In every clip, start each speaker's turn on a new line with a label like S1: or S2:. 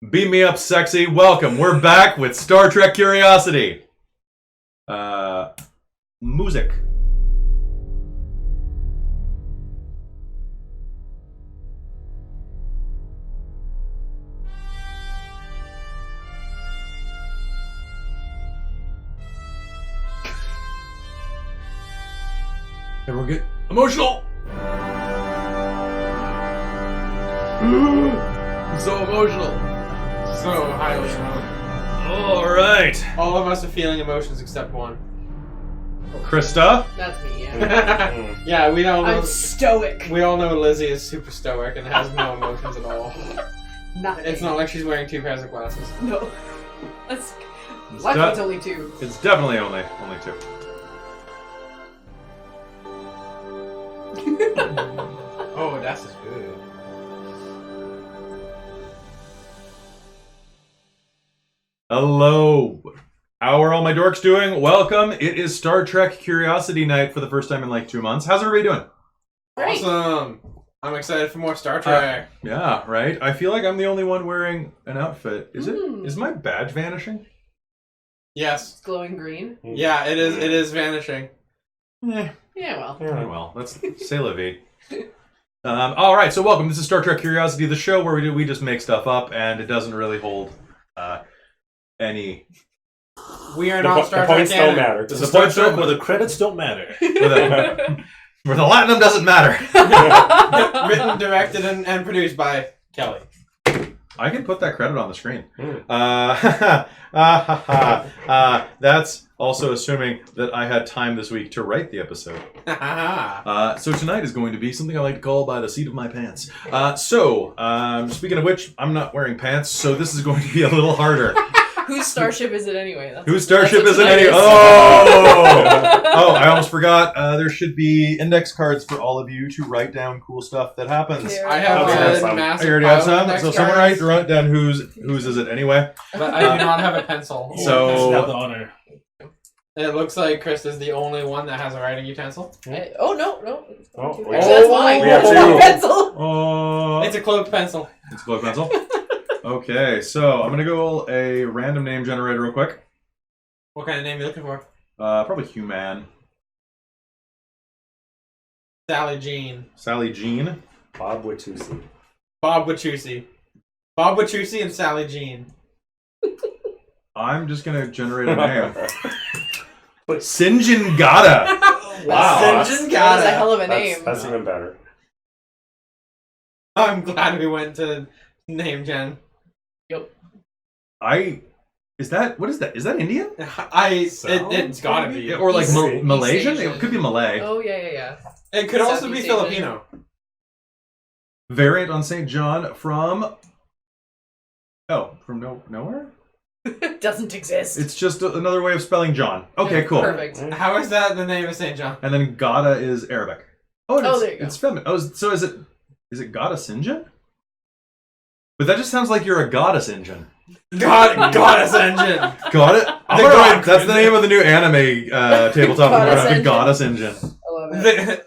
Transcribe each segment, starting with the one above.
S1: Beat me up, sexy. Welcome. We're back with Star Trek Curiosity. Music. Everyone get emotional. So emotional.
S2: So highly emotional.
S1: All right.
S2: All of us are feeling emotions except one.
S1: Krista.
S3: That's me, yeah.
S2: Yeah, we all know.
S3: I'm stoic.
S2: We all know Lizzie is super stoic and has no emotions at all.
S3: Nothing.
S2: It's not like she's wearing 2 pairs of glasses.
S3: No. That's...
S1: It's
S3: Lucky it's only 2.
S1: It's definitely only 2.
S2: Oh, that's just good.
S1: Hello. How are all my dorks doing? Welcome. It is Star Trek Curiosity Night for the first time in like 2 months. How's everybody doing?
S3: Great.
S2: Awesome. I'm excited for more Star Trek.
S1: Yeah, right? I feel like I'm the only one wearing an outfit. Is my badge vanishing?
S2: Yes.
S3: It's glowing green.
S2: Yeah, it is. It is vanishing.
S1: Yeah.
S3: Yeah, well.
S1: Well, let's say la vie. All right, so welcome. This is Star Trek Curiosity, the show where we just make stuff up, and it doesn't really hold any.
S2: We are not Star
S4: the
S2: Trek
S4: points
S2: canon.
S4: don't matter.
S1: This
S4: The
S1: is Star
S4: points
S1: Trek
S4: don't, where the credits don't matter.
S1: Where the latinum doesn't matter.
S2: Written, directed, and produced by Kelly.
S1: I can put that credit on the screen. That's also assuming that I had time this week to write the episode. So tonight is going to be something I like to call by the seat of my pants. Speaking of which, I'm not wearing pants, so this is going to be a little harder.
S3: Whose starship is it anyway?
S1: Whose starship is it
S3: tonight
S1: anyway?
S3: is.
S1: Oh, I almost forgot. There should be index cards for all of you to write down cool stuff that happens.
S3: There.
S2: I have
S4: Okay.
S2: a
S1: I
S2: massive
S1: already
S2: pile
S1: have
S2: of
S1: some.
S2: index
S1: So someone
S2: cards,
S1: write down whose is it anyway.
S2: but I do not have a pencil.
S1: So-
S4: I should have the honor.
S2: It looks like Chris is the only one that has a writing utensil.
S3: Oh, no.
S4: Oh,
S3: Actually,
S4: we-
S3: that's mine.
S4: we have
S3: It's
S4: two.
S3: my pencil.
S1: Oh,
S2: It's a cloaked pencil.
S1: it's a glow pencil. Okay, so I'm gonna go a random name generator real quick.
S2: What kind of name are you looking for?
S1: Probably Human.
S2: Sally Jean.
S1: Sally Jean.
S4: Bob Witusi.
S2: Bob Wachussi. Bob Wachussi and Sally Jean.
S1: I'm just gonna generate a name. Sinjin Gata.
S4: Wow.
S2: Sinjin
S3: That is a
S2: Gata.
S3: hell of a name.
S4: That's even better.
S2: I'm glad we went to name gen.
S1: What is that? Is that Indian?
S2: It's gotta be.
S1: Or like
S3: East
S1: Malaysian?
S3: Asian.
S1: It could be Malay.
S3: Oh, yeah.
S2: It could also be
S3: Southeast Asian.
S2: Filipino.
S1: Variant on St. John from nowhere?
S3: Doesn't exist.
S1: It's just another way of spelling John. Okay, cool.
S3: Perfect.
S2: How is that the name of St. John?
S1: And then Gata is Arabic. Oh, and
S3: Oh,
S1: it's,
S3: there you go.
S1: it's feminine. Oh, so is it Goddess Engine? But that just sounds like you're a goddess engine.
S2: Goddess engine.
S1: Got it? I'm gonna write- that's the name of the new anime tabletop.
S3: Goddess
S1: The
S3: Engine.
S1: Goddess Engine.
S3: I love it.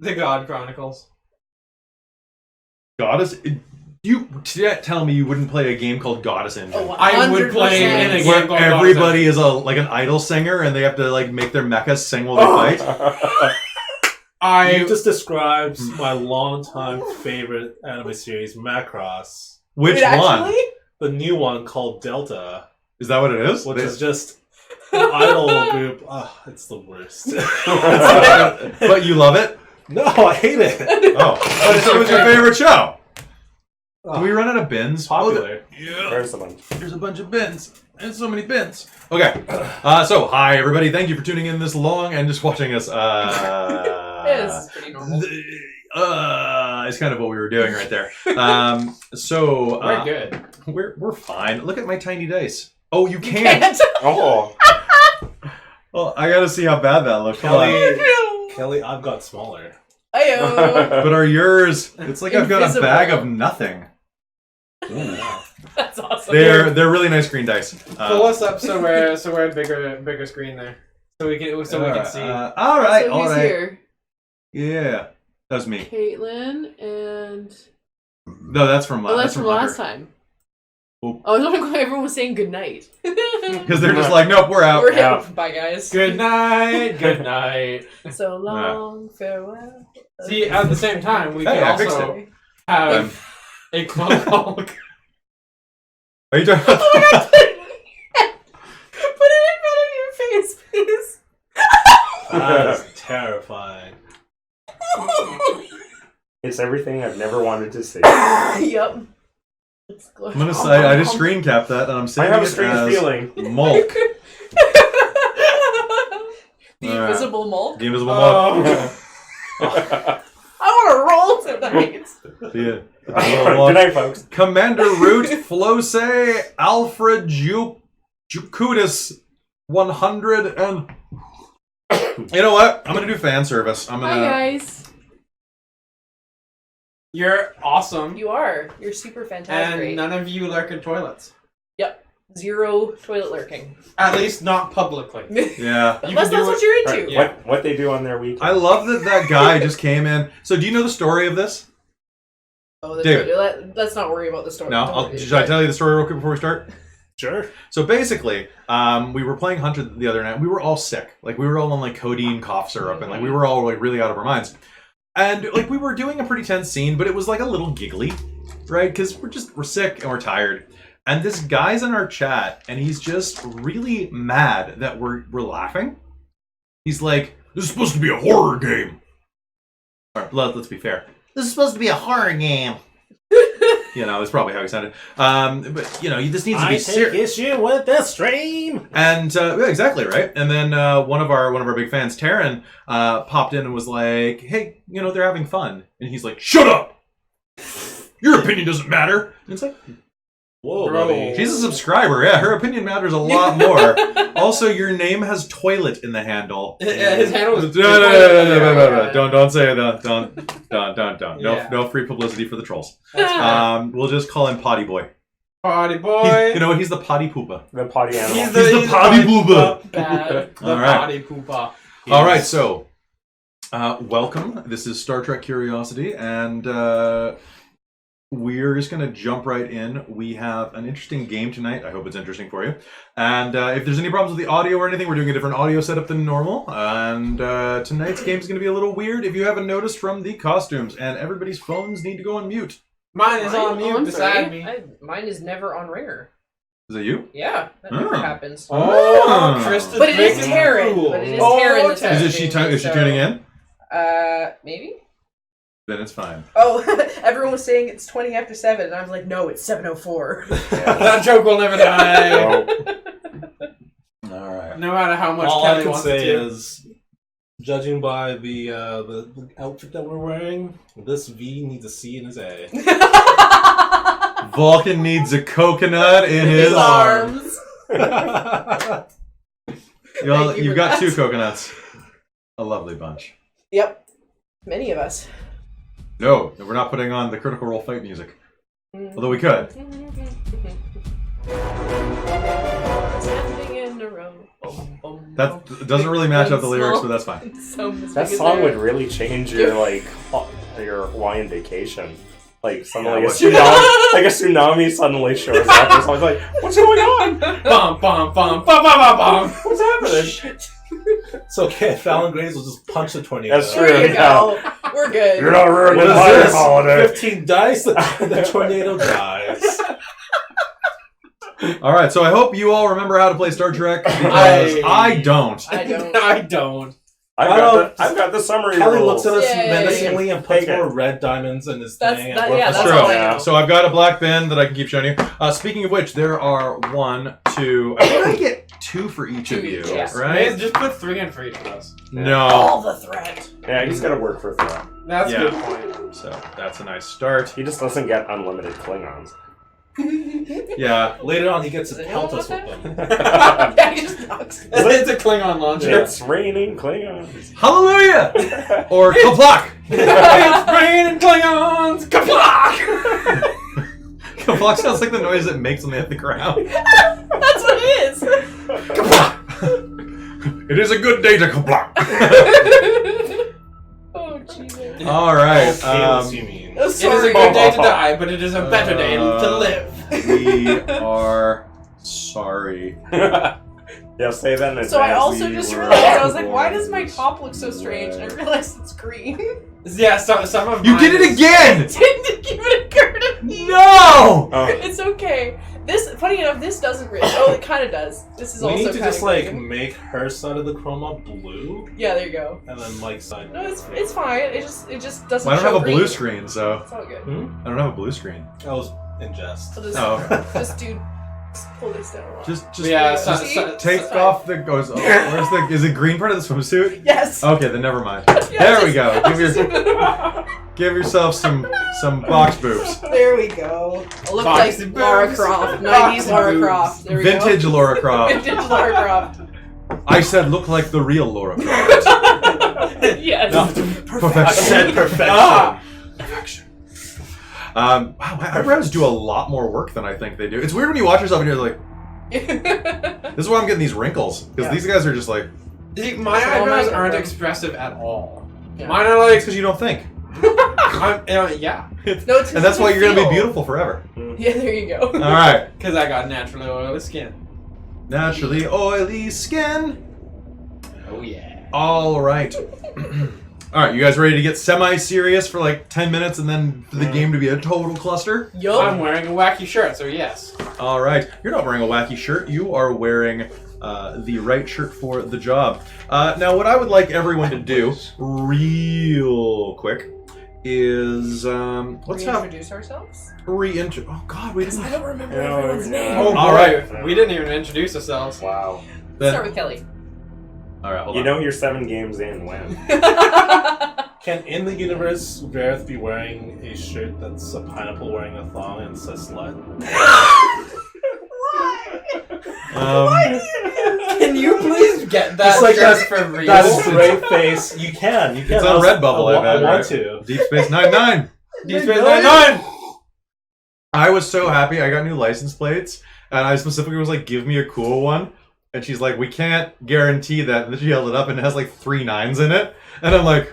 S2: The God Chronicles.
S1: Goddess? You tell me you wouldn't play a game called Goddess Engine.
S3: Oh,
S2: I would play
S3: 100%.
S2: in a game
S1: where
S2: called
S1: everybody is like an idol singer and they have to like make their mechas sing while they fight.
S4: You just described my longtime favorite anime series, Macross.
S1: Which
S3: Wait,
S1: one?
S3: actually?
S4: The new one called Delta,
S1: Is that what it is?
S4: which is just an idol group. It's the worst.
S1: But you love it?
S4: No, I hate it.
S1: Oh. It was your favorite show. Do we run out of bins?
S4: Popular.
S1: Yeah.
S4: There's a bunch.
S1: There's a bunch of bins. There's so many bins. Okay. So, hi, everybody. Thank you for tuning in this long and just watching us.
S3: This is pretty normal.
S1: It's kind of what we were doing right there. So
S2: We're good.
S1: We're fine. Look at my tiny dice. Oh, you can't.
S4: Oh,
S1: Well, I gotta see how bad that looks. Hold on.
S4: Kelly, I've got smaller.
S3: Ayo.
S1: But are yours? It's like I've got a
S3: Invisible.
S1: bag of nothing.
S3: That's awesome.
S1: They're really nice green dice.
S2: Pull us up so we're a bigger screen there, so we can see.
S1: All right,
S3: So
S1: all
S3: who's
S1: right.
S3: here?
S1: Yeah, that was me.
S3: Caitlin and...
S1: No, that's from
S3: Oh, that's from
S1: Hunter.
S3: last time. Oh, I was wondering why everyone was saying goodnight.
S1: Because they're just like, nope, we're out.
S3: We're
S2: Yeah.
S3: Bye, guys.
S2: Good night. Good night.
S3: So long, farewell.
S2: See, at the same time, we
S1: Hey,
S2: could
S1: I fixed
S2: also have a clone.
S1: Are you talking about?
S3: Oh my god! Put it in front of your face, please.
S4: That is terrifying.
S5: It's everything I've never wanted to see.
S3: Yep.
S1: I'm gonna say I just screen capped that, and I'm
S5: I
S1: saying
S5: have a
S1: it
S5: strange
S1: as
S5: feeling.
S1: Mulk.
S3: The
S1: Alright.
S3: invisible mole.
S1: The invisible Mulk.
S3: I want to roll tonight.
S1: The
S5: Good
S1: invisible Mulk.
S5: night, folks.
S1: Commander Root Flose Alfred Jukutis 100 and. You know what? I'm gonna do fan service. I'm
S3: Hi
S1: gonna.
S3: guys.
S2: You're awesome.
S3: You are. You're super fantastic.
S2: And none of you lurk in toilets.
S3: Yep. 0 toilet lurking.
S2: At least not publicly.
S1: Yeah.
S3: Unless
S2: can do
S3: that's what
S2: it-
S3: you're into.
S5: Right,
S2: Yeah.
S5: what they do on their weekend.
S1: I love that guy just came in. So, do you know the story of this?
S3: Oh, that's
S1: David.
S3: let's not worry about the story.
S1: No.
S3: Don't worry.
S1: Should I tell you the story real quick before we start?
S4: Sure.
S1: So basically, we were playing Hunter the other night. We were all sick. Like, we were all on, like, codeine cough syrup. And, like, we were all, like, really out of our minds. And, like, we were doing a pretty tense scene, but it was, like, a little giggly. Right? Because we're sick and we're tired. And this guy's in our chat, and he's just really mad that we're laughing. He's like, this is supposed to be a horror game. All right, let's be fair. This is supposed to be a horror game. You know, that's probably how he sounded. But, you know, this needs to
S4: I
S1: be
S4: take
S1: serious.
S4: issue with the stream.
S1: And yeah, exactly right. And then one of our big fans, Taryn, popped in and was like, "Hey, you know they're having fun," and he's like, "Shut up! Your opinion doesn't matter." And it's like,
S4: Whoa,
S2: Bro.
S4: buddy.
S1: she's a subscriber. Yeah, her opinion matters a lot more. Also, your name has toilet in the handle.
S2: Yeah, his handle was.
S1: No. Don't say that. Don't.
S2: Yeah.
S1: No free publicity for the trolls.
S3: Ah.
S1: We'll just call him Potty Boy.
S2: Potty boy.
S1: You know what? He's the potty poopa.
S5: The potty animal.
S2: He's
S1: He's the potty poopa.
S3: Bad.
S2: The
S1: All right.
S2: potty poopa.
S1: All right, so welcome. This is Star Trek Curiosity, and we're just going to jump right in. We have an interesting game tonight. I hope it's interesting for you. And if there's any problems with the audio or anything, we're doing a different audio setup than normal. And tonight's game is going to be a little weird if you haven't noticed from the costumes. And everybody's phones need to go on mute.
S2: Mine is on mute
S3: I'm
S2: beside
S3: sorry.
S2: me.
S3: Mine is never on ringer.
S1: Is that you?
S3: Yeah, that never
S1: Oh.
S3: happens.
S1: Oh.
S2: Krista's
S3: But it is
S2: making
S3: Taryn.
S2: rules.
S3: But it is
S2: Oh,
S3: Taryn that's
S2: Taryn.
S1: Is she tuning in?
S3: Maybe?
S1: Then it's fine.
S3: Oh, everyone was saying it's 20 after 7, and I was like, no, it's 7:04.
S2: That joke will never die.
S1: All right.
S2: No matter how much
S4: All I
S2: Kelly
S4: can
S2: wants
S4: say
S2: to.
S4: is, judging by the outfit that we're wearing, this V needs a C in his A.
S1: Vulcan needs a coconut in his arm.
S3: Thank you
S1: You've
S3: for
S1: got
S3: that.
S1: 2 coconuts. A lovely bunch.
S3: Yep. Many of us.
S1: No, we're not putting on the Critical Role fight music. Although we could.
S3: Standing in a row. Bum, bum,
S1: That
S3: bum.
S1: doesn't really match up the lyrics, but
S3: Small.
S1: that's fine.
S3: So
S5: That song would really change your your Hawaiian vacation. Like suddenly
S1: Yeah,
S5: a tsunami suddenly shows up. Or something like, what's going on?
S2: Bum, bum, bum, bum, bum, bum, bum.
S5: What's happening?
S4: It's okay. Fallon Graves will just punch the tornado.
S5: That's true.
S3: There you go. We're good.
S5: You're not ruining
S4: What is
S5: my
S4: this?
S5: holiday.
S4: 15 dice, the tornado dies.
S1: All right, so I hope you all remember how to play Star Trek because I don't.
S3: I don't.
S2: I don't.
S5: I've got the summary
S4: Kelly
S5: rules.
S4: looks at us
S3: Yay.
S4: menacingly and puts
S5: Take it.
S4: more red diamonds in his
S3: That's-
S4: thing.
S3: that-
S4: and
S3: yeah,
S1: That's
S3: that's
S1: true.
S3: all I know.
S1: So I've got a black bin that I can keep showing you. Speaking of which, there are 1, 2. I think I get 2 for each of
S3: 2
S1: you,
S3: each, yeah.
S1: right?
S2: Just put 3 in for each of us.
S1: No.
S3: All the threat.
S5: Yeah, he's got to work for that.
S2: That's
S1: Yeah.
S2: a good point.
S1: So that's a nice start.
S5: He just doesn't get unlimited Klingons.
S1: Yeah.
S4: Later on, he gets to
S3: Does
S4: pelt
S3: anyone
S4: us with
S3: want
S4: them.
S3: Yeah, he just knocks.
S2: It's a Klingon launcher.
S5: It's raining Klingons.
S1: Hallelujah! Or kaplak!
S2: It's raining Klingons! Kaplak!
S1: Kaplak sounds like the noise it makes when they hit the ground.
S3: That's what it is.
S1: Kaplak! It is a good day to kaplak!
S3: Oh, Jesus.
S1: All right.
S4: Okay, you mean.
S3: Oh,
S2: It is a
S3: sorry.
S2: good day to die, but it is a better day to live.
S1: We are sorry.
S5: Yeah, say that in advance.
S3: So I also
S1: we
S3: just
S1: were
S3: realized, I was like, why
S1: born
S3: does my
S1: this
S3: top look so strange? And I realized it's green.
S2: Yeah, some of
S1: You
S2: mine
S1: did it
S2: is-
S1: again!
S3: Didn't give it a courtesy.
S1: No!
S5: Oh.
S3: It's okay. This, funny enough, this doesn't really. Oh, it kind of does. This is
S4: We
S3: also
S4: need to
S3: kinda
S4: just like
S3: green.
S4: make her side of the chroma blue,
S3: Yeah, there you go.
S4: and then Mike's side.
S3: No, it's fine. It just doesn't.
S1: Well, I don't
S3: show
S1: have a blue
S3: green.
S1: screen, so
S3: It's all good.
S1: I don't have a blue screen.
S4: I was in jest.
S3: I'll just,
S1: Oh, okay.
S3: just pull this down a lot.
S1: Just
S2: Yeah,
S3: See?
S1: take
S3: It's
S1: off the goes. Oh, where's the? Is it green part of the swimsuit?
S3: Yes.
S1: Okay, then never mind.
S3: Yeah,
S1: There we
S3: just-
S1: go. Give yourself some box boobs.
S3: There we go. I look like
S2: Boxy
S3: Lara
S2: boobs.
S3: Croft,
S2: Boxy
S3: 90s Lara
S2: boobs.
S3: Croft. There we
S1: Vintage
S3: go.
S1: Laura Croft.
S3: Vintage Lara Croft.
S1: I said look like the real Laura Croft.
S3: Yes.
S4: I
S1: Perfection.
S4: said perfection.
S1: Perfection. Wow, my eyebrows do a lot more work than I think they do. It's weird when you watch yourself and you're like, this is why I'm getting these wrinkles. Because
S2: Yeah.
S1: these guys are just like,
S2: See, my
S3: It's all
S2: eyebrows
S3: makeup,
S2: aren't
S3: bro.
S2: expressive at all.
S3: Yeah.
S2: Mine are like,
S1: because you don't think.
S2: yeah,
S3: No, it's
S1: And that's why you're going to be
S3: feel.
S1: beautiful forever.
S3: Yeah, there you go.
S1: All right.
S2: because I got naturally oily skin.
S1: Naturally oily skin.
S2: Oh yeah.
S1: All right. All right, you guys ready to get semi-serious for like 10 minutes and then for the game to be a total cluster?
S2: I'm
S3: Yup.
S2: wearing a wacky shirt, so yes.
S1: All right. You're not wearing a wacky shirt. You are wearing the right shirt for the job. Now, what I would like everyone to do real quick is let's have
S3: Reintroduce ourselves?
S1: re-intro. Oh God, we didn't.
S3: I don't remember
S5: Yeah,
S3: everyone's
S5: yeah.
S3: name.
S2: Oh,
S1: All
S2: boy.
S1: right.
S2: We didn't even introduce ourselves.
S5: Wow.
S3: Let's start with Kelly.
S1: All right, hold
S5: You
S1: on.
S5: know you're 7 games in when.
S4: Can in the universe Vareth be wearing a shirt that's a pineapple wearing a thong and says slut?
S2: Can you please get that
S4: It's like
S2: just for real?
S4: That straight face. You can. You can.
S1: It's on Redbubble, I bet,
S4: I want
S1: right?
S4: to.
S1: Deep Space 99.
S2: Deep Space Nine.
S1: I was so happy. I got new license plates, and I specifically was like, "Give me a cool one." And she's like, "We can't guarantee that." And then she held it up, and it has like 3 9s in it, and I'm like,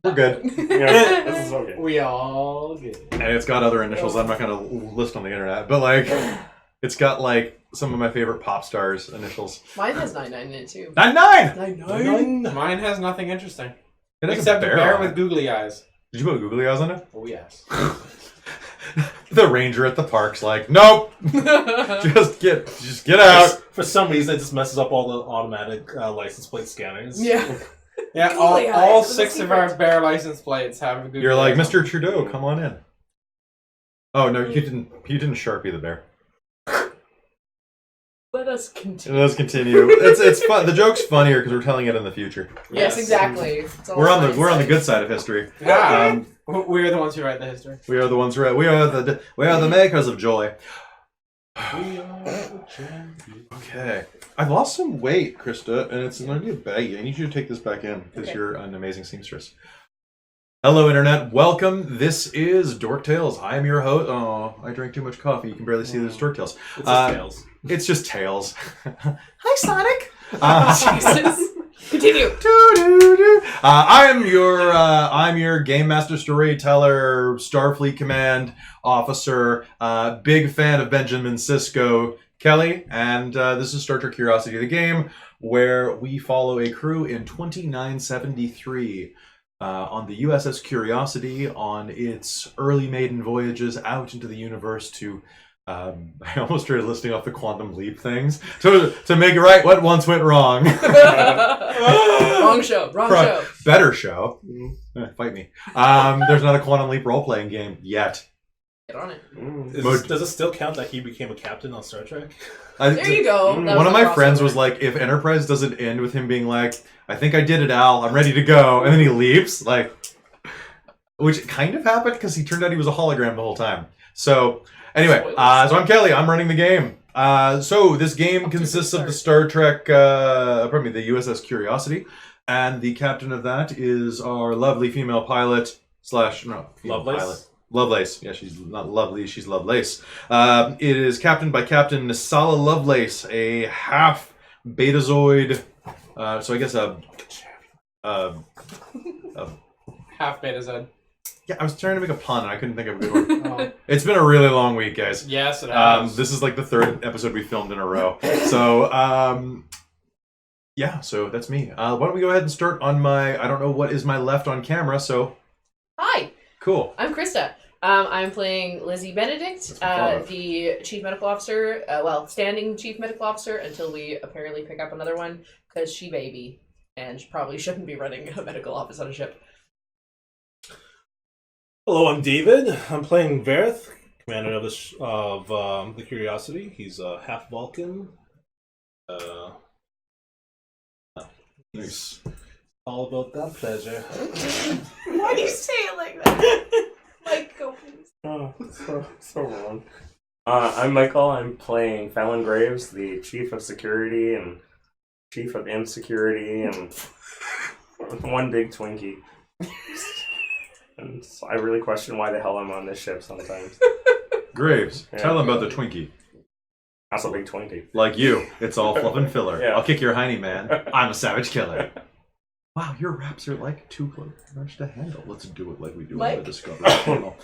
S1: "We're good."
S5: Yeah, this is okay.
S2: We all good.
S1: And it's got other initials I'm not gonna list on the internet, but like, it's got like some of my favorite pop stars' initials.
S3: Mine has 99 in it too.
S1: 99.
S3: 99.
S2: Mine has nothing interesting.
S1: It has
S2: Except a bear
S1: on
S2: with
S1: it.
S2: googly eyes.
S1: Did you put googly eyes on it?
S2: Oh, yes.
S1: The ranger at the park's like, "Nope, just get out."
S4: For some reason, it just messes up all the automatic license plate scanners.
S3: Yeah.
S2: Yeah,
S3: Googly eyes,
S2: all
S3: it was a
S2: 6 of
S3: secret.
S2: our bear license plates have googly
S1: You're like,
S2: eyes on
S1: "Mr. Trudeau, come on in." Oh no, you didn't. You didn't Sharpie the bear.
S3: Let us continue.
S1: Let's continue. It's fun. The joke's funnier because we're telling it in the future.
S3: Yes, exactly. It's all
S1: We're on the
S3: hindsight.
S1: good side of history.
S2: Yeah. We're the ones who write the history.
S1: We are the ones who are, we are the makers of joy. Okay, I've lost some weight, Krista, and it's going to be a baggie. I need you to take this back in because
S3: Okay.
S1: you're an amazing seamstress. Hello, Internet. Welcome. This is Dork Tales. I am your host. Oh, I drank too much coffee. You can barely see this Dork Tales.
S4: It's just tails.
S1: It's just Tails. Hi, Sonic.
S3: Jesus. Continue.
S1: Doo-doo-doo. I'm your game master, storyteller, Starfleet Command officer, big fan of Benjamin Sisko, Kelly, and this is Star Trek Curiosity, the game where we follow a crew in 2973 on the USS Curiosity on its early maiden voyages out into the universe to. I almost started listing off the quantum leap things to make it right what once went wrong.
S3: Wrong show. Wrong show.
S1: Better show. Fight me. There's not a quantum leap role playing game yet.
S3: Get on it.
S4: Does it still count that he became a captain on Star Trek?
S3: There you go. That
S1: One
S3: was
S1: of
S3: a
S1: my friends
S3: crossover.
S1: was like, if Enterprise doesn't end with him being like, "I think I did it, Al. I'm ready to go," and then he leaves, like, which kind of happened because he turned out he was a hologram the whole time. So. Anyway, so I'm Kelly. I'm running the game. So this game consists of the Star Trek, the USS Curiosity, and the captain of that is our lovely female pilot female
S4: Lovelace?
S1: pilot. Lovelace. Yeah, she's not lovely. She's Lovelace. It is captained by Captain Nisala Lovelace, a half Betazoid. So I guess
S2: Half Beta Z.
S1: Yeah, I was trying to make a pun and I couldn't think of a good one.
S2: Oh.
S1: It's been a really long week, guys.
S2: Yes, it has.
S1: This is like the 3rd episode we filmed in a row. So, yeah, so that's me. Why don't we go ahead and start on my, I don't know what is my left on camera, so.
S3: Hi,
S1: Cool.
S3: I'm Krista. I'm playing Lizzie Benedict, the Chief Medical Officer, standing Chief Medical Officer until we apparently pick up another one, because she baby, and she probably shouldn't be running a medical office on a ship.
S4: Hello, I'm David. I'm playing Verith, commander of the Curiosity. He's half Vulcan.
S1: Nice.
S4: All about that pleasure.
S3: Why do you say it like that? Like, go please.
S5: Oh, so wrong. I'm Michael. I'm playing Fallon Graves, the Chief of Security and Chief of Insecurity, and one big Twinkie. And so I really question why the hell I'm on this ship sometimes.
S1: Graves,
S5: Yeah.
S1: tell him about the Twinkie.
S5: That's a big Twinkie.
S1: Like you, it's all fluff and filler.
S5: Yeah.
S1: I'll kick your hiney, man. I'm a savage killer. Wow, your raps are like too much to handle. Let's do it like we do on
S3: Mike?
S1: the Discovery Channel.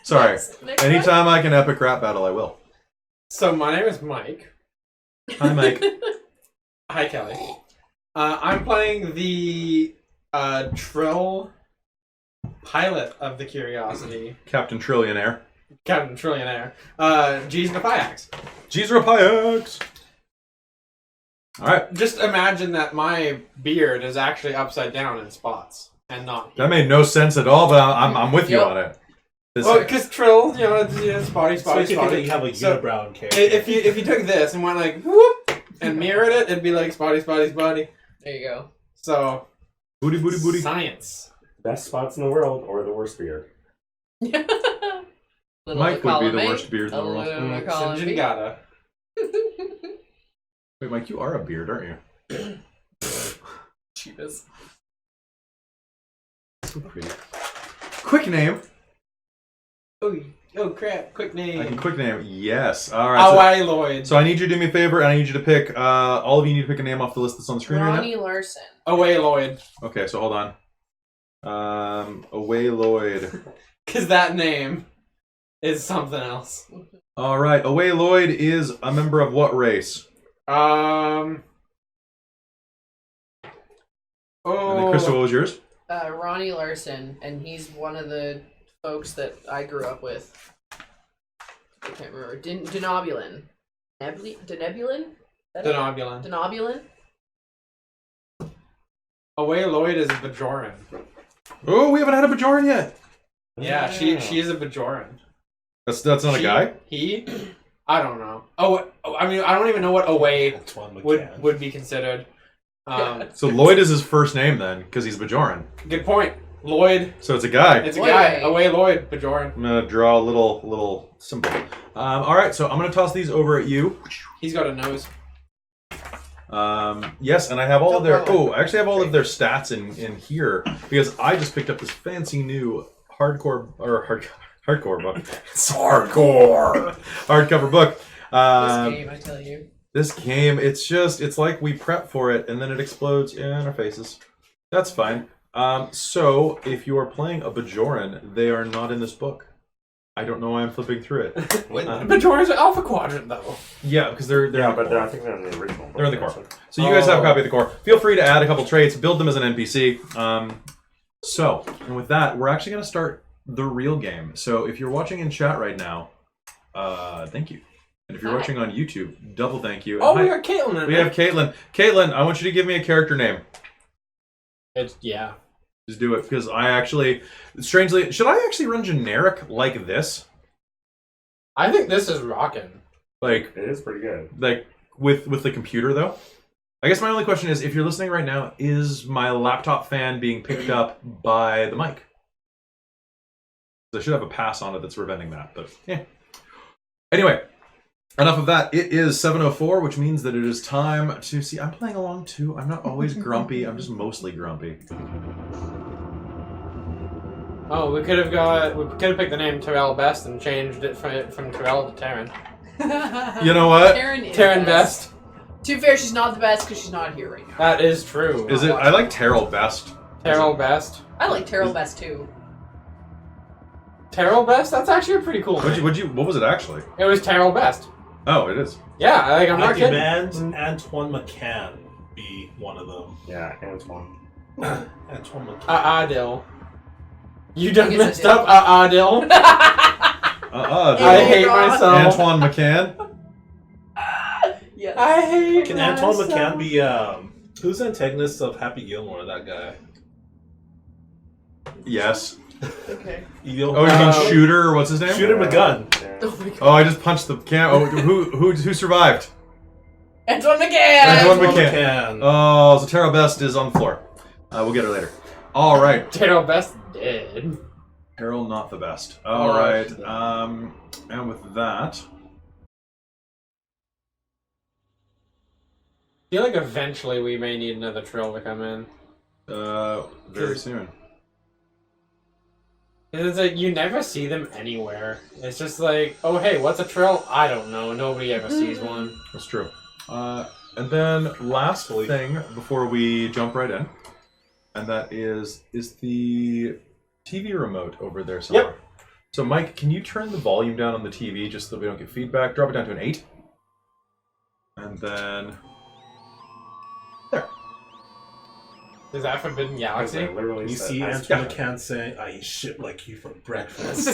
S1: Sorry.
S3: Next
S1: Anytime I can epic rap battle, I will.
S2: So my name is Mike.
S1: Hi, Mike.
S2: Hi, Kelly. I'm playing the Trill pilot of the Curiosity,
S1: Captain Trillionaire.
S2: Captain Trillionaire. G's Napiax.
S1: Jeez, Rapiax. Alright.
S2: Just imagine that my beard is actually upside down in spots and not.
S1: That made no sense at all, but I'm with you
S3: Yep.
S1: on it. This-
S2: Well, because Trill, it's spotty,
S4: So
S2: spotty,
S4: you think
S2: spotty.
S4: you have a
S2: So,
S4: unibrow character.
S2: if you took this and went like whoop and mirrored it, it'd be like spotty, spotty, spotty.
S3: There you go.
S2: So
S1: booty, booty, booty.
S2: science.
S5: Best spots in the world or the worst beard?
S3: Little
S1: Mike would be
S3: column
S1: the
S3: A,
S1: worst beard in the
S3: a
S1: world.
S3: little column B.
S2: Sinjingata.
S1: Wait, Mike, you are a beard, aren't you?
S3: Cheapest.
S1: So pretty. Quick name.
S2: Oh crap! Quick
S1: I
S2: name.
S1: can quick name. Yes. Alright.
S2: Away Lloyd.
S1: So I need you to do me a favor, and I need you to pick, all of you need to pick a name off the list that's on the screen right
S3: Ronnie Larson.
S2: Away Lloyd.
S1: now. Okay, so hold on. Away Lloyd.
S2: Because that name is something else.
S1: Alright, Away Lloyd is a member of what race?
S2: Oh.
S1: And then Crystal, what was yours?
S3: Ronnie Larson, and he's one of the folks that I grew up with. I can't remember. Denobulin. Denebulin?
S2: Denobulin.
S3: Denobulin?
S2: Away Lloyd is a Bajoran.
S1: Oh, we haven't had a Bajoran yet.
S2: Yeah, she is a Bajoran.
S1: That's not a guy?
S2: He? I don't know. I mean, I don't even know what away
S4: Antoine McCann.
S2: would be considered.
S1: So Lloyd is his first name then, because he's Bajoran.
S2: Good point. Lloyd.
S1: So it's a guy.
S2: It's a
S3: Lloyd.
S2: guy. Away Lloyd, Bajoran.
S1: I'm gonna draw a little symbol. Alright, so I'm gonna toss these over at you.
S2: He's got a nose.
S1: Yes, and I have all of their.
S3: Don't
S1: Oh, I actually have all of their stats in here because I just picked up this fancy new hardcore book. It's hardcore hardcover book.
S3: This game, I tell you.
S1: This game, it's like we prep for it and then it explodes in our faces. That's fine. So if you are playing a Bajoran, they are not in this book. I don't know why I'm flipping through it.
S2: Bajorans are Alpha Quadrant, though.
S1: Yeah, because they're
S5: Yeah,
S1: in the
S5: but
S1: core.
S5: I think they're in the original book.
S1: They're in the core.
S5: version.
S1: So you guys have a
S2: Oh.
S1: copy of the core. Feel free to add a couple traits, build them as an NPC. And with that, we're actually going to start the real game. So if you're watching in chat right now, thank you. And if you're
S3: Hi.
S1: watching on YouTube, double thank you. And
S2: Oh,
S1: hi-
S2: we got Caitlin in
S1: we
S2: there.
S1: have Caitlin. Caitlin, I want you to give me a character name.
S2: Yeah.
S1: Just do it because I actually, strangely, should I actually run generic like this?
S2: I think this is rocking.
S1: Like
S5: It is pretty good.
S1: with the computer though? I guess my only question is, if you're listening right now, is my laptop fan being picked up by the mic? I should have a pass on it that's preventing that, but yeah. Anyway, enough of that. It is 7:04, which means that it is time to see. I'm playing along too. I'm not always grumpy. I'm just mostly grumpy.
S2: Oh, we could have picked the name Terrell Best and changed it from Terrell to Taryn.
S1: You know what?
S3: Taryn is
S2: Taryn Best.
S3: To be fair, she's not the best because she's not here right now.
S2: That is true.
S1: Is it? I like Terrell best.
S2: Terrell Best.
S3: I like Terrell best too.
S2: Terrell Best? That's actually a pretty cool name.
S1: What was it actually?
S2: It was Terrell Best.
S1: Oh, it is.
S2: Yeah, like, I'm
S4: I
S2: not kidding.
S4: demand Antoine McCann be one of them.
S5: Yeah, Antoine.
S4: Antoine McCann.
S2: Dill. You done
S3: think
S2: messed
S3: it's a Dill.
S2: up, Dill.
S1: Dude.
S2: I hate myself.
S1: Antoine McCann.
S3: Yes.
S2: I hate
S4: Can
S2: myself.
S4: Antoine McCann be who's the antagonist of Happy Gilmore? That guy.
S1: Yes.
S3: Okay.
S4: Evil.
S1: Oh, you mean Shooter, or what's his name?
S4: Shooter McGunn.
S5: Yeah.
S3: Oh my god.
S1: Oh, I just punched the cam. Oh, who survived?
S3: Antoine McCann!
S1: Antoine McCann. Oh, so Tara Best is on the floor. We'll get her later. All right.
S2: Terrell Best dead.
S1: Carol, not the best. All right. And with that,
S2: I feel like eventually we may need another Trill to come in.
S1: very soon.
S2: It's like, you never see them anywhere. It's just like, oh hey, what's a Trill? I don't know. Nobody ever sees one.
S1: That's true. And then last thing before we jump right in, and that is the TV remote over there somewhere.
S2: Yep.
S1: So Mike, can you turn the volume down on the TV just so that we don't get feedback? Drop it down to an 8. And then there.
S2: Is that Forbidden
S5: I
S2: Galaxy?
S5: literally
S4: You
S5: said,
S4: see
S5: I-
S4: Antoine
S1: yeah.
S4: McCann saying, "I eat shit like you for breakfast."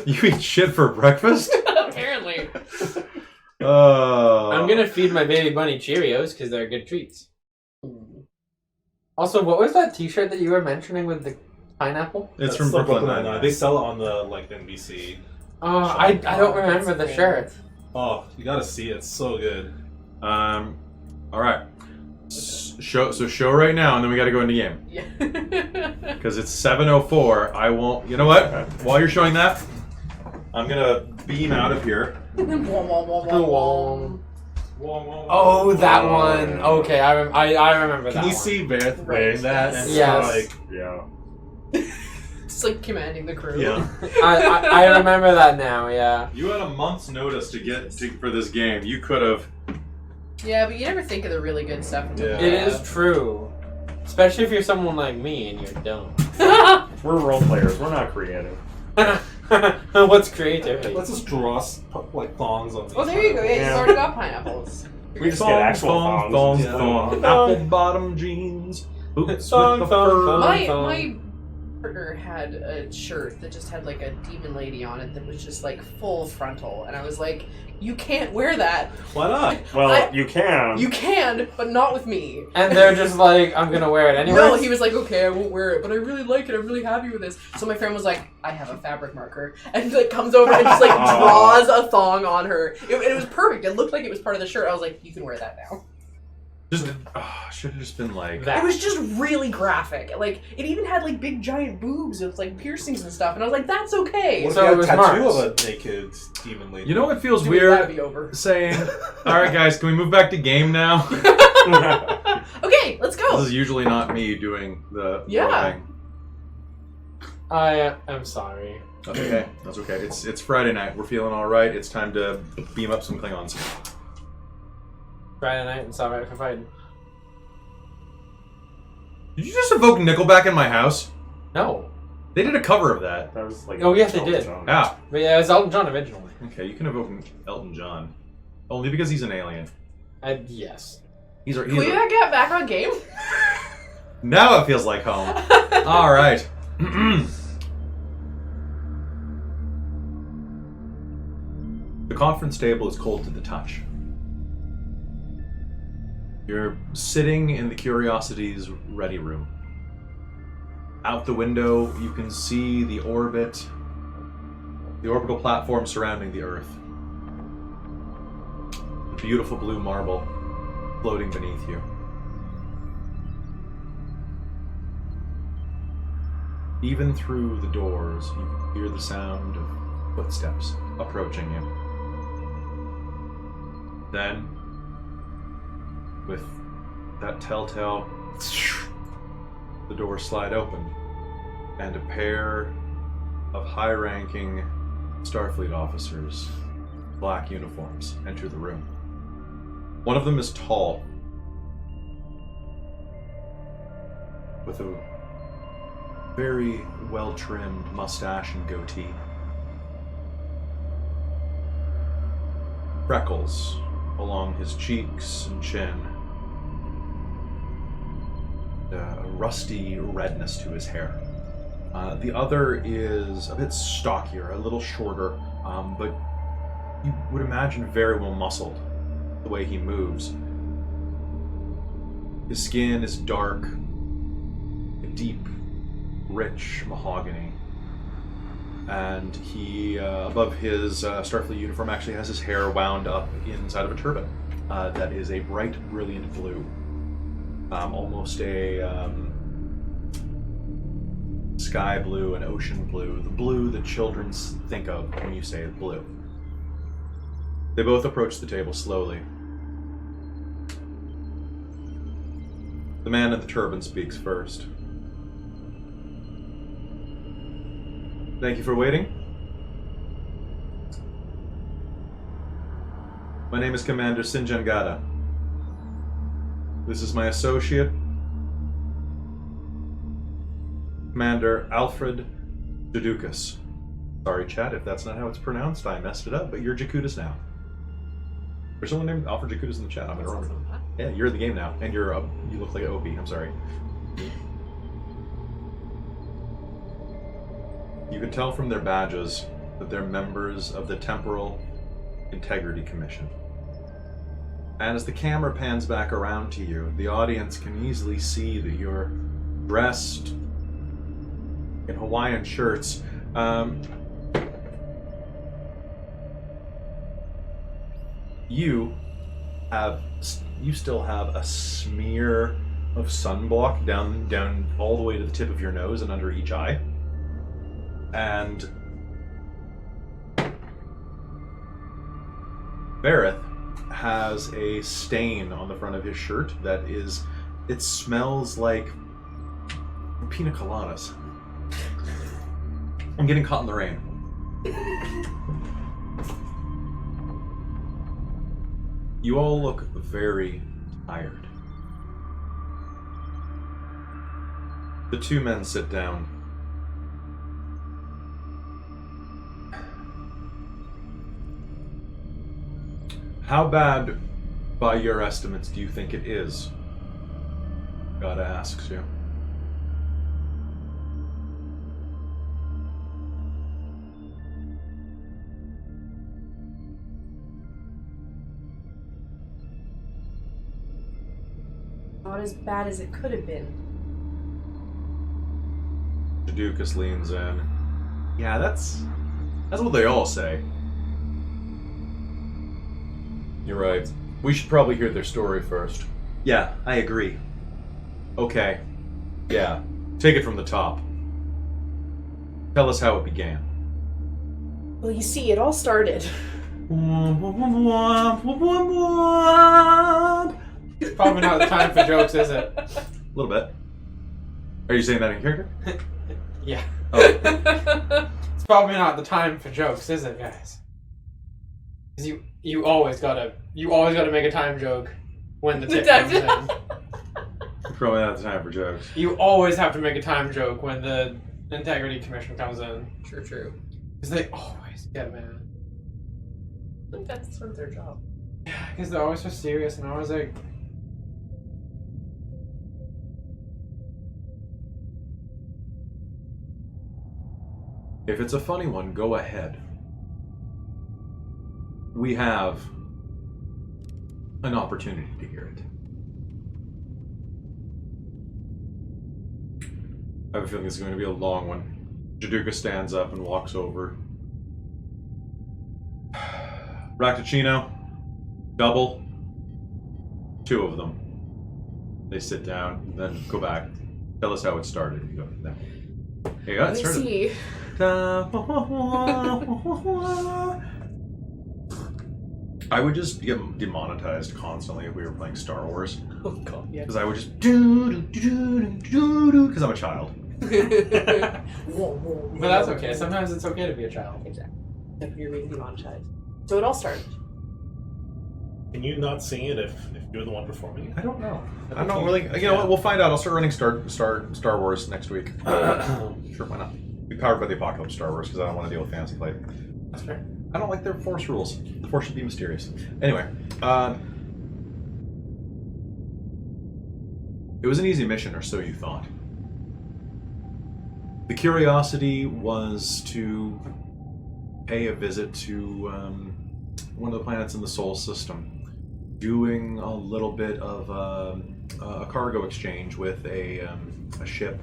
S1: You eat shit for breakfast?
S3: Apparently.
S2: I'm gonna feed my baby bunny Cheerios because they're good treats. Also, what was that T-shirt that you were mentioning with the pineapple?
S1: It's
S4: That's
S1: from
S4: the
S1: Brooklyn Nine-Nine.
S4: They sell it on the NBC.
S2: Oh, I don't remember the shirt.
S4: Oh, you gotta see it. It's so good.
S1: All right. Show right now, and then we got to go into game
S3: Yeah.
S1: because it's 7:04. I won't. You know what? While you're showing that, I'm gonna beam out of here.
S2: Oh, that one. Okay, I remember that
S4: Can you
S2: one.
S4: see Beth wearing that? And
S2: Yes.
S4: so,
S5: Yeah.
S3: Just like commanding the crew.
S4: yeah.
S2: I remember that now, yeah.
S1: You had a month's notice to get for this game. You could have.
S3: Yeah, but you never think of the really good stuff until
S4: Yeah.
S2: It is true. Especially if you're someone like me and you're dumb.
S5: We're role players. We're not creative.
S2: What's creativity?
S4: Let's just draw like thongs on these.
S3: Oh, there you go. Yeah,
S5: Yeah.
S3: you've already got pineapples.
S5: We just get actual thongs.
S1: Apple bottom jeans, boots
S2: Thong,
S1: with the
S2: thong,
S1: fur.
S2: thong.
S3: My partner had a shirt that just had like a demon lady on it that was just like full frontal, and I was like, "You can't wear that.
S4: Why not?
S5: Well, you can.
S3: You can, but not with me."
S2: And they're just like, I'm gonna wear it anyway.
S3: No, he was like, "Okay, I won't wear it, but I really like it. I'm really happy with this." So my friend was like, "I have a fabric marker," and he like comes over and just like draws a thong on her. It was perfect. It looked like it was part of the shirt. I was like, "You can wear that now."
S1: Just should have just been like.
S2: That.
S3: It was just really graphic. Like it even had like big giant boobs with like piercings and stuff, and I was like, "That's okay."
S4: What if
S2: So
S4: you
S2: it
S4: had
S2: was
S4: a tattoo
S2: Mars.
S4: of a naked demon lady?
S1: You know what feels
S3: Dude, that'd
S1: weird?
S3: be over.
S1: Saying, "All right, guys, can we move back to game now?"
S3: Okay, let's
S1: This
S3: go.
S1: is usually not me doing the
S3: Yeah.
S1: thing.
S2: I am sorry.
S1: That's okay. That's okay. It's Friday night. We're feeling all right. It's time to beam up some Klingons.
S2: Friday night and saw right for fighting.
S1: Did you just evoke Nickelback in my house?
S2: No.
S1: They did a cover of that.
S5: That was like.
S2: Oh, yes, they
S5: Elton
S2: did.
S5: John.
S1: Ah,
S2: But yeah, it was Elton John originally.
S1: okay. You can evoke Elton John, only because he's an alien.
S2: Yes.
S1: He's
S3: Can we get back on game?
S1: Now it feels like home. All right. The conference table is cold to the touch. You're sitting in the Curiosity's ready room. Out the window, you can see the orbit, the orbital platform surrounding the Earth. The beautiful blue marble floating beneath you. Even through the doors, you can hear the sound of footsteps approaching you. Then, with that telltale, the doors slide open, and a pair of high-ranking Starfleet officers, black uniforms, enter the room. One of them is tall, with a very well-trimmed mustache and goatee. Freckles along his cheeks and chin. A rusty redness to his hair. The other is a bit stockier, a little shorter, but you would imagine very well muscled the way he moves. His skin is dark, a deep, rich mahogany. And he, above his Starfleet uniform, actually has his hair wound up inside of a turban that is a bright, brilliant blue. Almost a sky blue and ocean blue. The blue that children think of when you say blue. They both approach the table slowly. The man in the turban speaks first. Thank you for waiting. My name is Commander Sinjangada. This is my associate, Commander Alfred Jadukas. Sorry, chat, if that's not how it's pronounced. I messed it up, but you're Jakutis now. There's someone named Alfred Jakutis in the chat. I'm gonna remember. Yeah, you're in the game now, and you look like an OP. I'm sorry. You can tell from their badges that they're members of the Temporal Integrity Commission. And as the camera pans back around to you, the audience can easily see that you're dressed in Hawaiian shirts. You still have a smear of sunblock down all the way to the tip of your nose and under each eye. And Vareth has a stain on the front of his shirt it smells like pina coladas. I'm getting caught in the rain. You all look very tired. The two men sit down. How bad, by your estimates, do you think it is? God asks you.
S3: Not as bad as it could have been.
S1: Jadukas leans in. Yeah, that's what they all say. You're right. We should probably hear their story first. Yeah, I agree. Okay. Yeah. Take it from the top. Tell us how it began.
S3: Well, you see, it all started.
S2: It's probably not the time for jokes, is it?
S1: A little bit. Are you saying that in character?
S2: Yeah.
S1: Oh.
S2: It's probably not the time for jokes, is it, guys? Because you always gotta make a time joke when the tip comes in.
S1: Probably not the time for jokes.
S2: You always have to make a time joke when the Integrity Commission comes in.
S3: True.
S2: Because they always get mad.
S3: I think that's sort of their job.
S2: Yeah, because they're always so serious and always like...
S1: If it's a funny one, go ahead. We have an opportunity to hear it. I have a feeling it's going to be a long one. Jaduka stands up and walks over. Raktuccino, double, 2 of them. They sit down, then go back. Tell us how it started. You go from there. Hey, it started.
S3: See.
S1: I would just get demonetized constantly if we were playing Star Wars.
S3: Oh god, yeah.
S1: Because I would just because I'm a child.
S2: But that's okay. Sometimes it's okay to be a child.
S3: Exactly. Except you're being demonetized. So it all started.
S4: Can you not sing it if you're the one performing it?
S1: I don't know. I'm not really. You know what? We'll find out. I'll start running Star Wars next week. Sure, why not? Be powered by the apocalypse Star Wars because I don't want to deal with Fantasy Flight.
S2: That's fair.
S1: I don't like their Force rules. The Force should be mysterious. Anyway, it was an easy mission, or so you thought. The curiosity was to pay a visit to one of the planets in the Sol system, doing a little bit of a cargo exchange with a ship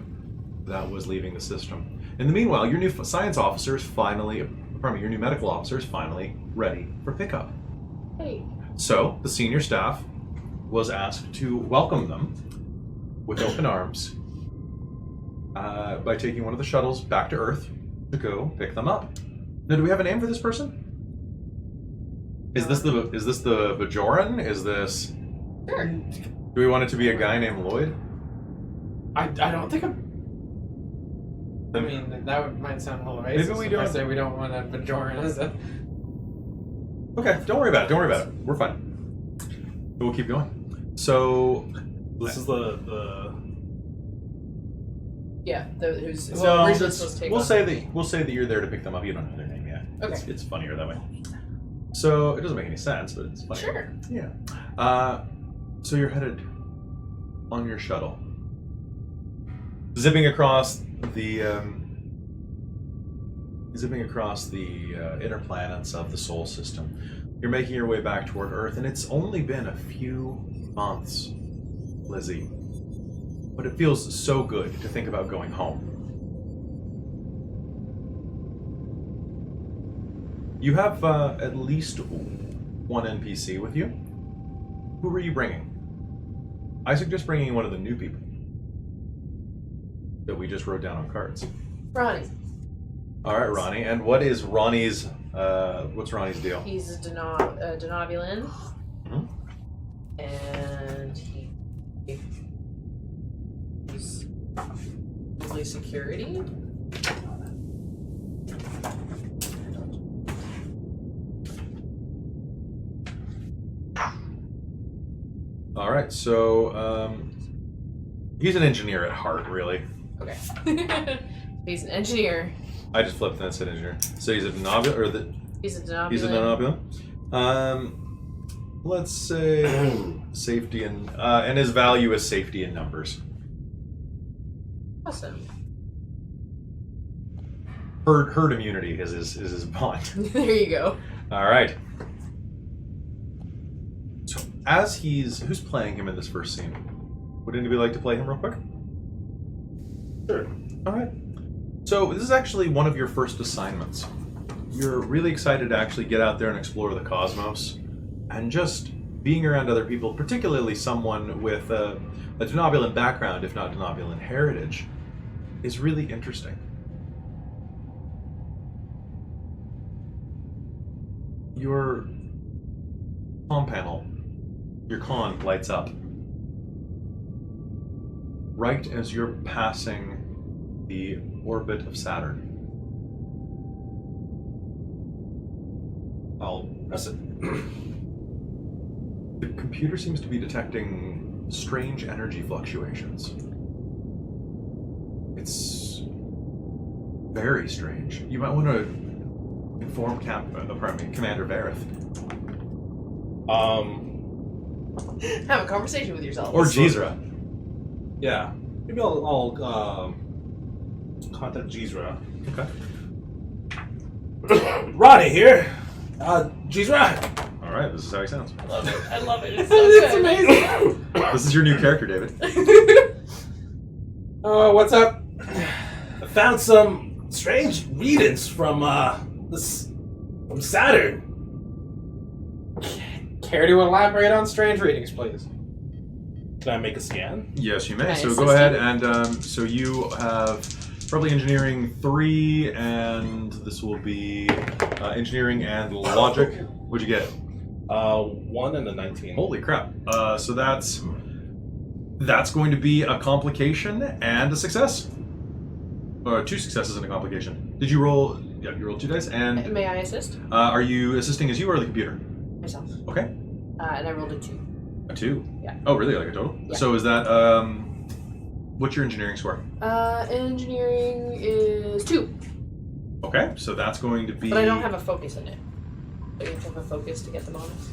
S1: that was leaving the system. In the meanwhile, your new science officer is finally, your new medical officer is finally ready for pickup.
S3: Hey.
S1: So the senior staff was asked to welcome them with open arms by taking one of the shuttles back to Earth to go pick them up. Now, do we have a name for this person? Is this the Bajoran? Is this?
S3: Sure.
S1: Do we want it to be a guy named Lloyd?
S2: I don't think I mean, that might sound a little racist.
S1: Maybe we
S2: if I
S1: don't.
S2: say we don't want a Bajoran as a...
S1: Okay, don't worry about it. We're fine. We'll keep going. So
S4: This is the
S3: Yeah, who's
S1: no,
S3: originally supposed to take
S1: we'll
S3: on.
S1: say that you're there to pick them up. You don't know their name yet.
S3: Okay.
S1: It's funnier that way. So it doesn't make any sense, but it's funny.
S3: Sure.
S1: Yeah. So you're headed on your shuttle, zipping across the inner planets of the Sol system. You're making your way back toward Earth, and it's only been a few months, Lizzie. But it feels so good to think about going home. You have at least one NPC with you. Who are you bringing? I suggest bringing one of the new people that we just wrote down on cards.
S3: Ronnie.
S1: All right, Ronnie. And what is Ronnie's? What's Ronnie's deal?
S3: He's a Denobulan.
S1: Mhm.
S3: And he's usually security.
S1: All right, so he's an engineer at heart, really.
S3: Okay. He's an engineer.
S1: I just flipped and said engineer. So he's a Denobulan, or
S3: He's a Denobulan.
S1: he's a Denobulan. Let's say safety and his value is safety in numbers.
S3: Awesome.
S1: Herd immunity is his bond.
S3: There you go.
S1: All right. So as who's playing him in this first scene? Would anybody like to play him real quick?
S4: Sure.
S1: All right. So this is actually one of your first assignments. You're really excited to actually get out there and explore the cosmos, and just being around other people, particularly someone with a Denobulan background, if not Denobulan heritage, is really interesting. Your comm panel, your con lights up. Right as you're passing the orbit of Saturn.
S4: I'll press it.
S1: The computer seems to be detecting strange energy fluctuations. It's very strange. You might want to inform Commander Vareth.
S3: Have a conversation with yourself.
S1: Or Jezra.
S4: Yeah. Maybe I'll contact Jezra.
S1: Okay.
S4: Ronnie here. Jezra.
S1: All right, this is how he sounds.
S3: I love it. I love it. It's so good.
S2: It's amazing.
S1: This is your new character, David.
S2: What's up?
S4: I found some strange readings from Saturn.
S2: Care to elaborate on strange readings, please?
S4: Can I make a scan?
S1: Yes, you may.
S3: Can I
S1: So
S3: assist
S1: go ahead
S3: you?
S1: and so you have probably engineering 3, and this will be engineering and logic. What'd you get?
S4: 1 and a 19.
S1: Holy crap! So that's going to be a complication and a success, or 2 successes and a complication. Did you roll? Yeah, you rolled 2 dice. And
S3: May I assist?
S1: are you assisting as you or the computer?
S3: Myself.
S1: Okay.
S3: And I rolled a 2.
S1: A 2?
S3: Yeah.
S1: Oh, really? Like a total?
S3: Yeah.
S1: So is that, what's your engineering score?
S3: Engineering is 2.
S1: Okay, so that's going to be...
S3: But I don't have a focus in it. So you have to have a focus to get the bonus.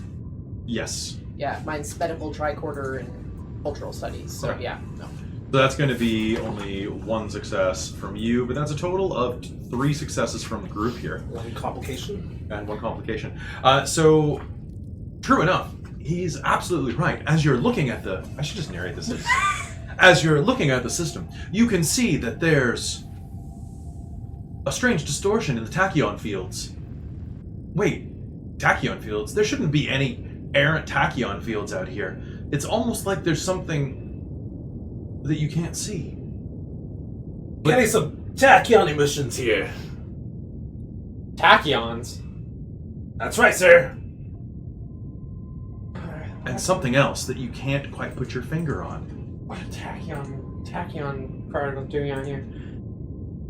S1: Yes.
S3: Yeah, mine's medical, tricorder, and cultural studies. So
S1: Okay.
S3: yeah, no.
S1: So that's going to be only 1 success from you, but that's a total of 3 successes from the group here.
S4: 1 complication.
S1: And 1 complication. So, true enough, he's absolutely right. As you're looking at the... I should just narrate this. As you're looking at the system, you can see that there's a strange distortion in the tachyon fields. Wait, tachyon fields? There shouldn't be any errant tachyon fields out here. It's almost like there's something that you can't see.
S4: Getting some tachyon emissions here.
S2: Tachyons.
S4: That's right, sir.
S1: And something else that you can't quite put your finger on.
S2: What are tachyon particles doing out here?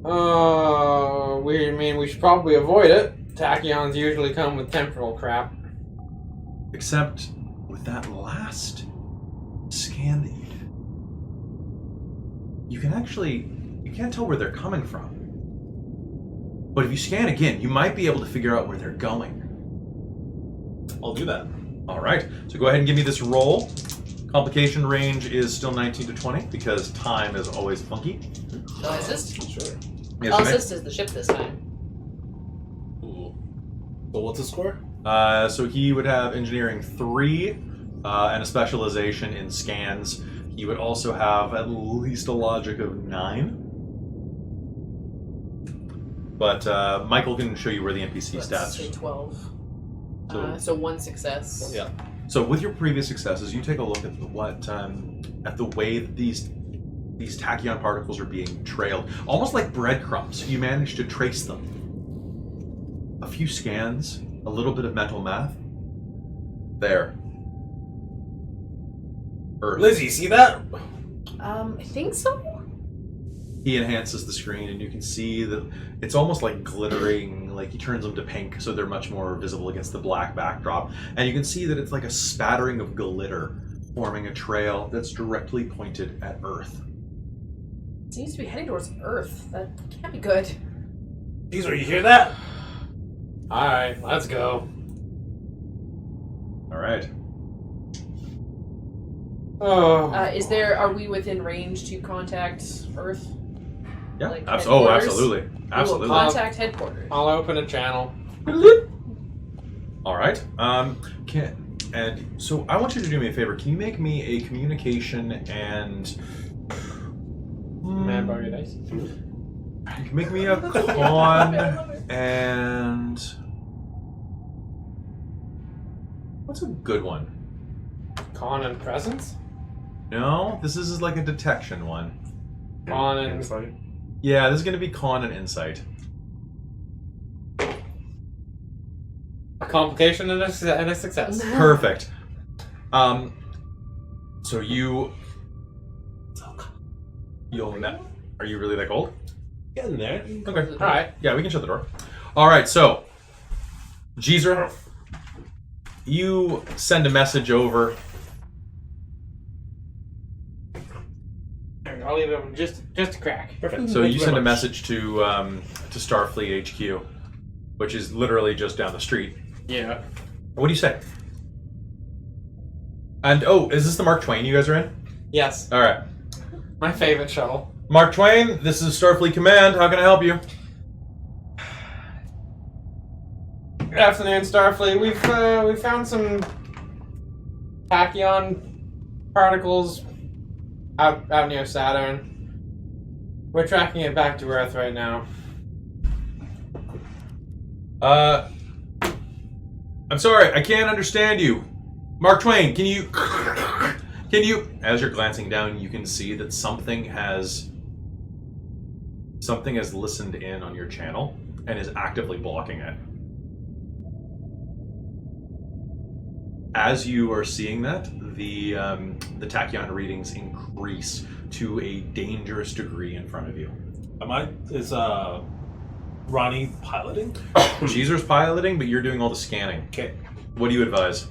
S2: Oh, we should probably avoid it. Tachyons usually come with temporal crap.
S1: Except with that last scan that you did. You can't tell where they're coming from. But if you scan again, you might be able to figure out where they're going.
S4: I'll do that.
S1: All right, so go ahead and give me this roll. Complication range is still 19 to 20 because time is always funky.
S3: Shall I assist?
S4: Sure.
S1: Yes,
S3: I'll
S1: ma'am.
S3: assist is the ship this time.
S4: Ooh. So what's the score?
S1: So he would have engineering 3 and a specialization in scans. He would also have at least a logic of 9. But Michael can show you where the NPC
S3: Let's
S1: stats.
S3: say 12.
S1: So-
S3: So 1 success.
S4: Yeah.
S1: So with your previous successes, you take a look at at the way that these tachyon particles are being trailed, almost like breadcrumbs. You manage to trace them. A few scans, a little bit of mental math. There. Earth.
S4: Lizzie, you see that?
S3: I think so.
S1: He enhances the screen, and you can see that it's almost like glittering, like he turns them to pink, so they're much more visible against the black backdrop. And you can see that it's like a spattering of glitter, forming a trail that's directly pointed at Earth.
S3: It seems to be heading towards Earth. That can't be good.
S4: Caesar, you hear that?
S2: Alright, let's go.
S1: All right.
S2: Oh.
S3: Are we within range to contact Earth?
S1: Yeah.
S3: Like
S1: Oh,
S3: headquarters?
S1: absolutely.
S3: We will
S1: Absolutely.
S3: contact headquarters.
S2: I'll open a channel.
S1: All right. And so I want you to do me a favor. Can you make me a communication and
S2: Man, borrow your dice.
S1: you can make me a con and what's a good one?
S2: Con and presence?
S1: No, this is like a detection one.
S2: Con and
S5: Insight.
S1: Yeah, this is going to be con and insight.
S2: a complication and a success.
S1: Perfect. So you'll are you really that cold?
S4: Getting there.
S1: Okay.
S2: Alright.
S1: Yeah, we can shut the door. All right, so Jeezer, you send a message over.
S2: I'll leave it open just a crack.
S4: Perfect.
S1: So
S4: Thank
S1: you
S4: very
S1: send a
S4: much.
S1: message to Starfleet HQ, which is literally just down the street.
S2: Yeah.
S1: What do you say? And oh, is this the Mark Twain you guys are in?
S2: Yes.
S1: All right,
S2: My favorite shuttle.
S1: Mark Twain, this is Starfleet Command. How can I help you?
S2: Good afternoon, Starfleet. We found some tachyon particles out near Saturn. We're tracking it back to Earth right now.
S1: I'm sorry, I can't understand you. Mark Twain, can you, as you're glancing down, you can see that something has listened in on your channel and is actively blocking it. As you are seeing that, the tachyon readings increase to a dangerous degree in front of you.
S4: Is Ronnie piloting?
S1: Jeezer's piloting, but you're doing all the scanning.
S4: Okay.
S1: What do you advise?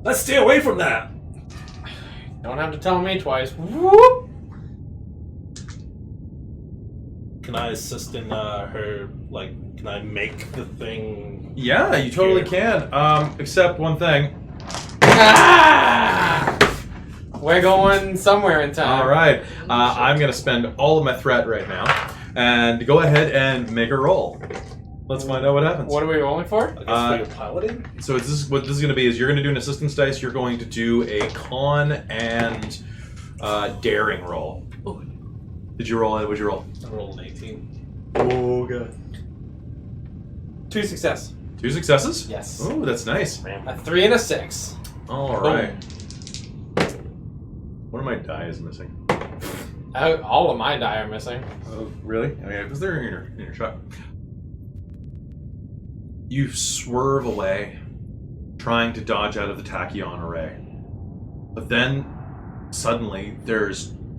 S4: Let's stay away from that.
S2: Don't have to tell me twice. Whoop!
S4: Can I assist in her? Like, can I make the thing?
S1: Yeah, you totally can. Except one thing.
S2: Ah! We're going somewhere in time.
S1: All right. I'm going to spend all of my threat right now. And go ahead and make a roll. Let's find out what happens.
S2: What are we rolling for?
S4: I guess for your piloting?
S1: So what this is going to be is you're going to do an assistance dice. You're going to do a con and daring roll. Did you roll? What'd you roll?
S4: I rolled an 18.
S1: Oh, God.
S2: 2 success.
S1: 2 successes?
S2: Yes.
S1: Oh, that's nice.
S2: A 3 and a 6.
S1: All right. One of my die is missing.
S2: All of my die are missing.
S1: Oh, really? Oh, yeah, because they're in your shot. You swerve away, trying to dodge out of the tachyon array. But then, suddenly,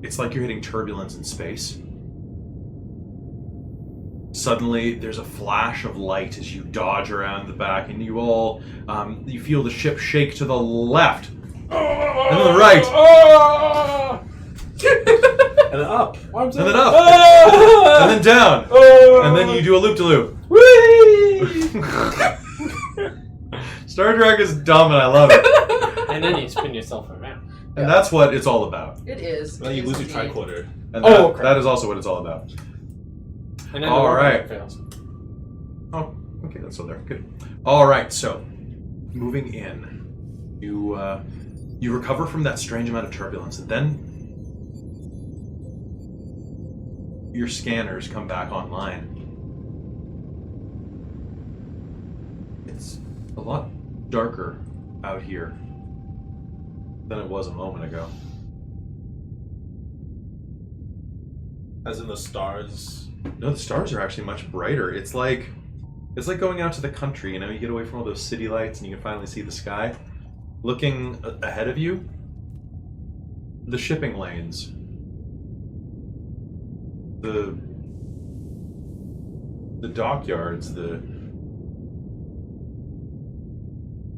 S1: it's like you're hitting turbulence in space. Suddenly, there's a flash of light as you dodge around the back, and you all, you feel the ship shake to the left, and then the right,
S4: And then up.
S1: and then up, and then down, and then you do a loop-de-loop. Star Trek is dumb, and I love it.
S2: And then you spin yourself around.
S1: And that's what it's all about.
S3: It is.
S4: Then you
S3: It
S4: lose
S3: is
S4: your
S3: indeed.
S4: tricorder.
S1: And
S2: crap.
S1: that is also what it's all about.
S2: And then
S1: All
S2: the warp
S1: right.
S2: fails.
S1: Oh, okay, that's still there. Good. All right, so moving in, you recover from that strange amount of turbulence, and then your scanners come back online. It's a lot darker out here than it was a moment ago.
S4: As in the stars.
S1: No, the stars are actually much brighter. It's like going out to the country, you know, you get away from all those city lights and you can finally see the sky. Looking ahead of you, the shipping lanes, the dockyards,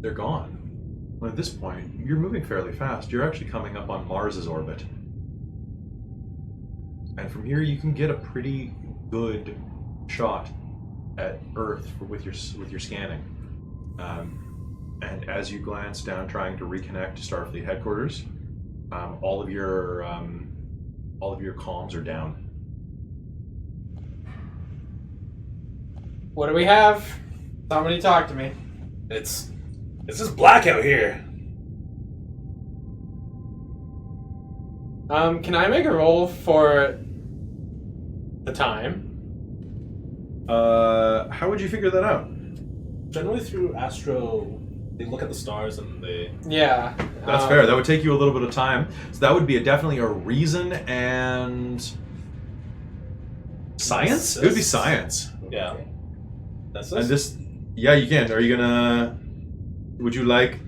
S1: they're gone. Well, at this point, you're moving fairly fast. You're actually coming up on Mars's orbit. And from here, you can get a pretty good shot at Earth with your scanning. And as you glance down, trying to reconnect to Starfleet headquarters, all of your comms are down.
S2: What do we have? Somebody talk to me.
S4: It's just black out here.
S2: Can I make a roll for the time?
S1: How would you figure that out?
S4: Generally through Astro, they look at the stars and they...
S2: Yeah.
S1: That's fair. That would take you a little bit of time. So that would be definitely a reason and science? It would be science.
S4: Yeah. That's
S1: And this, yeah, you can. Are you gonna? Would you like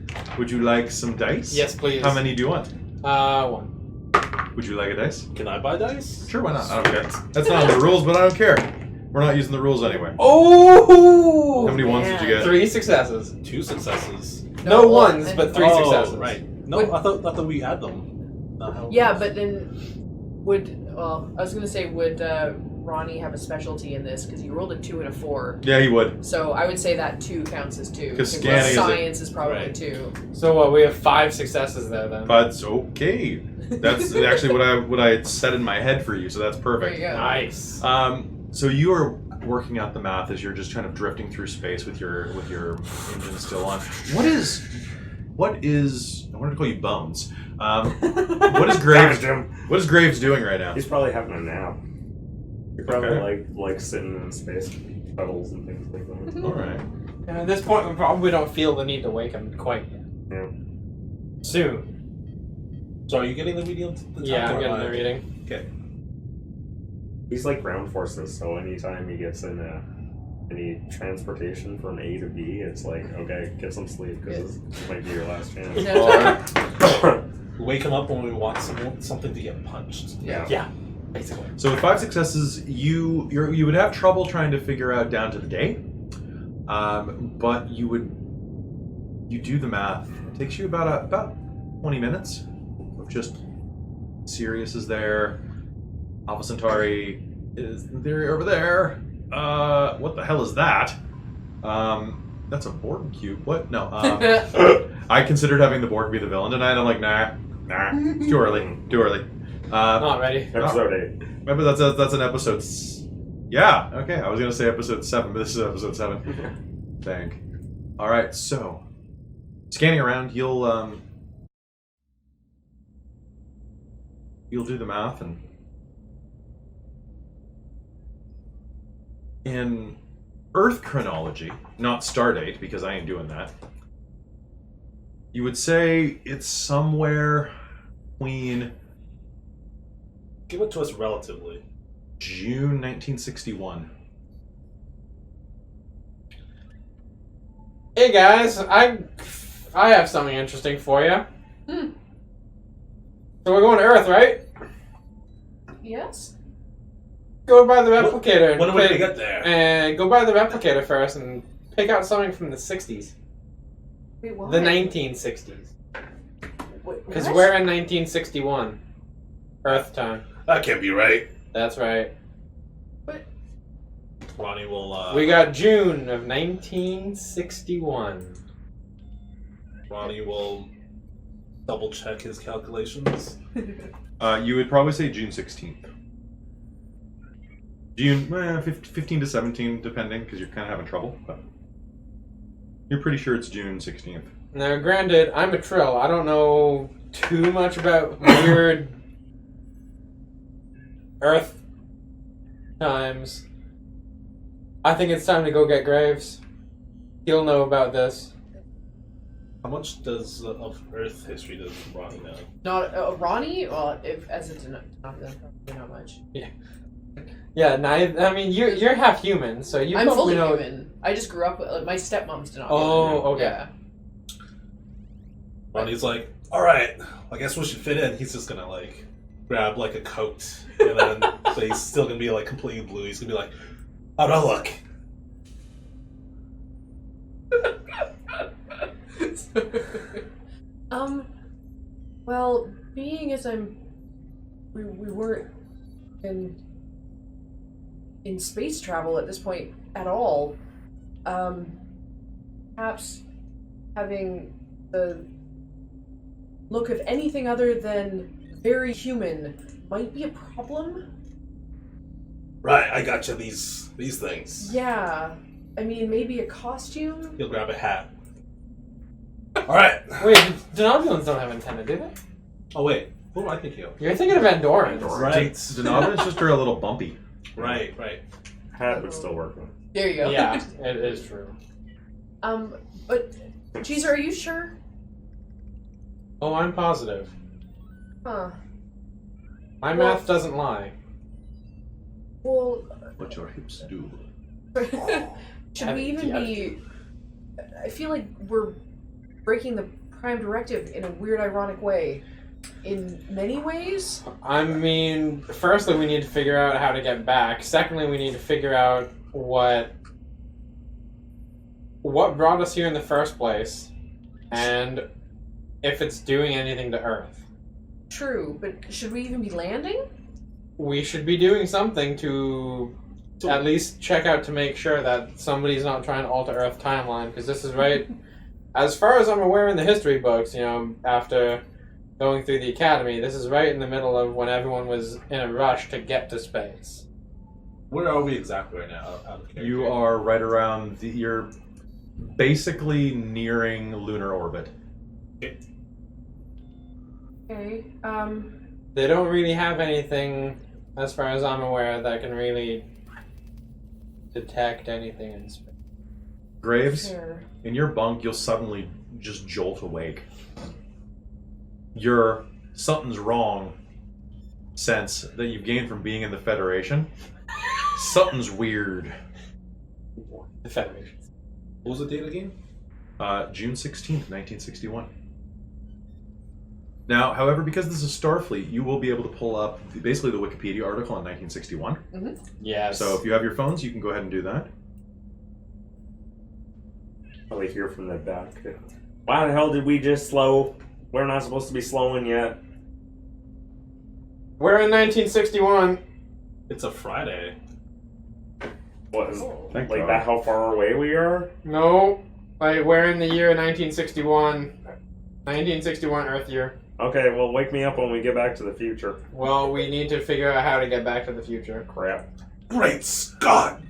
S1: some dice?
S2: Yes, please.
S1: How many do you want?
S2: 1.
S1: Would you like a dice?
S4: Can I buy dice?
S1: Sure, why not? I don't care. That's not on the rules, but I don't care. We're not using the rules anyway.
S2: Oh!
S1: How many ones did you get?
S2: 3 successes.
S4: 2 successes.
S2: No ones, but 3 successes.
S4: Right. No, I thought we had them.
S3: Yeah, but then would Ronnie have a specialty in this? Because he rolled a 2 and a 4.
S1: Yeah, he would.
S3: So I would say that 2 counts as 2.
S1: 'Cause scanning is a-
S3: science is probably
S4: Right.
S3: 2.
S2: So what? We have 5 successes there then.
S1: But okay. That's actually what I had set in my head for you. So that's
S3: There
S1: perfect.
S3: you go.
S2: Nice.
S1: So you are working out the math as you're just kind of drifting through space with your engine still on. What is? I wanted to call you Bones. What is Graves? What is Graves doing right now?
S5: He's probably having a nap. He probably like sitting in space puddles and things like that.
S1: All right.
S2: And at this point, we probably don't feel the need to wake him quite yet.
S5: Yeah.
S2: Soon.
S4: So are you getting the reading?
S2: Yeah, I'm getting the reading.
S4: Okay.
S5: He's like ground forces, so anytime he gets in any transportation from A to B, it's like, okay, get some sleep because this might be your last chance.
S3: No,
S1: All right.
S4: Wake him up when we want something to get punched.
S5: Yeah.
S2: Yeah, basically.
S1: So with 5 successes, you would have trouble trying to figure out down to the day, but you would You do the math. It takes you about 20 minutes of just Sirius is there. Alpha Centauri is in theory over there. What the hell is that? That's a Borg cube. What? No. I considered having the Borg be the villain tonight. I'm like, nah, it's too early.
S2: Not ready.
S5: Episode 8.
S1: Remember, that's an episode. Yeah. Okay. I was gonna say episode 7, but this is episode 7. Thank. All right. So, scanning around, you'll do the math, and in Earth chronology, not Stardate, because I ain't doing that, you would say it's somewhere between
S4: Give it to us relatively.
S1: June 1961.
S2: Hey guys, I have something interesting for you. So we're going to Earth, right?
S3: Yes.
S2: Go by the replicator.
S4: When are we gonna get there?
S2: And go by the replicator first and pick out something from the 60s.
S3: Wait, what?
S2: The 1960s. Because
S3: What?
S2: we're in 1961. Earth time.
S4: That can't be right.
S2: That's right.
S4: Ronnie will.
S2: We got June of 1961.
S4: Ronnie will double check his calculations.
S1: You would probably say June 16th. June 15 to 17, depending, because you're kind of having trouble. But you're pretty sure it's June 16th.
S2: Now, granted, I'm a Trill. I don't know too much about weird Earth times. I think it's time to go get Graves. He'll know about this.
S4: How much of Earth history does Ronnie know?
S3: Not Ronnie. Well, if as a denominator, probably not much.
S2: Yeah, I mean, you're half human, so you
S3: I'm
S2: probably
S3: fully
S2: know.
S3: human. I just grew up with my stepmom's denominator.
S2: Oh, okay.
S3: Yeah.
S4: Ronnie's like, all right, I guess we should fit in. He's just gonna like grab like a coat, and then so he's still gonna be like completely blue. He's gonna be like, how'd I look?
S3: Well, being as we weren't in space travel at this point at all. Perhaps having the look of anything other than very human might be a problem.
S4: Right, I got you these things.
S3: Yeah, I mean maybe a costume.
S4: He'll grab a hat. All right.
S2: Wait, Denobulans don't have antenna, do they?
S4: Oh wait, who am I thinking of?
S2: You're thinking of Andorans.
S4: Right.
S1: Denobulans just are a little bumpy.
S4: Right.
S5: Hat would still work.
S3: There you go.
S2: Yeah, it is true.
S3: But Cheezer, are you sure?
S2: Oh, I'm positive.
S3: Huh.
S2: My
S3: Well-
S2: math doesn't lie.
S3: Well,
S1: What your hips do.
S3: should we even be... I feel like we're breaking the Prime Directive in a weird, ironic way. In many ways?
S2: I mean, firstly, we need to figure out how to get back. Secondly, we need to figure out what brought us here in the first place, and if it's doing anything to Earth.
S3: True, but should we even be landing?
S2: We should be doing something to at least check out to make sure that somebody's not trying to alter Earth timeline, because this is right, as far as I'm aware in the history books, you know, after going through the academy, this is right in the middle of when everyone was in a rush to get to space.
S4: Where are we exactly right now? Out of character?
S1: You are right around you're basically nearing lunar orbit.
S3: Okay,
S2: They don't really have anything, as far as I'm aware, that can really detect anything in space.
S1: Graves,
S3: sure.
S1: in your bunk, you'll suddenly just jolt awake. Your something's wrong sense that you've gained from being in the Federation. Something's weird.
S2: The Federation.
S4: What was the date again?
S1: June 16th, 1961. Now, however, because this is Starfleet, you will be able to pull up basically the Wikipedia article in 1961.
S2: Yes.
S1: So if you have your phones, you can go ahead and do that.
S5: Probably hear from the back. Why the hell did we just slow? We're not supposed to be slowing yet.
S2: We're in 1961.
S4: It's a Friday.
S5: What is
S1: Thank
S5: like
S1: God.
S5: that? How far away we are?
S2: No, like we're in the year 1961. 1961 Earth year.
S5: Okay, well, wake me up when we get back to the future.
S2: Well, we need to figure out how to get back to the future.
S5: Crap.
S4: Great Scott!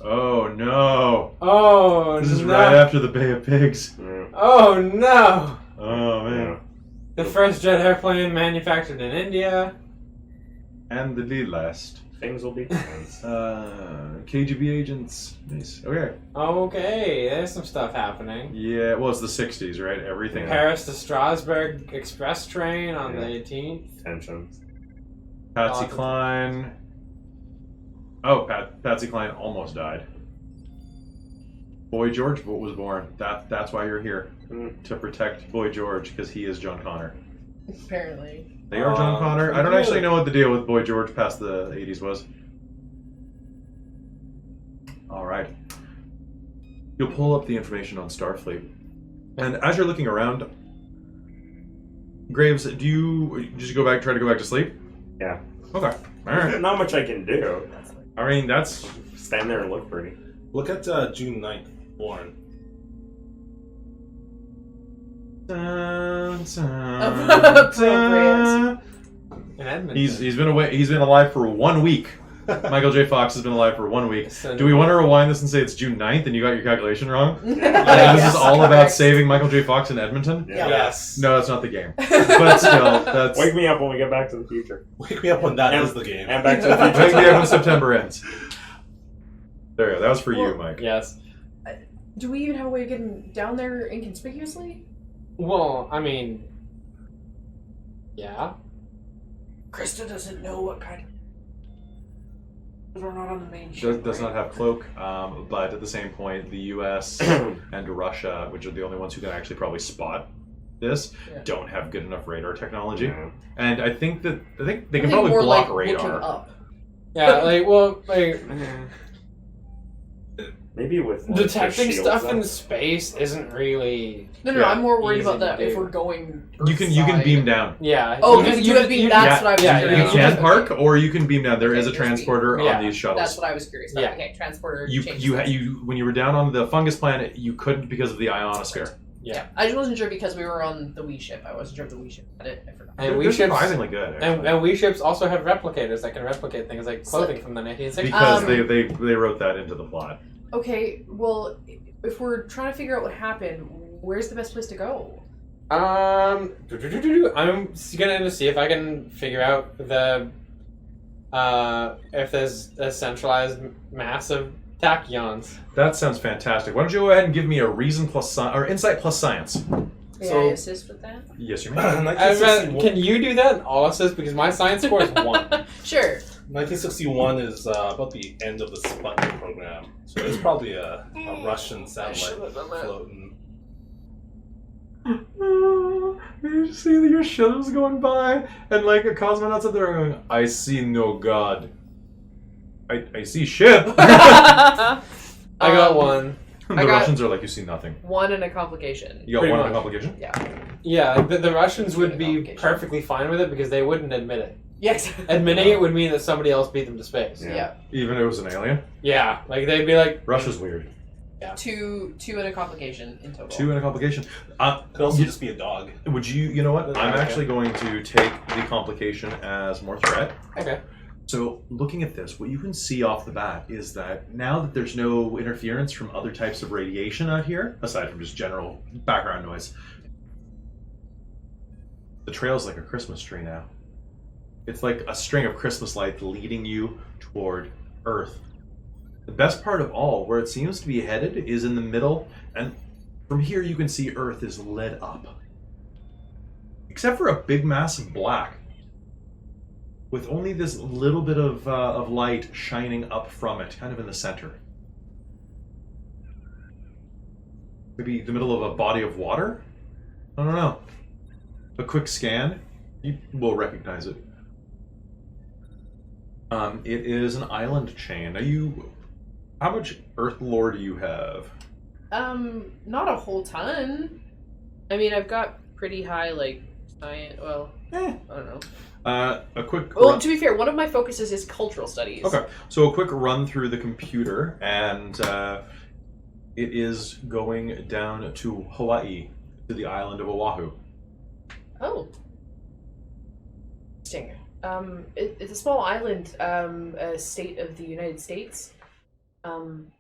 S1: Oh no!
S2: Oh
S1: This is
S2: no!
S1: right after the Bay of Pigs.
S5: Yeah.
S2: Oh no!
S1: Oh man!
S5: Yeah.
S2: The first jet airplane manufactured in India.
S1: And the last.
S5: Things will be tense.
S1: KGB agents. Nice. Okay.
S2: Okay, there's some stuff happening.
S1: Yeah. Well, it's the '60s, right? Everything.
S2: Paris to Strasbourg express train on the
S5: Yeah.
S2: 18th.
S5: Tensions.
S1: Patsy Cline. Oh, Patsy Cline almost died. Boy George was born. That's why you're here, to protect Boy George, because he is John Connor.
S3: Apparently.
S1: They are John Connor. I don't actually know what the deal with Boy George past the '80s was. All right. You'll pull up the information on Starfleet, and as you're looking around, Graves, do you just try to go back to sleep?
S5: Yeah.
S1: Okay. All right.
S5: Not much I can do.
S1: I mean, that's
S5: Stand there and look pretty.
S4: Look at June 9th, born.
S3: Appropriate.
S2: In Edmonton.
S1: He's been away. He's been alive for 1 week. Michael J. Fox has been alive for 1 week. Do we want to rewind this and say it's June 9th and you got your calculation wrong?
S5: Yeah.
S1: This is all about
S3: correct.
S1: saving Michael J. Fox in Edmonton?
S3: Yeah.
S4: Yes.
S1: No, that's not the game. But still, that's...
S5: Wake me up when we get back to the future.
S4: Wake me up when that
S5: And-
S4: is the game.
S5: And back to the future.
S1: Wake me up when September ends. There you go. That was for you, Mike.
S2: Yes.
S3: Do we even have a way of getting down there inconspicuously?
S2: Well, I mean, yeah.
S3: Krista doesn't know what kind of... We're not on the main ship,
S1: Does not
S3: right?
S1: have cloak, but at the same point, the U.S. and Russia, which are the only ones who can actually probably spot this,
S3: Yeah.
S1: don't have good enough radar technology.
S5: Yeah.
S1: And I think they
S3: I
S1: can
S3: think
S1: probably
S3: more
S1: block
S3: like looking
S1: radar.
S3: up.
S2: Yeah, like,
S5: Maybe with like,
S2: detecting
S5: the shields
S2: stuff
S5: up.
S2: in space isn't really.
S3: No,
S1: Yeah.
S3: I'm more worried
S2: Easy
S3: about
S2: to
S3: that if
S2: do.
S3: we're going.
S1: You can beam down.
S2: Yeah.
S3: Oh, because you have beam. That's what I was
S2: yeah,
S3: curious
S1: You
S2: yeah.
S3: about.
S1: can park, or you can beam down. There is a
S3: Okay, there's beam.
S1: transporter
S2: Yeah.
S1: on these shuttles.
S3: That's what I was curious about.
S2: Yeah.
S3: Okay, transporter.
S1: You
S3: changes things.
S1: when you were down on the fungus planet, you couldn't because of the ionosphere.
S2: Yeah.
S3: I just wasn't sure because we were on the Wii ship. I wasn't sure if the Wii ship had it. I forgot.
S2: And
S1: They're
S2: we ships
S1: surprisingly good, actually.
S2: and we ships also have replicators that can replicate things like clothing from the 1960s.
S1: because
S3: Um,
S1: they wrote that into the plot.
S3: Okay, well, if we're trying to figure out what happened, where's the best place to go?
S2: I'm gonna see if I can figure out the if there's a centralized mass of tachyons.
S1: That sounds fantastic. Why don't you go ahead and give me a reason plus or insight plus science?
S3: May
S4: So-
S3: I assist with that?
S1: Yes, you may.
S4: 1961,
S2: Can you do that? All assist because my science score is 1.
S3: Sure.
S4: 1961 is about the end of the Sputnik program. So it's probably a Russian satellite floating.
S1: You see that your shuttle's going by, and like a cosmonaut's up there going, "I see no god. I see ship."
S2: I got 1.
S1: The
S3: I got-
S1: Russians are like, "You see nothing."
S3: One and a complication.
S1: You got
S2: Pretty
S1: one on
S2: much.
S1: complication.
S3: Yeah.
S2: Yeah, the Russians would be
S3: Complication.
S2: perfectly fine with it because they wouldn't admit it.
S3: Yes.
S2: Admitting it would mean that somebody else beat them to space.
S5: Yeah.
S3: Yeah.
S1: Even if it was an alien.
S2: Yeah, like they'd be like,
S1: Russia's weird.
S3: Two and a complication in total.
S1: 2 and a complication.
S4: Could also just be a dog.
S1: Would you? You know what? I'm
S2: Okay.
S1: actually going to take the complication as more threat.
S2: okay.
S1: So, looking at this, what you can see off the bat is that now that there's no interference from other types of radiation out here, aside from just general background noise, the trail's like a Christmas tree now. It's like a string of Christmas lights leading you toward Earth. The best part of all, where it seems to be headed, is in the middle, and from here you can see Earth is lit up. Except for a big mass of black, with only this little bit of light shining up from it, kind of in the center. Maybe the middle of a body of water? I don't know. A quick scan, you will recognize it. It is an island chain. How much Earth lore do you have?
S3: Not a whole ton. I mean, I've got pretty high, like, science, well, I don't know.
S1: A quick...
S3: Well, to be fair, one of my focuses is cultural studies.
S1: Okay, so a quick run through the computer, and it is going down to Hawaii, to the island of Oahu.
S3: Oh. Interesting. It's a small island, a state of the United States. I'm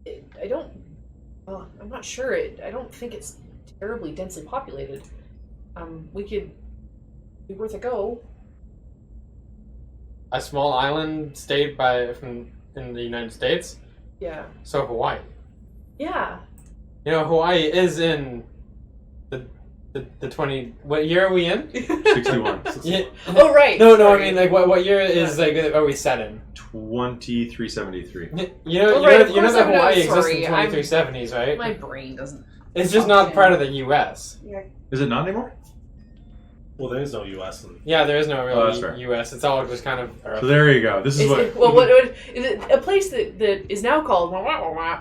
S3: not sure. I don't think it's terribly densely populated. We could be worth a go.
S2: A small island state in the United States?
S3: Yeah.
S2: So Hawaii.
S3: Yeah.
S2: You know, Hawaii is in the 20... What year are we in?
S1: 61.
S2: Yeah.
S3: Oh, right.
S2: No, I
S3: Sorry.
S2: mean, like, what year is, like, are we set in?
S1: 2373.
S2: You know,
S3: Oh, right, of
S2: you know
S3: course
S2: that
S3: I know.
S2: Hawaii exists in
S3: Sorry,
S2: the 2370s, right?
S3: My brain doesn't...
S2: It's just not part of the U.S.
S3: Yeah.
S1: Is it not anymore?
S4: Well, there is no U.S. in
S2: Yeah, there is no
S1: Oh, that's
S2: real
S1: fair.
S2: U.S. It's all just kind of Earth.
S1: So there you go. This is what...
S3: What is it? A place that is now called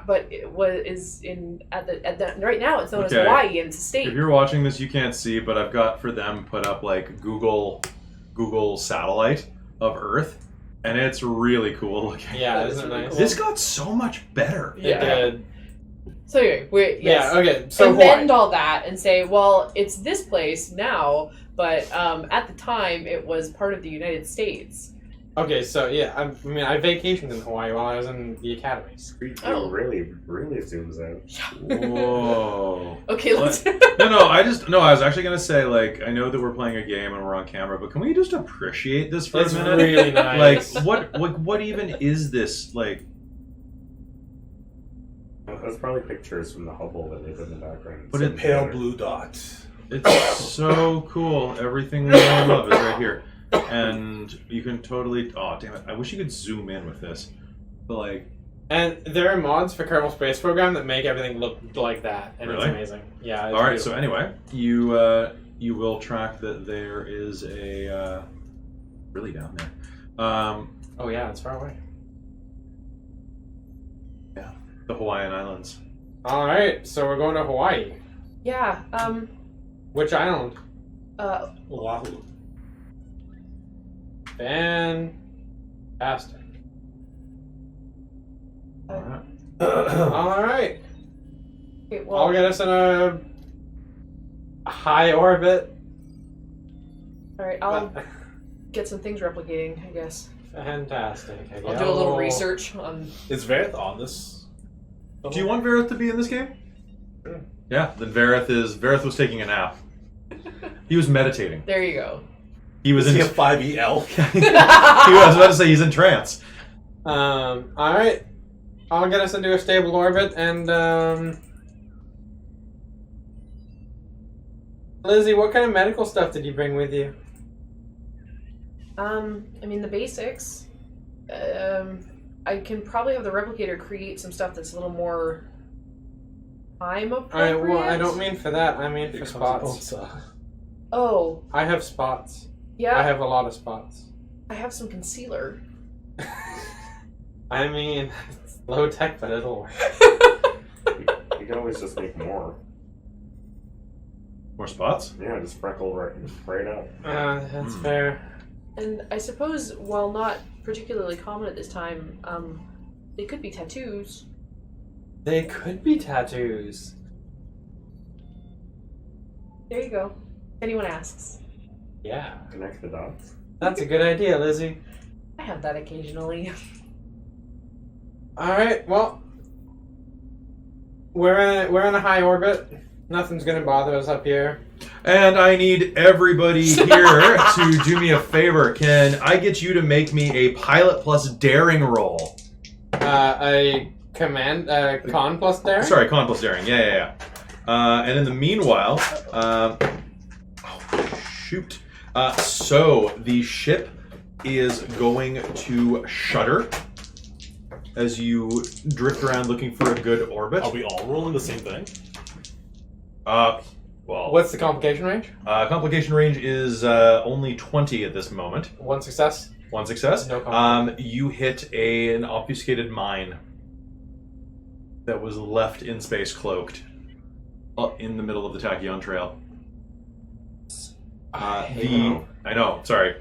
S3: but it is in at the right now it's known as
S1: Okay.
S3: Hawaii, and it's a state.
S1: If you're watching this, you can't see, but I've got for them put up like Google satellite of Earth, and it's really cool looking.
S2: Yeah,
S3: That is
S2: isn't it
S3: really
S2: nice?
S3: cool.
S1: This got so much better.
S2: It did.
S3: So anyway, yes.
S2: Yeah, okay, so
S3: amend
S2: Hawaii.
S3: all that and say, well, it's this place now, but at the time it was part of the United States.
S2: Okay, so yeah, I mean, I vacationed in Hawaii while I was in the academy.
S5: Street view
S3: Oh.
S5: really zooms out.
S1: Whoa.
S3: Okay, let's.
S1: No, I was actually gonna say, like, I know that we're playing a game and we're on camera, but can we just appreciate this for
S2: It's
S1: a minute?
S2: really nice.
S1: Like, what even is this? Like,
S5: That's probably pictures from the Hubble that they put in the background.
S1: But
S4: It's a
S1: it-
S4: pale blue dot.
S1: it's so cool. Everything we all love is right here. And you can totally... Oh, damn it. I wish you could zoom in with this. But, like...
S2: And there are mods for Kerbal Space Program that make everything look like that, and
S1: Really?
S2: it's amazing. Yeah. It's
S1: All right,
S2: beautiful.
S1: so anyway, you will track that there is a... really down there.
S2: Oh yeah, it's far away.
S1: Yeah, the Hawaiian Islands.
S2: All right, so we're going to Hawaii.
S3: Yeah.
S2: Which island?
S4: Oahu.
S2: Fantastic.
S1: All right.
S2: All right.
S3: Okay, well,
S2: I'll get us in a high orbit.
S3: all right. I'll get some things replicating, I guess.
S2: Fantastic.
S3: I'll do a little research on.
S4: Is Vareth on this?
S1: Do you want Vareth to be in this game?
S2: Sure.
S1: Yeah, then Vareth was taking a nap. He was meditating.
S3: There you go.
S1: He was
S4: Is
S1: in...
S4: he a 5EL?
S1: I was about to say he's in trance.
S2: All right. I'll get us into a stable orbit, and Lizzie, what kind of medical stuff did you bring with you?
S3: I mean the basics. I can probably have the replicator create some stuff that's a little more time
S2: All
S3: appropriate.
S2: right. Well, I don't mean for that. I mean for spots.
S3: Oh,
S2: I have spots.
S3: yeah.
S2: I have a lot of spots.
S3: I have some concealer.
S2: I mean, it's low tech, but it'll work.
S5: You can always just make more.
S1: More spots?
S5: Yeah, just freckle right up.
S2: That's fair.
S3: And I suppose, while not particularly common at this time, they could be tattoos.
S2: They could be tattoos.
S3: There you go. If anyone asks.
S2: Yeah.
S5: Connect the dots.
S2: That's a good idea, Lizzie.
S3: I have that occasionally.
S2: Alright, well, we're in a high orbit. Nothing's gonna bother us up here.
S1: And I need everybody here to do me a favor. Can I get you to make me a pilot plus daring roll?
S2: A con plus daring?
S1: Sorry, con plus daring. Yeah. And in the meanwhile, shoot. So the ship is going to shudder as you drift around looking for a good orbit.
S4: Are we all rolling the same thing?
S1: Well,
S2: What's the complication range?
S1: complication range is only 20 at this moment.
S2: One success.
S1: One success.
S2: No comment.
S1: You hit an obfuscated mine that was left in space cloaked in the middle of the Tachyon Trail. I know, sorry.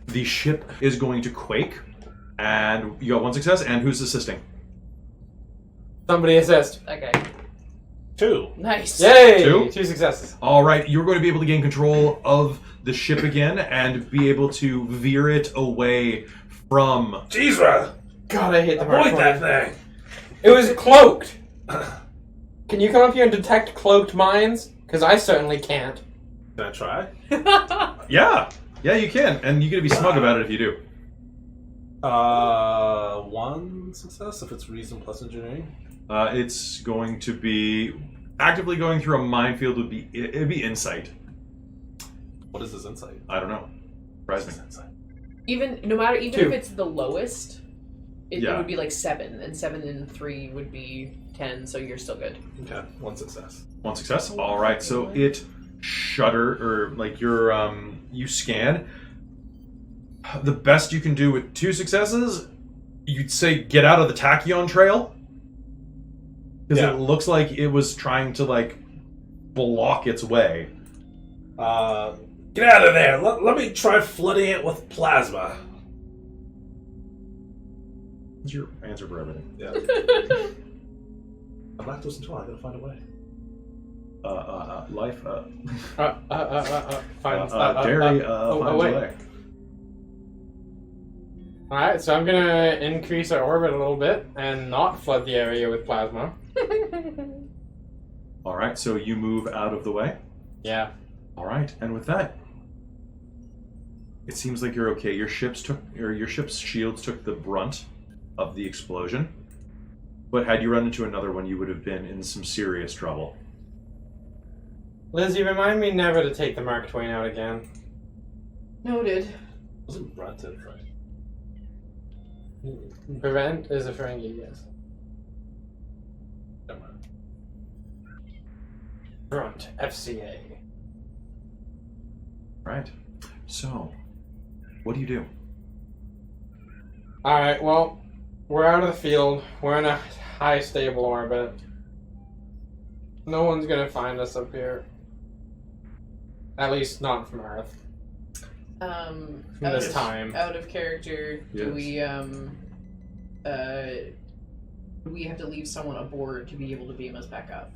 S1: The ship is going to quake, and you got one success, and who's assisting?
S2: Somebody assist.
S3: Okay.
S4: 2.
S3: Nice.
S2: Yay!
S1: Two?
S2: 2 successes.
S1: Alright, you're going to be able to gain control of the ship again, and be able to veer it away from...
S4: Jeezra!
S2: God, I hate the Mark
S4: Avoid
S2: 20.
S4: that thing!
S2: It was cloaked! Can you come up here and detect cloaked mines? Because I certainly can't.
S4: Can I try?
S1: Yeah, you can, and you get to be smug about it if you do.
S4: 1 success if it's reason plus engineering.
S1: It's going to be actively going through a minefield. It'd be insight.
S4: What is his insight?
S1: I don't know. Surprise me.
S4: Insight.
S3: Even if
S2: 2.
S3: it's the lowest, it
S1: Yeah.
S3: would be like 7, and 7 and 3 would be 10. So you're still good.
S4: Okay, 1 success.
S1: One success. All right. So it you scan. The best you can do with 2 successes, you'd say get out of the Tachyon Trail, because
S4: Yeah.
S1: it looks like it was trying to block its way.
S4: Get out of there! Let me try flooding it with plasma.
S1: What's your answer for everything?
S4: Yeah. I'm lactose intolerant. I gotta find a way.
S1: Life.
S2: Dairy.
S1: Dairy. Finds a
S2: wait.
S1: way.
S2: Alright, so I'm gonna increase our orbit a little bit and not flood the area with plasma.
S1: All right. So you move out of the way.
S2: Yeah.
S1: All right, and with that, it seems like you're okay. Your ship's shields took the brunt of the explosion, but had you run into another one, you would have been in some serious trouble.
S2: Lizzie, remind me never to take the Mark Twain out again.
S3: Noted.
S4: Wasn't Brunton, right?
S2: Prevent is a Ferengi, yes.
S4: Never mind.
S2: Brunt, FCA.
S1: Right. So, what do you do?
S2: Alright, well, we're out of the field. We're in a high stable orbit. No one's gonna find us up here. At least not from Earth.
S3: From
S2: this time.
S3: Out of character,
S1: Yes.
S3: do we have to leave someone aboard to be able to beam us back up?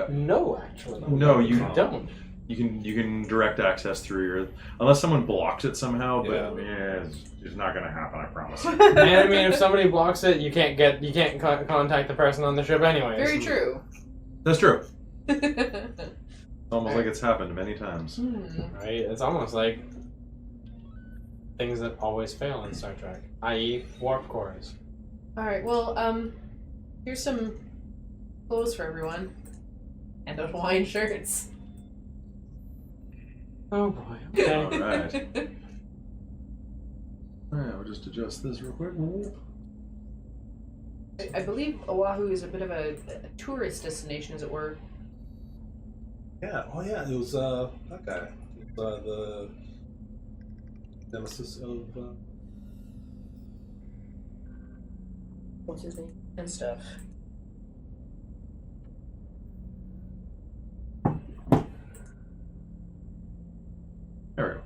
S2: No, actually.
S1: No, you
S2: don't.
S1: You can direct access through your, unless someone blocks it somehow. But
S4: Yeah.
S1: it's not going to happen. I promise.
S2: And I mean, if somebody blocks it, you can't contact the person on the ship anyway.
S3: Very true.
S1: That's true. It's almost like it's happened many times.
S2: Right? It's almost like things that always fail in Star Trek, i.e., warp cores.
S3: Alright, well, here's some clothes for everyone. And those Hawaiian shirts.
S2: Oh boy. Okay.
S1: All right. All right. I'll just adjust this real quick.
S3: I believe Oahu is a bit of a tourist destination, as it were.
S4: Yeah. Oh yeah. It was that guy. It was, the nemesis of.
S3: What's his name? And stuff.
S1: There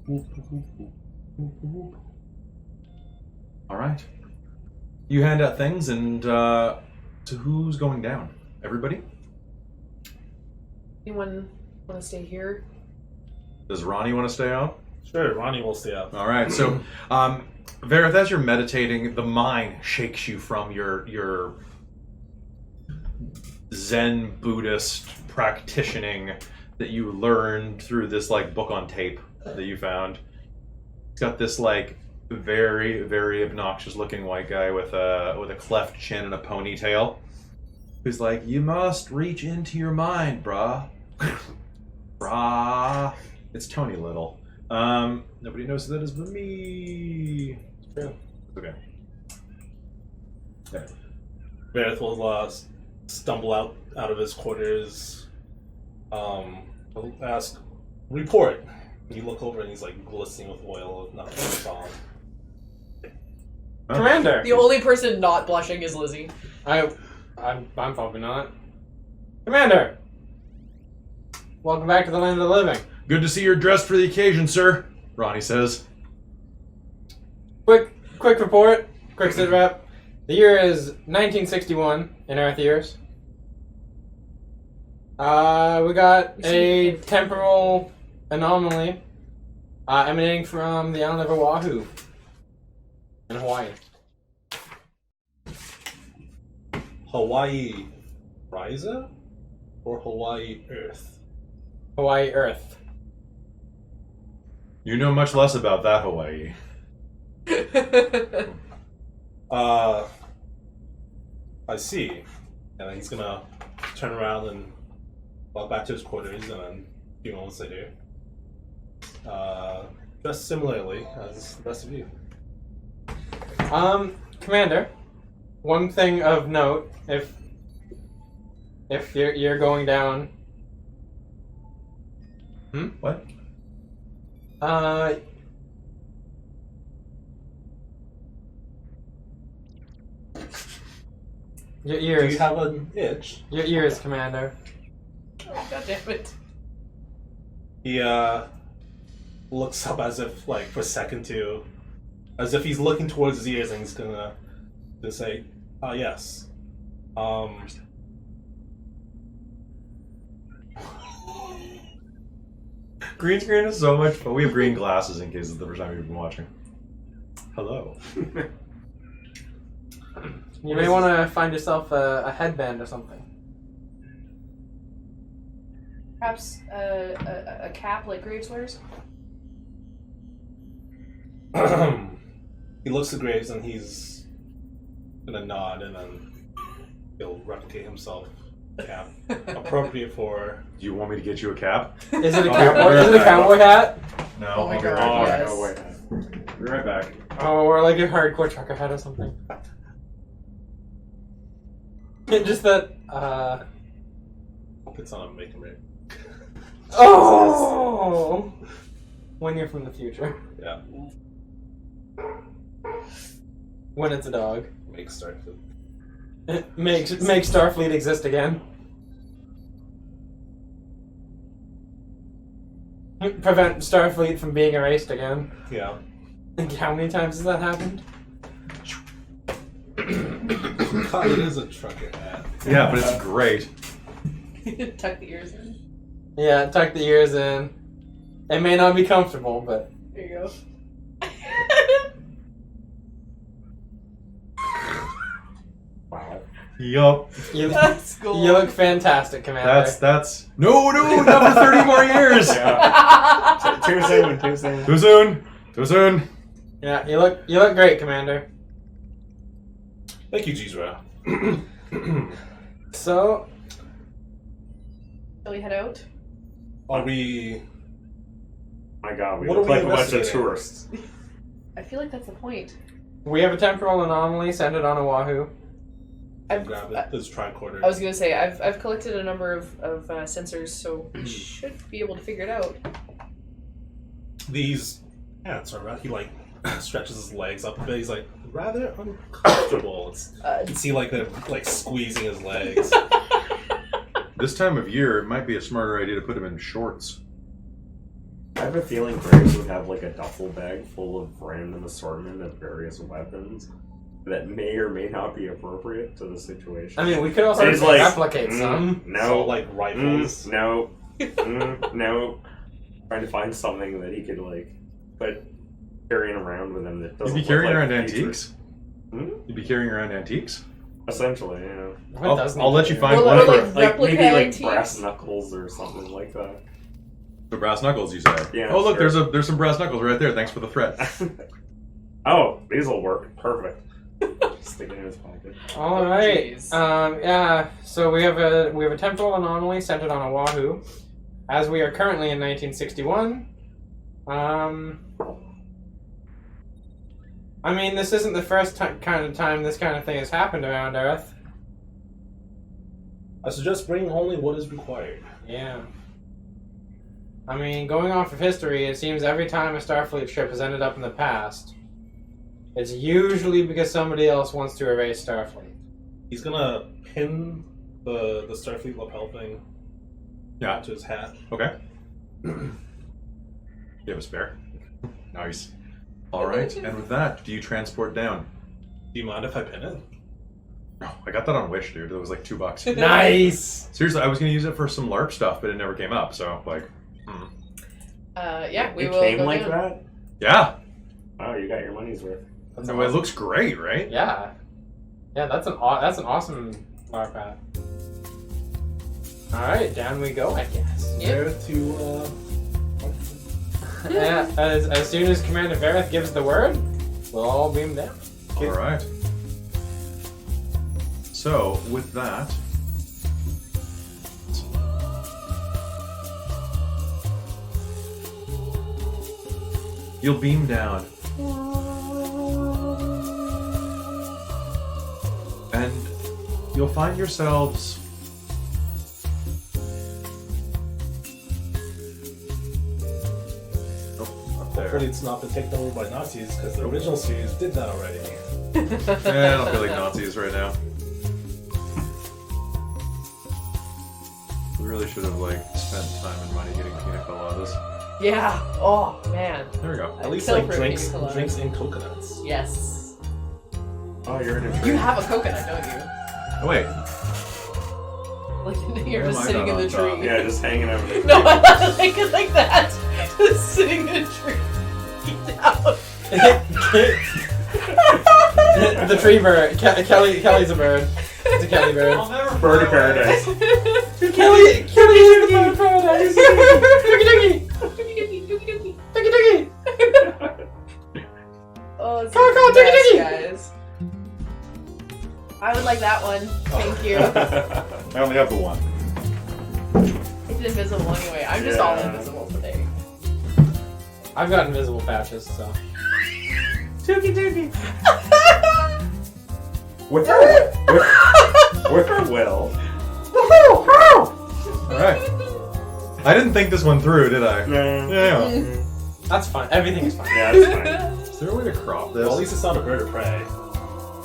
S1: we go. All right. You hand out things, and so who's going down? Everybody?
S3: Anyone want to stay here?
S1: Does Ronnie want to stay out?
S4: Sure, Ronnie will stay up.
S1: All right. So, Vareth, as you're meditating, the mind shakes you from your Zen Buddhist practicing that you learned through this book on tape that you found. It's got this very, very obnoxious looking white guy with a cleft chin and a ponytail, who's like, "You must reach into your mind, brah." Brah. It's Tony Little. Nobody knows who that is but me.
S2: It's true.
S1: Okay. There.
S4: Vareth will stumble out of his quarters. He'll ask, "Report. You look over and he's like glistening with oil, nothing solid.
S2: Commander!
S3: The only person not blushing is Lizzie.
S2: I'm probably not. Commander! Welcome back to the land of the living.
S1: Good to see you're dressed for the occasion, sir, Ronnie says.
S2: Quick report. Quick sit rep. The year is 1961 in Earth years. We got a temporal anomaly emanating from the island of Oahu in Hawaii.
S4: Hawaii Ryza or Hawaii Earth?
S2: Hawaii Earth.
S1: You know much less about that Hawaii.
S4: I see. And then he's gonna turn around and walk back to his quarters, and then a few moments later, dressed similarly as the rest of you.
S2: Commander, one thing of note, if you're going down...
S1: What?
S2: Your
S4: Do
S2: ears.
S4: you have an itch?
S2: Your ears, Commander.
S3: Oh, God damn it.
S4: He looks up as if, like, for a second too, as if he's looking towards his ears, and he's gonna say, yes.
S1: Green screen is so much fun. We have green glasses in case it's the first time you've been watching. Hello.
S2: You may want to find yourself a headband or something.
S3: Perhaps a cap like Graves wears?
S4: He looks at Graves and he's gonna nod, and then he'll replicate himself. Cap appropriate for.
S1: Do you want me to get you a cap?
S2: Is it a cowboy? Is it a cowboy hat?
S1: No.
S3: Oh my
S1: I'll be
S3: God,
S1: right back.
S3: yes.
S5: Oh, wait.
S1: I'll be right back.
S2: Oh, or like a hardcore trucker hat or something. Just that.
S4: It's on a make and break.
S2: Oh! When you're from the future.
S4: Yeah.
S2: When it's a dog.
S4: Make Starfleet.
S2: Make Starfleet exist again. Prevent Starfleet from being erased again.
S4: Yeah.
S2: How many times has that happened?
S4: God, it is a trucker hat.
S1: Yeah, but it's great.
S3: Tuck the ears in.
S2: Yeah, tuck the ears in. It may not be comfortable, but...
S3: There you go.
S5: Wow.
S1: Yup.
S3: That's cool.
S2: You look fantastic, Commander.
S1: That's no, not for 30 more years.
S5: Yeah. Too soon. Too soon.
S1: Too soon. Too soon.
S2: Yeah, you look great, Commander.
S4: Thank you, Jizra.
S2: So,
S3: Shall we head out?
S4: Are we?
S5: My God, we
S4: What
S5: look
S4: are we
S5: like a bunch of
S4: investigating?
S5: tourists.
S3: I feel like that's the point.
S2: we have a temporal anomaly centered on Oahu.
S4: Grab it. This tricorder.
S3: I was gonna say I've collected a number of sensors, so we should be able to figure it out.
S4: These ants are rather. He like stretches his legs up a bit. He's like rather uncomfortable. You can see like they're like squeezing his legs.
S1: This time of year, it might be a smarter idea to put him in shorts.
S5: I have a feeling Graves would have like a duffel bag full of random assortment of various weapons that may or may not be appropriate to the situation.
S2: I mean, we could also
S5: It's like,
S2: replicate some.
S5: No.
S4: So like rifles.
S5: No. No. Trying to find something that he could like put carrying around with him that doesn't.
S1: You'd be carrying
S5: look
S1: around
S5: like features.
S1: antiques?
S5: Hmm?
S1: You'd be carrying around antiques?
S5: Essentially, yeah.
S2: What does
S1: I'll let you
S2: need
S1: find
S3: Well,
S1: one
S3: or,
S1: for
S3: like,
S5: Like
S3: replica
S5: maybe like
S3: antiques?
S5: brass knuckles or something like that.
S1: the brass knuckles, you say?
S5: Yeah,
S1: Oh, look,
S5: sure.
S1: there's some brass knuckles right there. Thanks for the threat.
S5: Oh, these will work. Perfect. Stick it in his pocket.
S2: All right.
S3: Jeez.
S2: Yeah. So we have a temporal anomaly centered on Oahu, as we are currently in 1961. I mean, this isn't the first kind of time this kind of thing has happened around Earth.
S4: I suggest bringing only what is required.
S2: Yeah. I mean, going off of history, it seems every time a Starfleet ship has ended up in the past, it's usually because somebody else wants to erase Starfleet.
S4: He's gonna pin the Starfleet lapel thing to his hat.
S1: Okay. You have a spare? Nice. All right, and with that, do you transport down?
S4: Do you mind if I pin it?
S1: No, I got that on Wish, dude. It was like $2.
S2: Nice!
S1: Seriously, I was gonna use it for some LARP stuff, but it never came up. So like,
S3: yeah, we
S5: It
S3: will
S5: came
S3: go
S5: like
S3: down.
S5: that?
S1: yeah.
S5: Oh, you got your money's worth.
S1: No, it looks great, right?
S2: Yeah. Yeah, that's an awesome LARP hat. Alright, down we go, I guess.
S4: Where to,
S2: Yeah, as soon as Commander Vareth gives the word, we'll all beam down.
S1: All right. So with that, you'll beam down, and you'll find yourselves up there.
S4: hopefully it's not been taken over by Nazis, because the original series did that already.
S1: I don't feel like Nazis right now. We really should have spent time and money getting pina coladas.
S3: Yeah. Oh man.
S1: There we go.
S4: At least
S3: Kill
S4: like
S3: for a
S4: drinks
S3: pina colada.
S4: in coconuts.
S3: Yes.
S5: Oh, you're in a
S3: You
S5: tree.
S3: have a coconut, don't you?
S1: Oh, wait.
S3: Like you're
S1: Where
S3: just
S1: am I
S3: sitting
S1: not
S3: in the
S1: on top?
S3: tree.
S5: Yeah, just hanging over there.
S3: No, like it like that. Just sitting in a tree. Get down.
S2: The tree bird. Kelly's a bird. It's a Kelly bird.
S5: Bird of paradise.
S2: Kelly is the bird of paradise. Dookie dookie.
S3: Dookie dookie, dookie dookie.
S2: Dookie dookie.
S3: Oh, it's
S2: Come on,
S3: the
S2: dookie
S3: best,
S2: dookie.
S3: guys. I would like that one. Thank you.
S1: I only have the one.
S3: It's invisible anyway. I'm just all invisible today.
S2: I've got invisible patches, so.
S3: Dookie dookie.
S5: with her will.
S1: All right. I didn't think this one through, did I?
S5: No.
S1: Yeah.
S2: That's fine. Everything is fine.
S5: Yeah, it's fine.
S1: Is there a way to crop this?
S4: Well, at least it's not a bird of prey.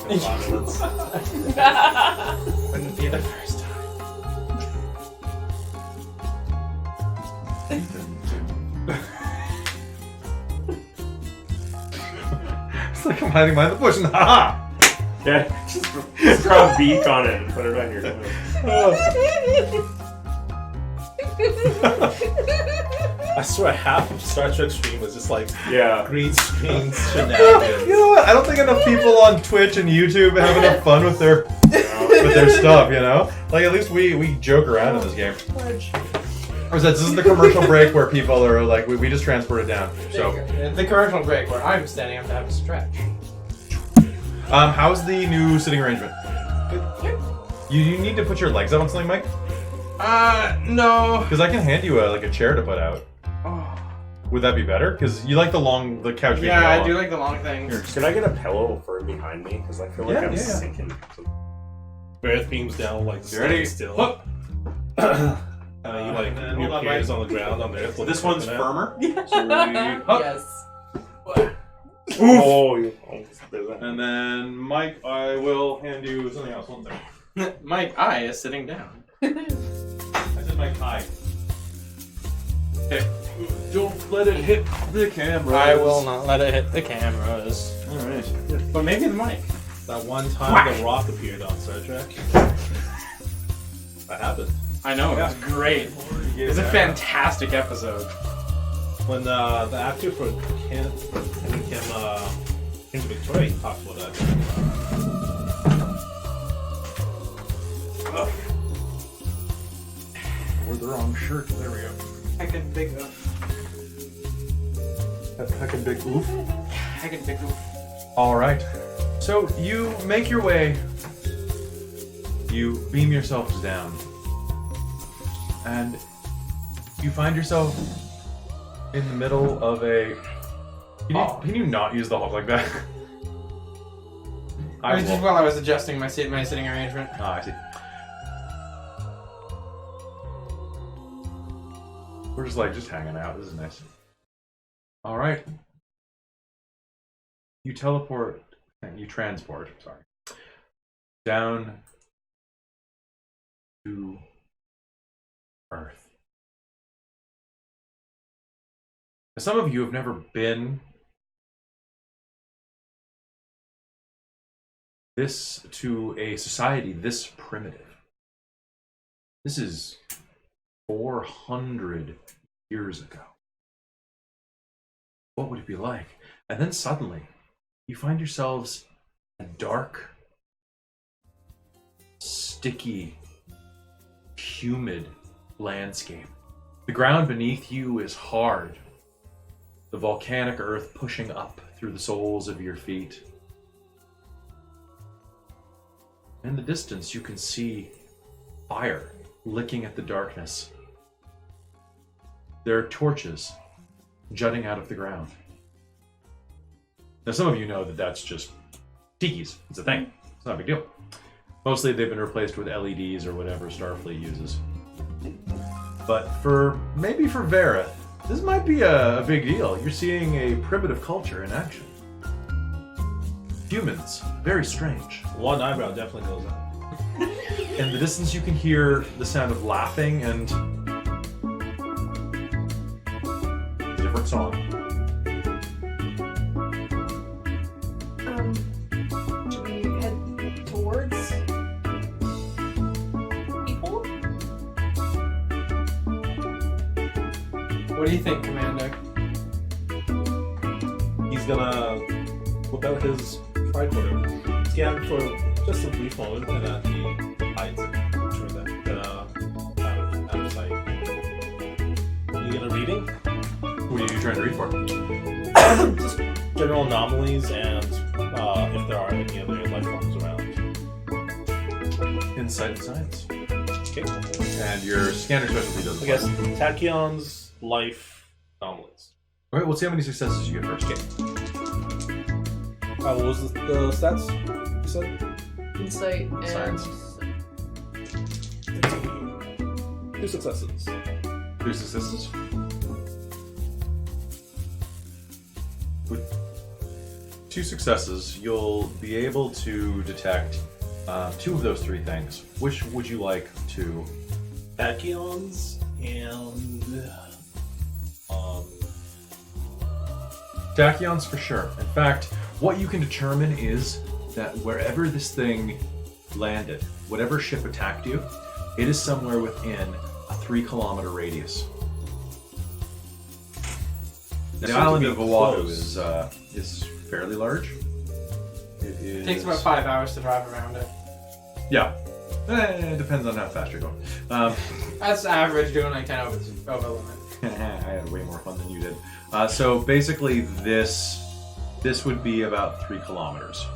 S4: Violence.
S2: Wouldn't be the first time.
S1: It's like I'm hiding behind the bush and ha
S5: Yeah, just draw a beak on it and put it on your nose.
S4: I swear half of Star Trek stream was just like
S5: Yeah.
S4: green screen
S1: You
S4: shenanigans.
S1: know what? I don't think enough people on Twitch and YouTube have enough fun with their stuff, you know? Like, at least we joke around in this game. Or this is the commercial break where people are like, we just transport it down. So,
S2: The commercial break where I'm standing up to have a stretch.
S1: how's the new sitting arrangement? You need to put your legs up on something, Mike?
S2: No.
S1: Because I can hand you a chair to put out.
S2: Oh.
S1: Would that be better? Because you like the couch being
S2: Yeah, I
S1: long.
S2: do like the long things.
S1: Here.
S5: Could I get a pillow for behind me? Because I feel like I'm sinking.
S4: Earth beams down like
S1: You ready?
S4: still.
S1: Whoop.
S4: You like
S1: hold
S4: your
S1: on,
S4: peers
S1: Mike.
S4: on the ground on the earth.
S1: This one's firmer.
S3: Yes.
S1: So
S5: Oh, you almost did that.
S1: and then, Mike, I will hand you something else. One second.
S2: Mike I is sitting down.
S1: I said Mike, hi. Okay. Don't let it hit the camera.
S2: I will not let it hit the cameras.
S1: Alright.
S2: But maybe the mic.
S4: That one time the Rock appeared on Star Trek. That happened.
S2: I know, it was great. It was a fantastic episode.
S4: When the actor for Kim Victoria talked about that.
S1: We're the wrong shirt. There we go.
S2: Heckin' big oof.
S1: That's heckin' big oof.
S2: Heckin' big oof.
S1: Alright. So you make your way. You beam yourselves down. And you find yourself in the middle of a. Can you not use the Hulk like that?
S2: I was just while I was adjusting my sitting arrangement.
S1: Ah, I see. We're just hanging out. This is nice. All right. You transport, sorry, down to Earth. Now, some of you have never been to a society this primitive. This is 400 years ago. What would it be like? And then suddenly, you find yourselves in a dark, sticky, humid landscape. The ground beneath you is hard, the volcanic earth pushing up through the soles of your feet. In the distance, you can see fire licking at the darkness. There are torches jutting out of the ground. Now, some of you know that that's just tikis. It's a thing. It's not a big deal. Mostly they've been replaced with LEDs or whatever Starfleet uses. But maybe for Vareth, this might be a big deal. You're seeing a primitive culture in action. Humans, very strange.
S4: One eyebrow definitely goes out.
S1: In the distance, you can hear the sound of laughing and a different song.
S3: Should we head towards people?
S2: What do you think, Commander?
S4: He's gonna whip out his tricorder, scan for just a brief moment, and then he hides it. I'm sure that out of sight. You get a reading?
S1: What are you trying to read for?
S4: Just general anomalies and if there are any other life forms around.
S1: Insight and science.
S4: Okay.
S1: And your scanner specialty does
S4: I guess tachyons, life, anomalies.
S1: Okay, we'll see how many successes you get first.
S4: Okay. What was the stats you said?
S3: Insight and
S1: Science.
S4: 2 successes.
S1: 3 successes. With 2 successes, you'll be able to detect 2 of those 3 things. Which would you like to?
S4: Tachyons and
S1: Tachyons for sure. In fact, what you can determine is that wherever this thing landed, whatever ship attacked you, it is somewhere within a 3-kilometer radius. The island of Oahu is fairly large. It
S2: Takes about 5 hours to drive around it.
S1: Yeah. It depends on how fast you're going.
S2: That's average, doing like 10 over limit.
S1: I had way more fun than you did. So basically this would be about 3 kilometers.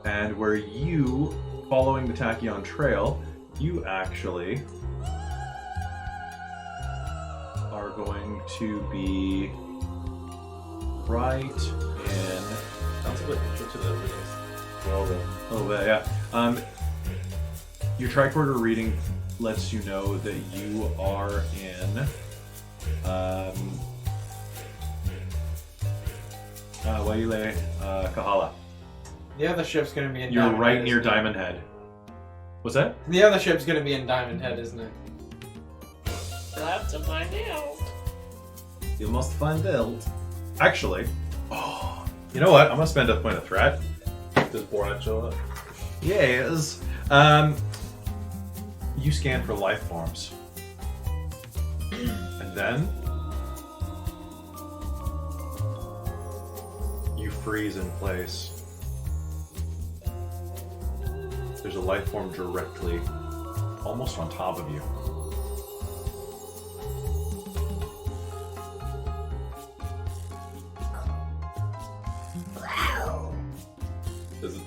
S1: And where you, following the Tachyon Trail, you actually are going to be right in...
S4: Sounds a bit intro to the videos.
S1: Well, a little bit, yeah. Your tricorder reading lets you know that you are in Waile Kahala.
S2: The other ship's gonna be in
S1: You're
S2: Diamond
S1: right
S2: Head,
S1: near
S2: isn't it?
S1: Diamond Head. What's that?
S2: The other ship's gonna be in Diamond Head, isn't it?
S3: We'll have to find out.
S1: You must find out. Actually, you know what? I'm gonna spend a point of threat.
S4: Does Borat show up?
S1: Yes. You scan for life forms. And then you freeze in place. There's a life form directly almost on top of you.
S4: Does it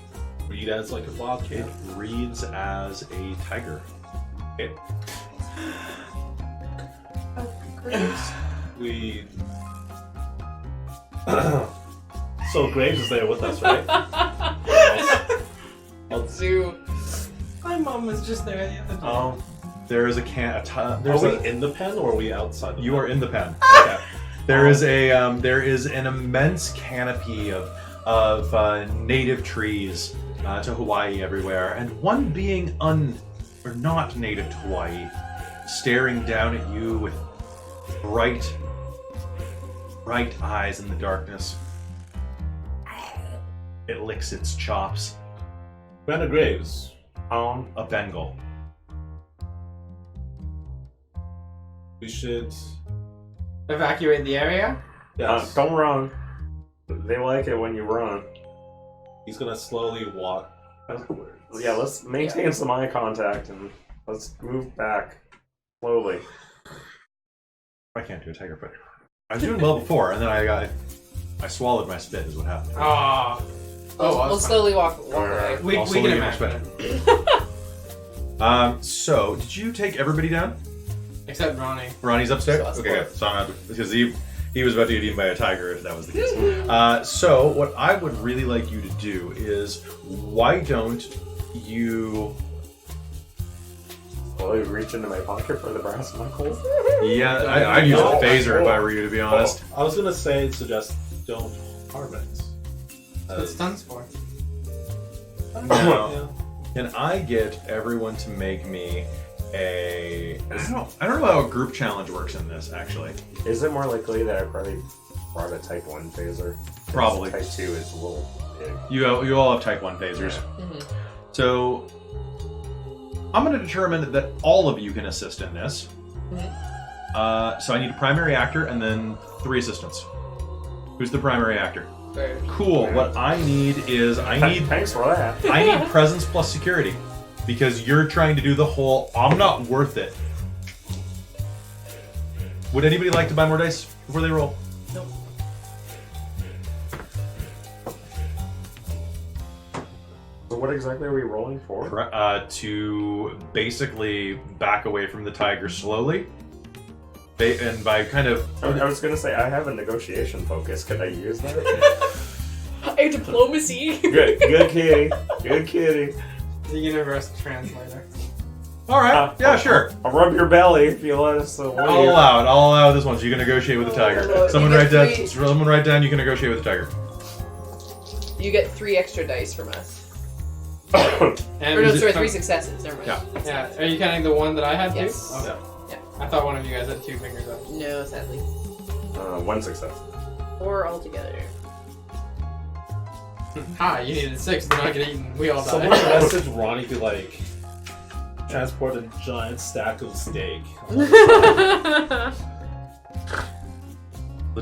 S4: read as like a bobcat?
S1: It reads as a tiger.
S4: Okay.
S3: Great.
S4: We. So Graves is there with us, right?
S3: Zoo.
S2: My mom was just there the other day.
S1: There is a
S4: Are we in the pen or are we outside?
S1: You are in the pen.
S4: Okay.
S1: There is an immense canopy of native trees to Hawaii everywhere, and one being not native to Hawaii, staring down at you with bright eyes in the darkness. It licks its chops.
S4: Brandon Graves.
S1: A Bengal.
S4: We should.
S2: Evacuate the area?
S4: Yes.
S5: Don't run. They like it when you run.
S4: He's gonna slowly walk backwards.
S5: Yeah, let's maintain some eye contact and let's move back slowly.
S1: I can't do a tiger foot. I was doing well before, and then I swallowed my spit. Is what happened.
S2: Ah.
S3: We'll slowly walk away.
S2: We
S1: I'll
S2: can
S1: slowly
S2: imagine.
S1: So, did you take everybody down?
S2: Except Ronnie.
S1: Ronnie's upstairs?
S3: So that's
S1: Okay,
S3: four.
S1: good. So I'm not, because he was about to get eaten by a tiger if that was the case. So what I would really like you to do is, why don't you...
S5: Will you reach into my pocket for the brass knuckles?
S1: Yeah, I'd use a phaser if I were you, to be honest.
S4: I was gonna suggest don't harm it.
S2: That's what stun's for.
S1: Now,
S4: Yeah.
S1: can I get everyone to make me a... I don't know how a group challenge works in this, actually.
S5: Is it more likely that I probably brought a Type 1 phaser?
S1: Probably.
S5: Type 2 is a little big.
S1: You all have Type 1 phasers.
S3: Mhm.
S1: So, I'm going to determine that all of you can assist in this. So I need a primary actor and then 3 assistants. Who's the primary actor? Cool. What I need is
S5: Thanks for that.
S1: I need presence plus security, because you're trying to do the whole I'm not worth it. Would anybody like to buy more dice before they roll?
S3: Nope.
S5: So what exactly are we rolling for?
S1: To basically back away from the tiger slowly. And by kind of...
S5: I was gonna say, I have a negotiation focus. Could I use that?
S3: A diplomacy.
S5: Good kitty. Good kitty.
S2: The universal translator.
S1: Alright, yeah, sure.
S5: I'll rub your belly if you let us.
S1: I'll allow this one, so you can negotiate with the tiger.
S3: Oh,
S1: Someone
S3: you
S1: write
S3: get
S1: down.
S3: 3.
S1: Someone write down. You can negotiate with the tiger.
S3: You get 3 extra dice from us.
S2: And
S3: Or no,
S1: Is it-
S3: sorry, 3 successes. Never mind.
S1: Yeah.
S2: Yeah. Are you counting the one that I had
S3: Yes.
S2: too? Okay.
S3: Yeah.
S2: I thought one of you guys had 2 fingers up.
S3: No, sadly.
S5: 1 success.
S3: 4 altogether.
S2: Ha! You needed 6 to not get eaten. We all
S4: Someone
S2: died.
S4: message Ronnie to like transport a giant stack of steak.
S1: The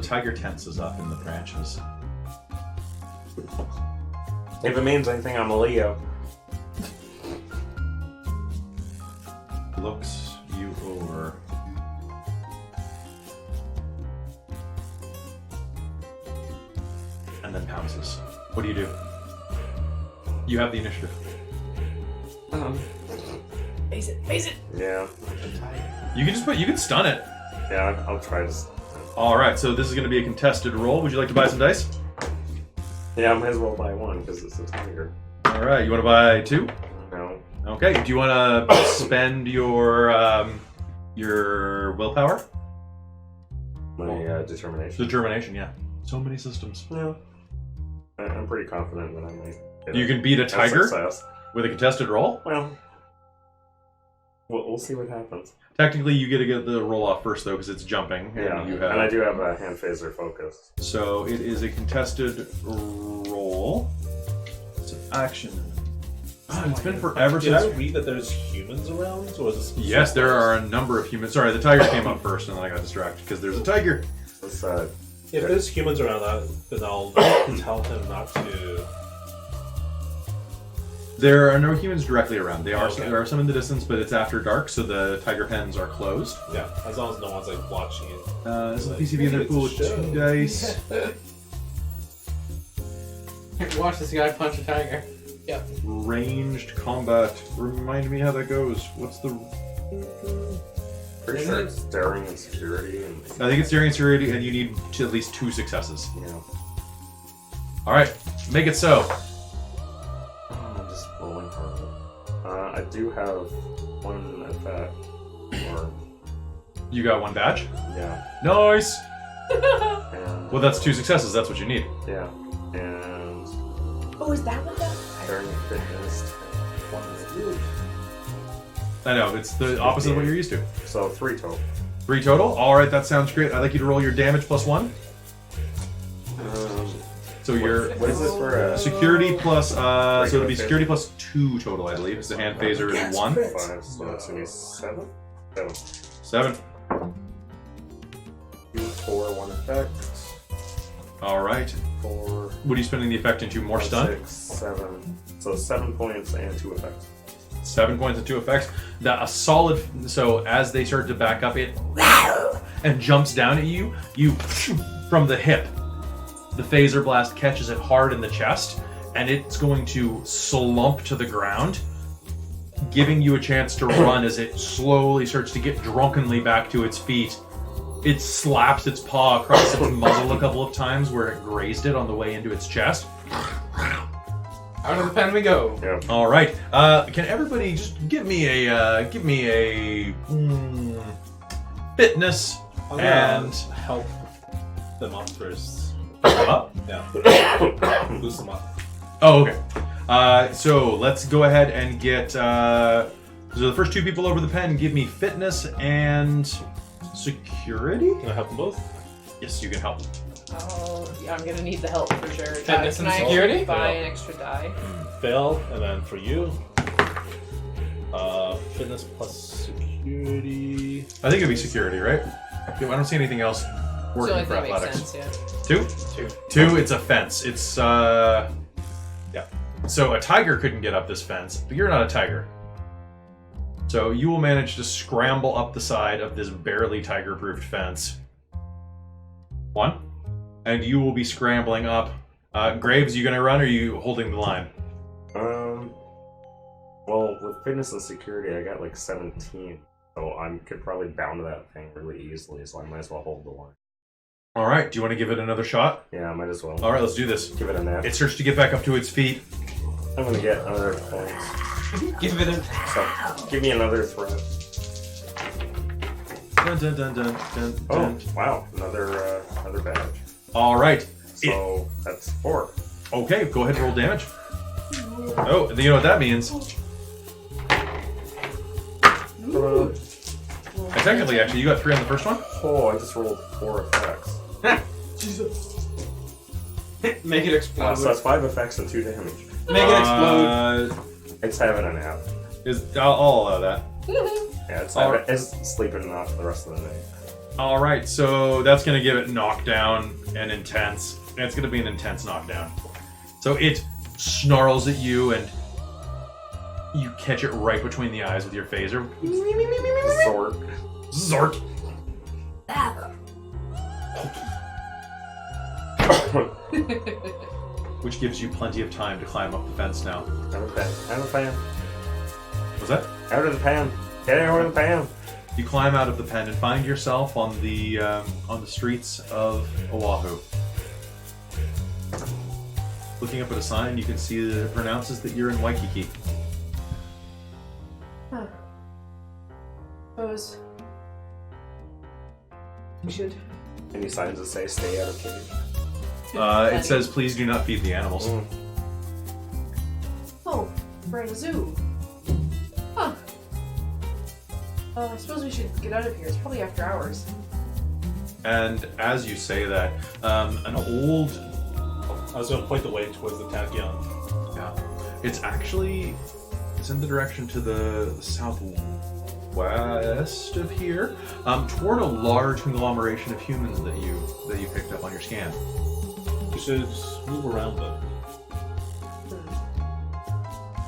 S1: tiger tenses up in the branches.
S5: If it means anything, I'm a Leo.
S1: Looks you over. And then pounces. What do you do? You have the initiative.
S3: Face it, face it.
S5: Yeah.
S1: You can stun it.
S5: Yeah, I'll try to.
S1: Alright, so this is going to be a contested roll. Would you like to buy some dice?
S5: Yeah, I might as well buy 1 because it's a tiger.
S1: Alright, you want to buy 2?
S5: No.
S1: Okay, do you want to spend your willpower?
S5: My determination.
S1: Determination, yeah. So many systems.
S5: Yeah. I'm pretty confident that I might. Get
S1: You can beat a tiger
S5: success.
S1: with a contested roll?
S5: Well, we'll see what happens.
S1: Technically, you get to get the roll off first, though, because it's jumping.
S5: Yeah,
S1: And, you
S5: and I
S1: have,
S5: do have a hand phaser focus.
S1: so it is a contested roll. It's an action. God, it's been forever
S4: Did I
S1: since...
S4: read that there's humans around, or is this?
S1: Yes, there are a number of humans. Sorry, the tiger came up first, and then I got distracted, because there's a tiger.
S5: Let's,
S4: If there's humans around, then I'll tell him not to.
S1: There are no humans directly around. There
S4: Okay.
S1: are some in the distance, but it's after dark, so the tiger pens are closed.
S4: Yeah, as long as no one's like watching it.
S1: This is a PCB in their pool with 2 dice.
S2: Watch this guy punch a tiger.
S1: Ranged combat. Remind me how that goes. What's the...
S5: pretty sure it's daring and security and.
S1: I think it's daring security, and you need at least 2 successes.
S5: Yeah.
S1: Alright, make it so.
S5: I'm just rolling for it. I do have 1 effect.
S1: You got 1 badge?
S5: Yeah.
S1: Nice!
S5: And,
S1: Well, that's 2 successes. That's what you need.
S5: yeah. And
S3: Oh, is that what that?
S5: turn fitness.
S1: I know, it's the opposite of what you're used to.
S5: So 3 total.
S1: 3 total? Alright, that sounds great. I'd like you to roll your damage plus 1. So your
S5: What is this for?
S1: security plus, so it'll be
S5: Regular
S1: security plus 2 total, I believe. So the hand phaser is 1.
S5: 5, so that's gonna be 7.
S1: 7.
S5: 2, 4, 1 effect.
S1: Alright.
S5: 4.
S1: What are you spending the effect into? More stun?
S5: 6, 7. So 7 points and 2 effects.
S1: 7 points and 2 effects. A solid. So as they start to back up, it and jumps down at you. You from the hip. The phaser blast catches it hard in the chest, and it's going to slump to the ground, giving you a chance to run as it slowly starts to get drunkenly back to its feet. It slaps its paw across its muzzle a couple of times where it grazed it on the way into its chest.
S2: Out of the pen we go.
S5: Yep.
S1: All right. Can everybody just give me a fitness
S4: I'm
S1: and
S4: gonna help them up first.
S1: up?
S4: Yeah. Boost them up.
S1: Oh, okay. So let's go ahead and get. So the first 2 people over the pen, give me fitness and security.
S4: Can I help them both?
S1: Yes, you can help.
S3: Oh, yeah, I'm gonna need the help for sure.
S2: Fitness
S3: Can
S2: and
S3: I
S2: security?
S3: buy
S4: Yeah.
S3: an extra die?
S4: Fail, and then for you, fitness plus security.
S1: I think it'd be security, right? I don't see anything else
S3: It's the
S1: working
S3: only
S1: for
S3: thing that makes
S1: athletics.
S3: sense, yeah.
S1: 2? 2. It's a fence. It's yeah. So a tiger couldn't get up this fence, but you're not a tiger. So you will manage to scramble up the side of this barely tiger-proofed fence. 1. And you will be scrambling up. Graves, you gonna run or are you holding the line?
S5: Well, with fitness and security, I got like 17. So I could probably bound that thing really easily, so I might as well hold the line.
S1: Alright, do you want to give it another shot?
S5: Yeah, I might as well.
S1: Alright, let's do this.
S5: Give it a nap.
S1: It starts to get back up to its feet.
S5: I'm gonna get another points.
S2: Give it a.
S5: So, give me another threat.
S1: Dun, dun, dun, dun, dun,
S5: Oh,
S1: dun.
S5: wow. Another badge.
S1: Alright.
S5: So, that's 4.
S1: Okay, go ahead and roll damage. Oh, you know what that means? Technically, actually, you got 3 on the first one?
S5: Oh, I just rolled 4 effects.
S2: Make it explode.
S5: So that's 5 effects and 2 damage.
S2: Make it explode.
S5: It's having a nap.
S1: I'll allow that.
S5: Yeah, it's sleeping enough for the rest of the night.
S1: Alright, so that's going to give it knockdown and intense. And it's going to be an intense knockdown. So it snarls at you and you catch it right between the eyes with your phaser.
S5: Zork.
S1: Zork! Which gives you plenty of time to climb up the fence now.
S5: Out of the pan.
S1: Was that?
S5: Out of the pan. Get out of the pan.
S1: You climb out of the pen and find yourself on the streets of Oahu. Looking up at a sign, you can see that it pronounces that you're in Waikiki.
S3: Huh. Suppose we should.
S5: Any signs that say stay out of cage?
S1: It says, please do not feed the animals.
S3: Oh, we're at a zoo. Huh. I suppose we should get out of here. It's probably after hours.
S1: And as you say that, an old...
S4: I was going to point the way towards the tachyon.
S1: Yeah. It's in the direction to the southwest of here, toward a large conglomeration of humans that you picked up on your scan.
S4: You should move around them.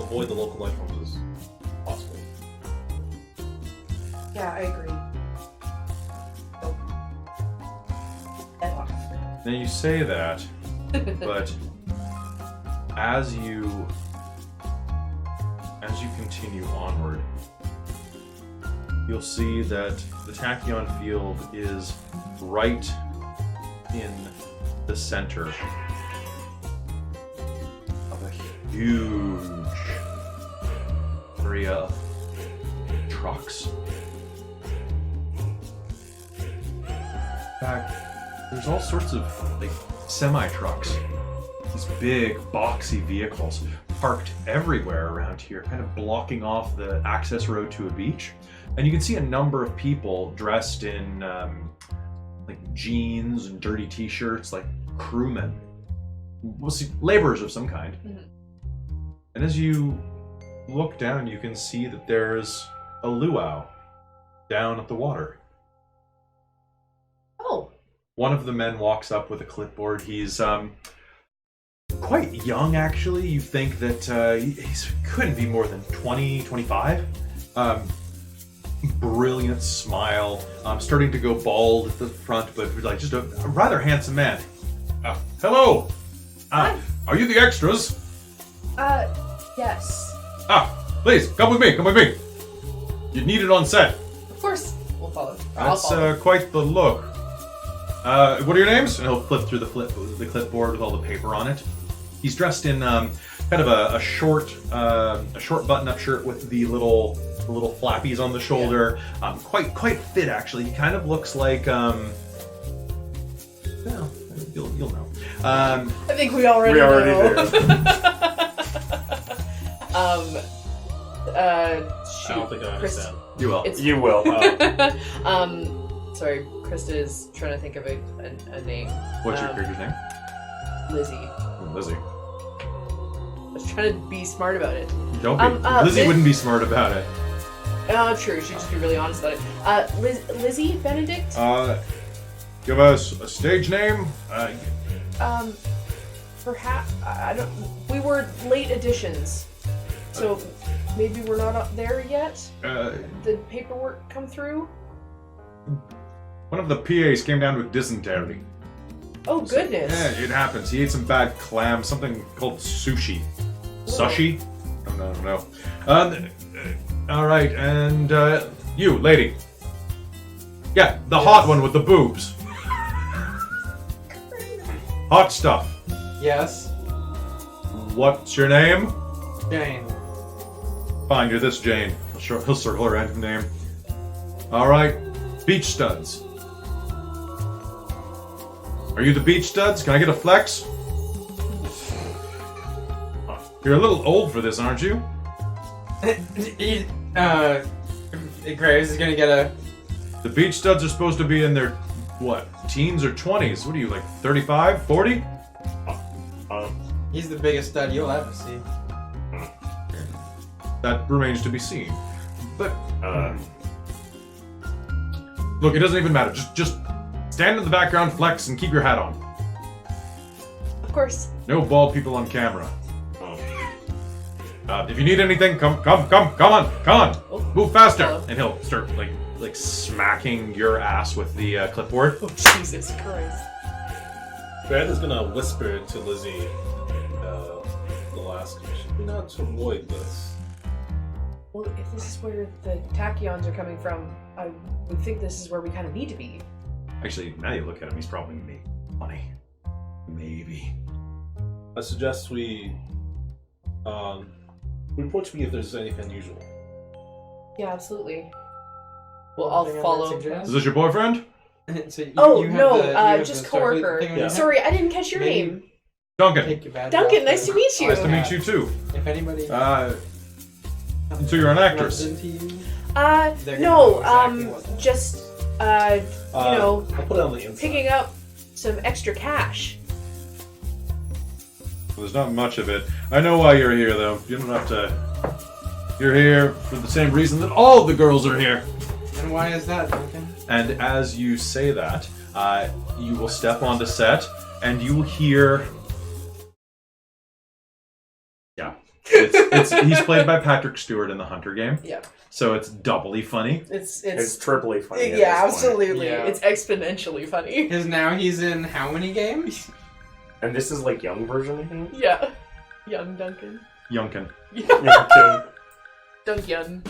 S4: Avoid the local life forms as possible.
S3: Yeah, I agree. Oh. Head off.
S1: Now you say that, but as you continue onward, you'll see that the tachyon field is right in the center of a huge area of trucks. fact, there's all sorts of like semi-trucks. These big, boxy vehicles parked everywhere around here, kind of blocking off the access road to a beach. And you can see a number of people dressed in like jeans and dirty t-shirts, like crewmen. We'll see, laborers of some kind.
S3: Mhm.
S1: And as you look down, you can see that there's a luau down at the water.
S3: Oh.
S1: One of the men walks up with a clipboard. He's quite young, actually. You think that he couldn't be more than 20, 25. Brilliant smile. Starting to go bald at the front, but like just a rather handsome man. Hello.
S3: Hi.
S1: Are you the extras?
S3: Yes.
S1: Please come with me. Come with me. You need it on set.
S3: Of course. We'll follow. I'll
S1: That's
S3: follow.
S1: quite the look. What are your names? And he'll flip through the clipboard with all the paper on it. He's dressed in kind of a short button-up shirt with the little flappies on the shoulder. Quite fit, actually. He kind of looks like well, you'll know.
S3: I think we already know.
S4: do.
S3: Shoot.
S4: I don't think I understand.
S1: You will.
S5: You will.
S3: Sorry, Krista is trying to think of a name.
S1: What's your character's name?
S3: Lizzie.
S1: Lizzie.
S3: I was trying to be smart about it.
S1: Don't be. Lizzie wouldn't be smart about it.
S3: True. She'd just be really honest about it. Lizzie Benedict?
S1: Give us a stage name.
S3: Perhaps I don't. We were late additions, so maybe we're not up there yet. The paperwork come through.
S1: One of the PAs came down with dysentery.
S3: Oh goodness!
S1: Yeah, it happens. He ate some bad clam, something called sushi. Sushi? No. All right, and you, lady. Yeah, the hot one with the boobs. Hot stuff.
S2: Yes.
S1: What's your name?
S2: Jane.
S1: Fine, you're this Jane. He'll circle a random name. All right, beach studs. Are you the beach studs? Can I get a flex? You're a little old for this, aren't you?
S2: Graves is gonna get a.
S1: The beach studs are supposed to be in their, what, teens or 20s? What are you, like 35, 40?
S2: He's the biggest stud you'll ever see.
S1: That remains to be seen. But, look, it doesn't even matter. Just stand in the background, flex, and keep your hat on.
S3: Of course.
S1: No bald people on camera. If you need anything, come on.
S3: Oh.
S1: Move faster.
S3: Hello.
S1: And he'll start like smacking your ass with the clipboard.
S3: Oh Jesus Christ!
S4: Brad is gonna whisper to Lizzie, the last commission. We not to avoid this.
S3: Well, if this is where the tachyons are coming from, I would think this is where we kind of need to be.
S1: Actually, now you look at him, he's probably making money. Maybe.
S4: I suggest we report to me if there's anything unusual.
S3: Yeah, absolutely. Well, I'll follow.
S1: Is this your boyfriend?
S2: So you
S3: Oh
S2: have
S3: no,
S2: you have
S3: just
S2: the circle
S3: coworker.
S2: thing on your
S4: Yeah.
S2: head?
S3: Sorry, I didn't catch your
S2: Maybe-
S3: name.
S1: Duncan.
S2: Take your badge
S3: Duncan,
S2: off
S3: nice to meet you.
S1: Nice to meet you too.
S2: If anybody.
S1: So you're an actress.
S2: runs into you, They're
S3: No,
S2: gonna know exactly what-
S3: just you know,
S4: I'll put it on the inside.
S3: picking up some extra cash.
S1: There's not much of it. I know why you're here, though. You don't have to. You're here for the same reason that all the girls are here.
S2: And why is that, Duncan?
S1: And as you say that, you will step onto set, and you will hear. Yeah, he's played by Patrick Stewart in the Hunter game,
S3: Yeah,
S1: so it's doubly funny.
S5: It's triply funny. at
S3: yeah,
S5: this point.
S3: absolutely.
S2: Yeah.
S3: It's exponentially funny.
S2: Because now he's in how many games?
S5: And this is like young version of him.
S3: Yeah, young Duncan.
S1: Youngkin.
S5: Young Tim.
S3: Duncan.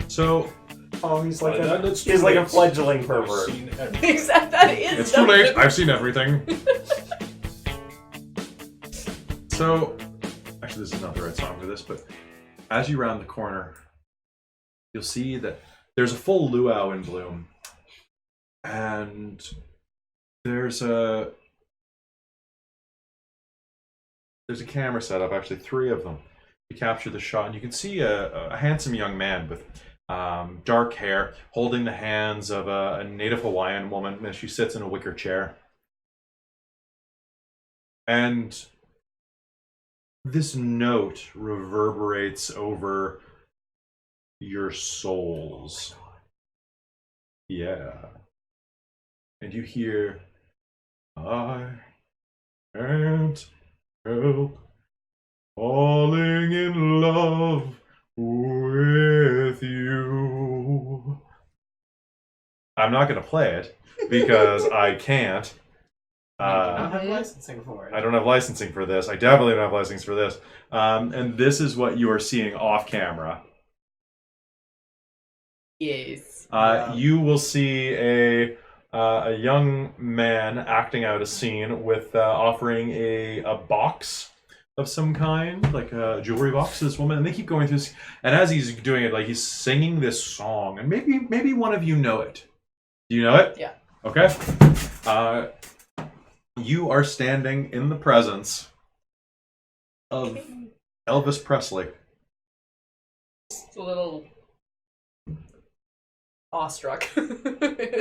S1: So
S5: Oh, he's like
S4: That's too
S5: he's like a
S4: late.
S5: fledgling
S4: I've
S5: pervert.
S4: seen everything.
S3: Exactly. That is.
S1: it's too late.
S3: Duncan.
S1: I've seen everything. So, actually, this is not the right song for this, but as you round the corner, you'll see that there's a full luau in bloom. and there's a camera set up, actually 3 of them, to capture the shot. And you can see a handsome young man with dark hair holding the hands of a native Hawaiian woman as she sits in a wicker chair. And this note reverberates over your souls. Yeah. And you hear, I can't help falling in love with you. I'm not going to play it because I can't.
S2: I don't have licensing for it.
S1: I don't have licensing for this. I definitely don't have licensing for this. And this is what you are seeing off camera.
S3: Yes.
S1: You will see a young man acting out a scene with offering a box of some kind, like a jewelry box to this woman, and they keep going through this. And as he's doing it, like he's singing this song, and maybe one of you know it. Do you know it?
S3: Yeah.
S1: Okay. You are standing in the presence of Elvis Presley.
S3: Just a little awestruck.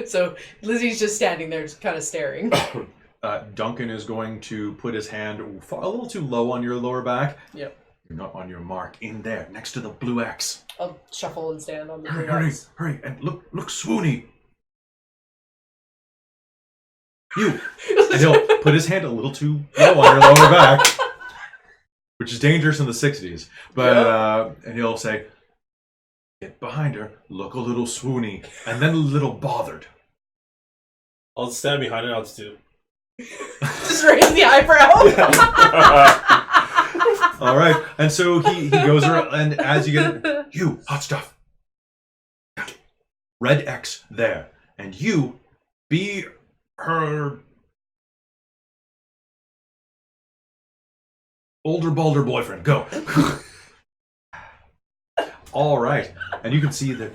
S3: So Lizzie's just standing there, just kind of staring.
S1: Duncan is going to put his hand a little too low on your lower back.
S3: Yep.
S1: You're not on your mark. In there, next to the blue X.
S3: I'll shuffle and stand on the
S1: Hurry,
S3: blue
S1: hurry,
S3: X.
S1: hurry, and look swoony. You. And he'll put his hand a little too low on your lower back, which is dangerous in the 60s. But and he'll say, get behind her, look a little swoony, and then a little bothered.
S4: I'll stand behind it. I'll just do.
S3: Just raise the eyebrow.
S1: All right, and so he goes around, and as you get it, you hot stuff, red X there, and you be her older, balder boyfriend. Go. All right, and you can see that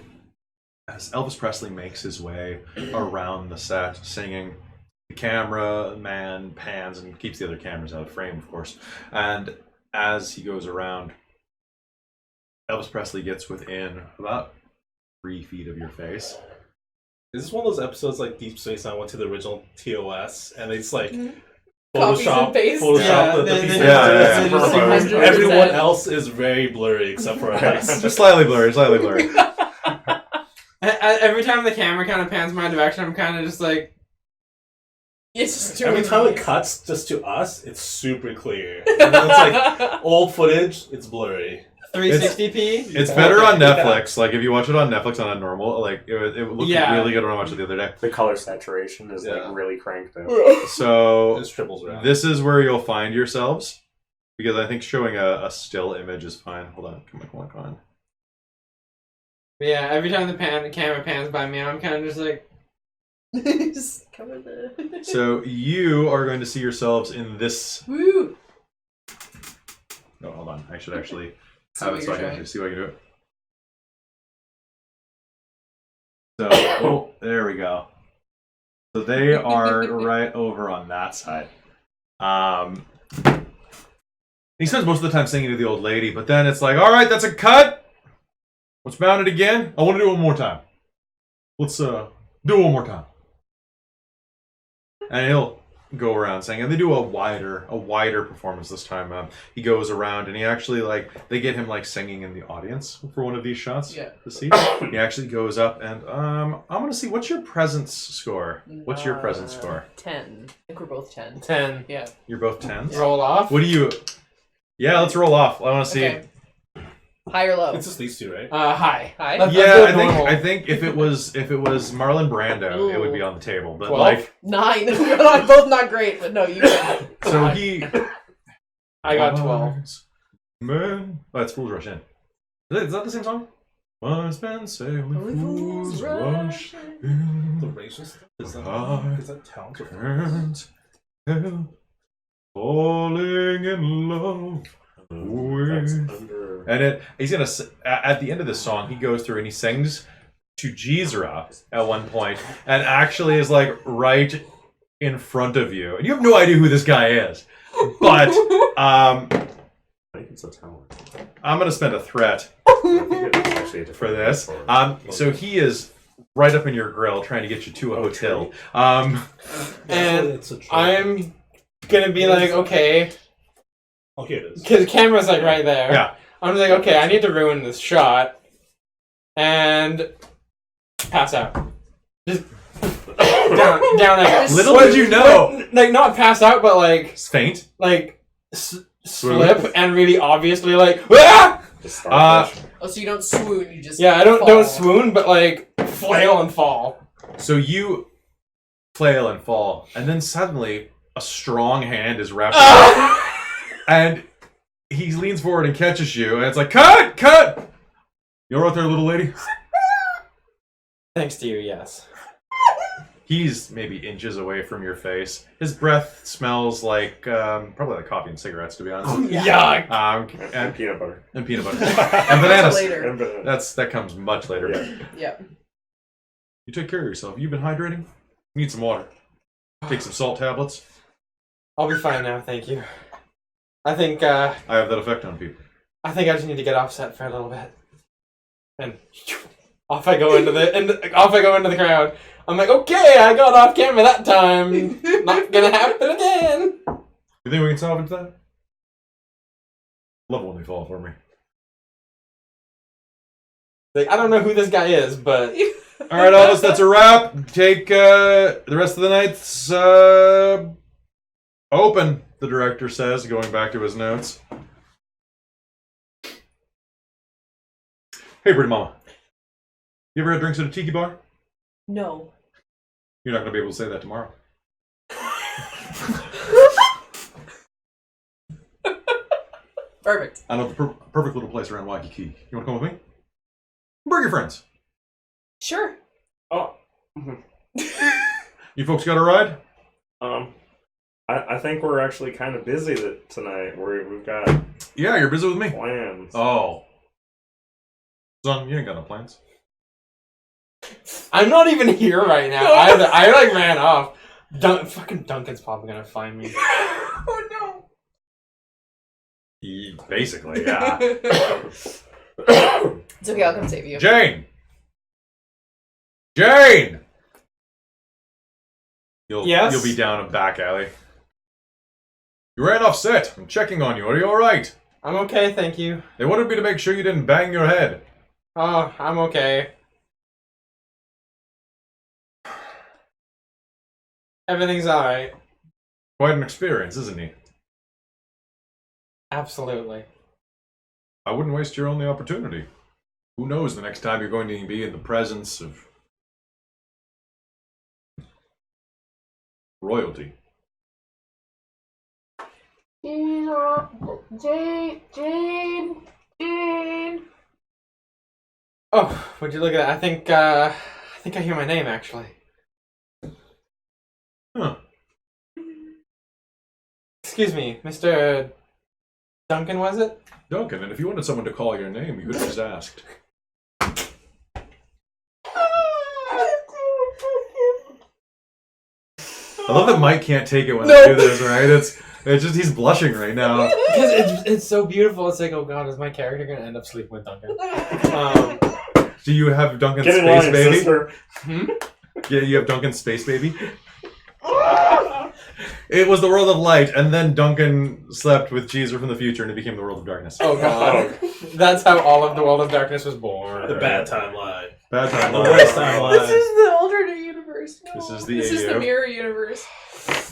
S1: as Elvis Presley makes his way around the set, singing, the camera man pans and keeps the other cameras out of frame, of course. And as he goes around, Elvis Presley gets within about 3 feet of your face.
S4: Is this one of those episodes like Deep Space Nine went to the original TOS and they just like
S3: Copies and paste.
S4: Photoshop the pieces?
S1: Yeah.
S3: 100%.
S4: Everyone else is very blurry except for us.
S1: Just slightly blurry, slightly blurry.
S2: Every time the camera kind of pans my direction, I'm kind of just like...
S3: It's just
S4: Every time it cuts just to us, it's super clear. And then it's like old footage, it's blurry.
S2: 360p?
S1: It's better on Netflix. Like if you watch it on Netflix on a normal, like it looked really good when I watched it the other day.
S5: The color saturation is like really cranked up.
S1: So
S4: It triples around.
S1: this is where you'll find yourselves, because I think showing a still image is fine. Hold on, come on.
S2: Yeah, every time the camera pans by me, I'm kind of just like...
S3: Just cover the...
S1: So you are going to see yourselves in this.
S3: Woo!
S1: No, hold on. I should actually
S3: See
S1: have
S3: what
S1: it so I
S3: you're
S1: can
S3: showing.
S1: see what I can do it. So, there we go. So they are right over on that side. He spends most of the time singing to the old lady, but then it's like, all right, that's a cut. Let's mount it again. I want to do it one more time. Let's do it one more time. And he'll go around saying, and they do a wider performance this time. He goes around and he actually they get him singing in the audience for one of these shots.
S3: Yeah.
S1: To see. He actually goes up and I'm gonna see, what's your presence score? What's your presence score?
S3: 10. I think we're both 10.
S2: 10.
S3: Yeah.
S1: You're both 10s.
S2: Roll off?
S1: What do you? Yeah, let's roll off. I want to see.
S3: Okay. High or low?
S4: It's just these two, right?
S2: High.
S3: High?
S2: Let's
S1: Yeah,
S2: go
S1: I
S2: normal.
S1: think if it was Marlon Brando, it would be on the table. But
S2: 12?
S3: 9. We're both not great, but no, you can.
S1: so he.
S2: I got 12.
S1: Man, that's Fools Rush In. Is that the same song? Once been sailing, fools rush
S4: The
S1: in.
S4: racial stuff? Is that talent?
S1: Can't help falling in love.
S5: That's under.
S1: And he's gonna at the end of the song, he goes through and he sings to Jizra at one point, and actually is like right in front of you, and you have no idea who this guy is. But
S5: I think it's a tower.
S1: I'm gonna spend a threat
S5: I think it's actually a
S1: for
S5: different
S1: this.
S5: floor.
S1: So he is right up in your grill, trying to get you to a hotel.
S2: And
S4: it's a tree.
S2: I'm gonna be like, okay,
S4: Okay, it is.
S2: because the camera's like right there.
S1: Yeah.
S2: I'm like, okay, I need to ruin this shot, and pass out. Just down like
S1: Little did you know.
S2: like not pass out, but like
S1: Faint.
S2: slip and really obviously like ah!
S5: Just starfish.
S3: Oh, so you don't swoon, you just
S2: Yeah, I
S3: fall.
S2: don't swoon, but like flail and fall.
S1: So you flail and fall, and then suddenly a strong hand is wrapped around
S2: Ah!
S1: and he leans forward and catches you, and it's like, cut! You're right there, little lady.
S2: Thanks to you, yes.
S1: He's maybe inches away from your face. His breath smells like, probably like coffee and cigarettes, to be honest.
S2: Yuck.
S1: And
S5: And peanut butter.
S1: peanut butter. And bananas.
S3: Later.
S5: And banana.
S1: That comes much later.
S5: Yeah.
S3: Yeah.
S1: You take care of yourself. You've been hydrating? Need some water. Take some salt tablets.
S2: I'll be fine now, thank you. I think
S1: I have that effect on people.
S2: I just need to get offset for a little bit. And off I go into the crowd. I'm like, okay, I got off camera that time. Not gonna happen again.
S1: You think we can salvage that? Love when they fall for me.
S2: Like, I don't know who this guy is, but
S1: All right, Elvis, that's a wrap. Take the rest of the night's open, the director says, going back to his notes. Hey, pretty mama. You ever had drinks at a tiki bar?
S3: No.
S1: You're not going to be able to say that tomorrow.
S3: Perfect.
S1: I know the perfect little place around Wiki. You want to come with me? Bring your friends.
S3: Sure.
S5: Oh.
S1: You folks got a ride?
S5: I think we're actually kind of busy tonight. We've got
S1: Yeah, you're busy with me.
S5: plans.
S1: Oh. Son, you ain't got no plans.
S2: I'm not even here right now either. I like ran off. Fucking Duncan's probably gonna find me.
S3: Oh no.
S1: Basically, yeah.
S3: It's okay, I'll come save you.
S1: Jane!
S2: Yes?
S1: You'll be down a back alley. You ran off set. I'm checking on you. Are you alright?
S2: I'm okay, thank you.
S1: They wanted me to make sure you didn't bang your head.
S2: Oh, I'm okay. Everything's alright.
S1: Quite an experience, isn't he?
S2: Absolutely.
S1: I wouldn't waste your only opportunity. Who knows the next time you're going to be in the presence of royalty.
S3: Jane.
S2: Oh, would you look at that? I think I hear my name actually.
S1: Huh.
S2: Excuse me, Mr. Duncan, was it?
S1: Duncan, and if you wanted someone to call your name, you could have just asked. I love that Mike can't take it when I do this, right? It's just he's blushing right now.
S2: Because it's so beautiful. It's like, oh god, is my character gonna end up sleeping with Duncan?
S1: Do you have Duncan's
S5: Get in
S1: space
S5: line,
S1: baby?
S5: sister.
S1: Yeah, you have Duncan's space baby? It was the world of light, and then Duncan slept with Jeezer from the future, and it became the world of darkness.
S2: Oh god, that's how all of the World of Darkness was born.
S4: The bad timeline.
S1: Bad time.
S4: The worst
S3: This
S4: timeline.
S3: is the alternate universe. No.
S1: This is the
S3: This is
S1: AU.
S3: the mirror universe.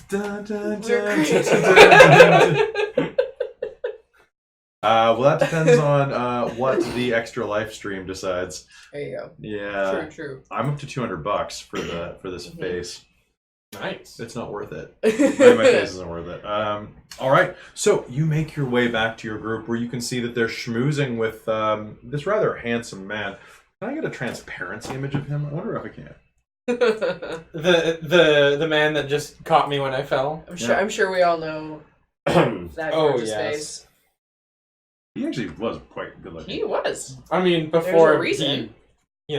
S1: Dun, dun,
S3: We're
S1: dun,
S3: crazy.
S1: dun, dun, dun. Well, that depends on what the extra life stream decides.
S3: There you go.
S1: Yeah,
S3: True.
S1: I'm up to $200 for this
S3: Mhm.
S1: face.
S2: Nice.
S1: It's not worth it. My face isn't worth it. All right, so you make your way back to your group where you can see that they're schmoozing with this rather handsome man. Can I get a transparency image of him? I wonder if I can.
S2: The man that just caught me when I fell.
S3: I'm sure we all know that
S2: Oh,
S3: gorgeous
S2: yes.
S3: face.
S1: He actually was quite good looking.
S3: He was.
S2: I mean,
S3: There's
S2: before
S3: a reason.
S2: he,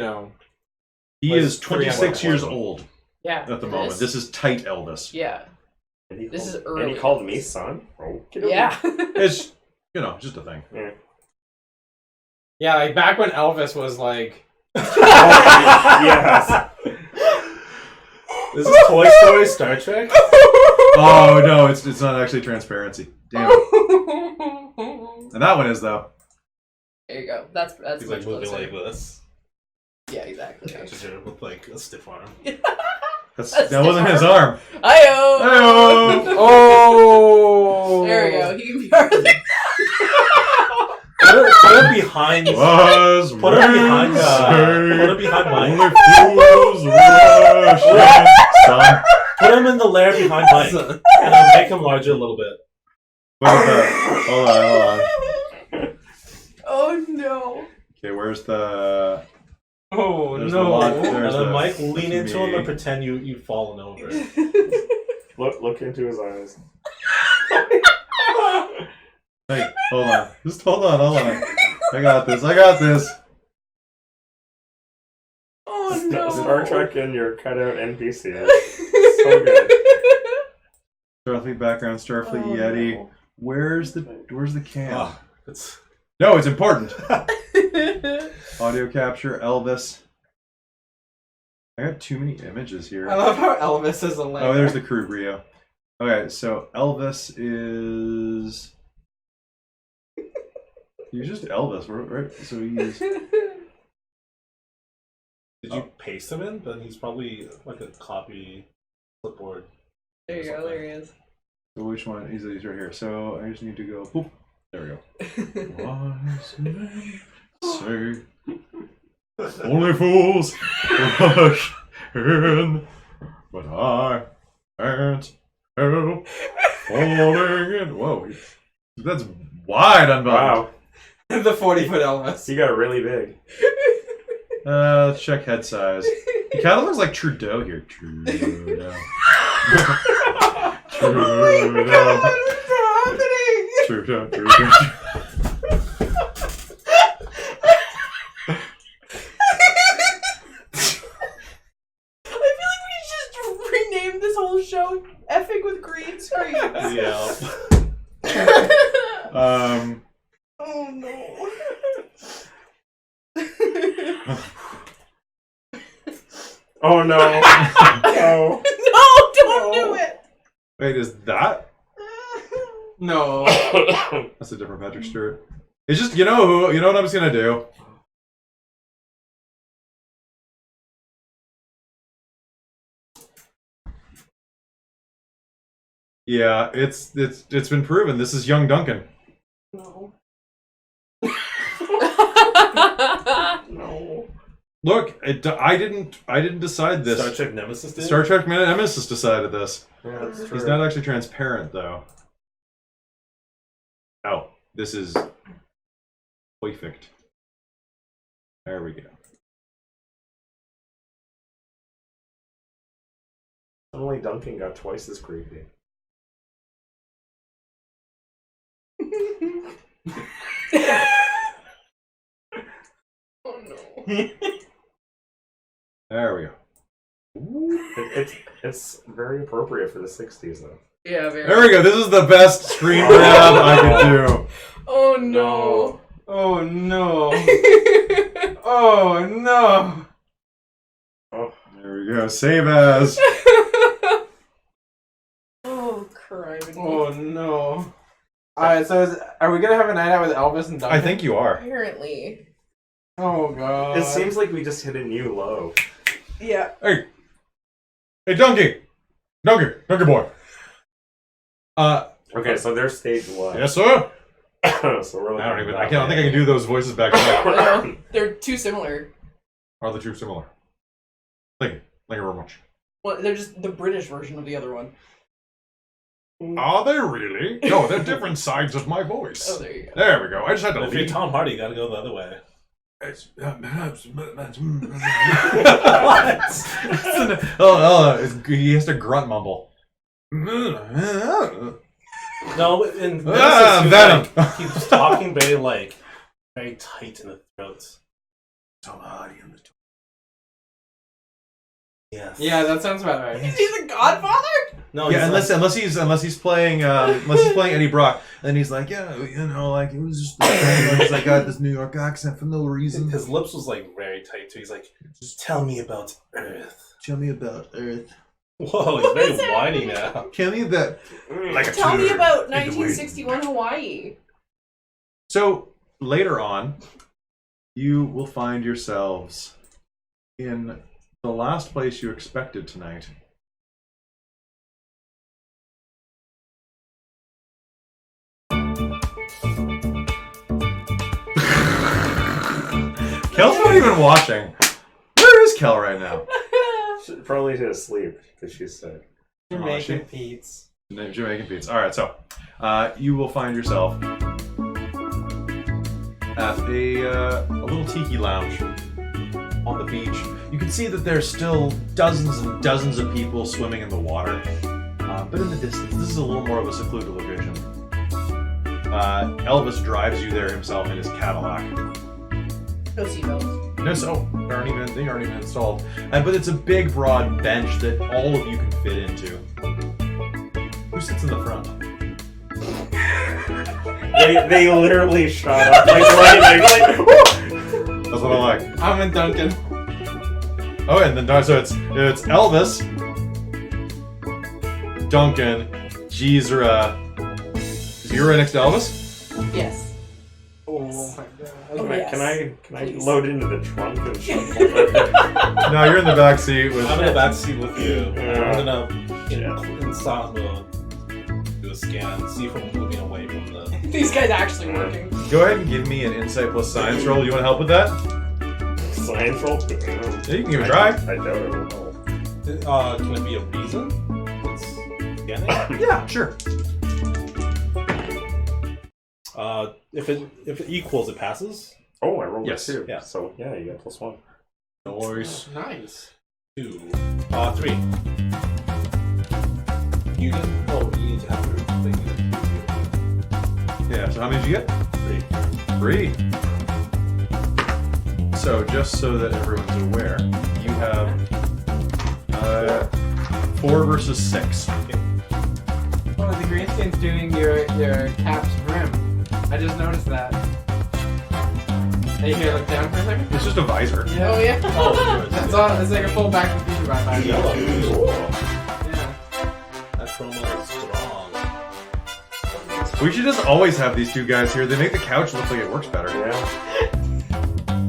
S1: He
S2: Was
S1: is 26 years
S5: 300.
S1: old
S3: Yeah.
S1: at the moment. This is tight Elvis.
S3: Yeah.
S5: And
S3: This is
S5: And
S3: early.
S5: he called me son? Okay.
S3: Yeah.
S1: It's, just a thing.
S5: Yeah.
S2: Yeah, like back when Elvis was like.
S5: Yes.
S4: This is Toy Story, Star Trek.
S1: Oh, no, it's not actually transparency. Damn it. And that one is, though.
S3: There you go. That's
S4: He's
S3: much
S4: like moving
S3: closer.
S4: like this.
S3: Yeah, exactly.
S4: Catches her with like a stiff arm.
S1: That wasn't his arm.
S3: Ayo!
S1: Ayo!
S2: Oh!
S3: There we go. He can be part of it.
S4: Put it behind.
S1: Was
S4: Put it behind. Put it behind Mike.
S1: Only fools rush in, son.
S4: Put him in the lair behind Mike, and I'll make him larger a little bit.
S1: Look at that. Hold on.
S3: Oh no.
S1: Okay, where's the...
S2: Oh
S1: There's
S2: no!
S1: the lot-
S4: And
S1: there's
S4: then
S1: the-
S4: Mike lean
S1: that's
S4: into him
S1: me.
S4: and pretend you've fallen over.
S5: Look into his eyes.
S1: Hey, hold on. Just hold on. I got this.
S3: Oh no.
S5: Star Trek and your cutout NPC. So good.
S1: Starfleet background, Starfleet
S3: Oh,
S1: Yeti.
S3: no.
S1: Where's the cam?
S4: Oh, it's
S1: No, it's important. Audio capture, Elvis. I got too many images here.
S2: I love how Elvis is a layer.
S1: Oh, there's the crew Rio. Okay, so Elvis is... He's just Elvis, right? So he's...
S4: Did you paste him in? Then he's probably like a copy clipboard.
S3: There you go. There he is.
S1: So which one? He's right here. So I just need to go... Boop. There we go. Wise men say only fools rush in, but I can't help falling in. Whoa, that's wide unbuttoned.
S5: Wow.
S2: The 40-foot Elvis.
S5: He got really big.
S1: Let's check head size. He kind of looks like Trudeau here. Trudeau. Trudeau. Trudeau.
S3: Rename this whole show Effing with Green Screen.
S4: Yeah.
S3: Oh no.
S5: Oh no. Oh.
S3: No, don't do it.
S1: Wait, is that?
S2: No.
S1: That's a different Patrick Stewart. It's just, you know what I'm just gonna do? Yeah, it's been proven. This is young Duncan.
S3: No.
S5: No.
S1: Look, I didn't decide this.
S4: Star Trek Nemesis did?
S1: Star Trek Nemesis decided this.
S5: Yeah, that's true.
S1: He's not actually transparent though. Oh, this is perfect. There we go.
S5: Only Duncan got twice as creepy.
S3: Oh no.
S1: There we go.
S5: It's very appropriate for the 60s though.
S3: Yeah, very.
S1: There we go. This is the best screen grab I could do.
S3: Oh no.
S2: Oh no. Oh no.
S5: Oh,
S1: There we go. Save as.
S3: Oh, crime.
S2: Oh no. Alright, so are we gonna have a night out with Elvis and Duncan?
S1: I think you are.
S3: Apparently.
S2: Oh god.
S5: it seems like we just hit a new low.
S3: Yeah.
S1: Hey, Donkey boy.
S5: Okay, so they're stage one.
S1: Yes, sir.
S5: So we're looking
S1: I don't
S5: at
S1: think I can do those voices back to back.
S3: No, they're too similar.
S1: Are the two similar? Thank you very much.
S3: Well, they're just the British version of the other one.
S1: Are they really? No, they're different sides of my voice.
S3: Oh, there you go.
S1: There we go. I just had to
S4: If you're
S1: leave.
S4: Tom Hardy, you gotta go the other way.
S1: He has to grunt mumble.
S4: No, in
S1: Ah,
S4: Nemesis,
S1: Venom.
S4: he's talking very tight in the throat.
S1: Tom Hardy in the
S4: Yes.
S2: Yeah, that sounds about right.
S3: Is he the Godfather?
S4: No,
S1: Yeah,
S4: he's
S1: unless he's playing Eddie Brock, and he's like, yeah, you know, like it was just because I got this New York accent for no reason.
S4: his lips was like very tight too. He's like, just tell me about Earth.
S1: Tell me about Earth.
S4: Whoa, he's very whiny now.
S1: Tell me about like a
S3: Tell me
S1: tour
S3: about
S1: in the wind.
S3: 1961 Hawaii.
S1: So later on, you will find yourselves in the last place you expected tonight. Kel's not even watching. Where is Kel right now?
S5: She's probably asleep because she's sick.
S2: Jamaican Pete's.
S1: Jamaican Pizza. Alright, so you will find yourself at a little tiki lounge on the beach. You can see that there's still dozens and dozens of people swimming in the water. But in the distance, this is a little more of a secluded location. Elvis drives you there himself in his Cadillac.
S3: No seatbelts.
S1: No, so they aren't even installed. But it's a big, broad bench that all of you can fit into. Who sits in the front?
S5: They literally shot up like lightning.
S1: That's what I like.
S2: I'm in Duncan.
S1: Oh, and then so it's Elvis, Duncan, Jezra. Is Jezra next to Elvis?
S3: Yes.
S2: Oh my god.
S3: Oh, yes.
S5: Can I
S3: Please.
S5: load into the trunk and stuff?
S1: No, you're in the back seat with.
S4: I'm in the back seat with you.
S5: Yeah.
S4: I'm gonna in silent mode do a scan, see if I'm moving away from the.
S3: These guys actually working.
S1: Go ahead and give me an insight plus science roll. You want to help with that?
S5: Science roll?
S1: Yeah, you can give it a try.
S5: I doubt it will help.
S4: Can it be a reason? It's scanning.
S1: Yeah, sure.
S4: If it equals, it passes.
S5: Oh, I rolled
S1: Yes.
S5: a 2.
S4: Yeah.
S5: So, yeah, you got +1.
S1: Nice.
S2: Nice.
S4: 2. 3. You can. Oh, you need to have your thing.
S1: Yeah, so how many did you get? 3. So, just so that everyone's aware, you have 4 versus 6.
S2: Oh, the green skin's doing your cap's brim. I just noticed that. Hey, here, look down for a second.
S1: It's just a visor.
S2: Yeah.
S3: Oh yeah.
S4: Oh, good.
S2: That's all. It's like a full Back to the Future vibe.
S4: Yellow.
S2: Yeah.
S4: That promo is strong.
S1: We should just always have these two guys here. They make the couch look like it works better.
S5: Yeah,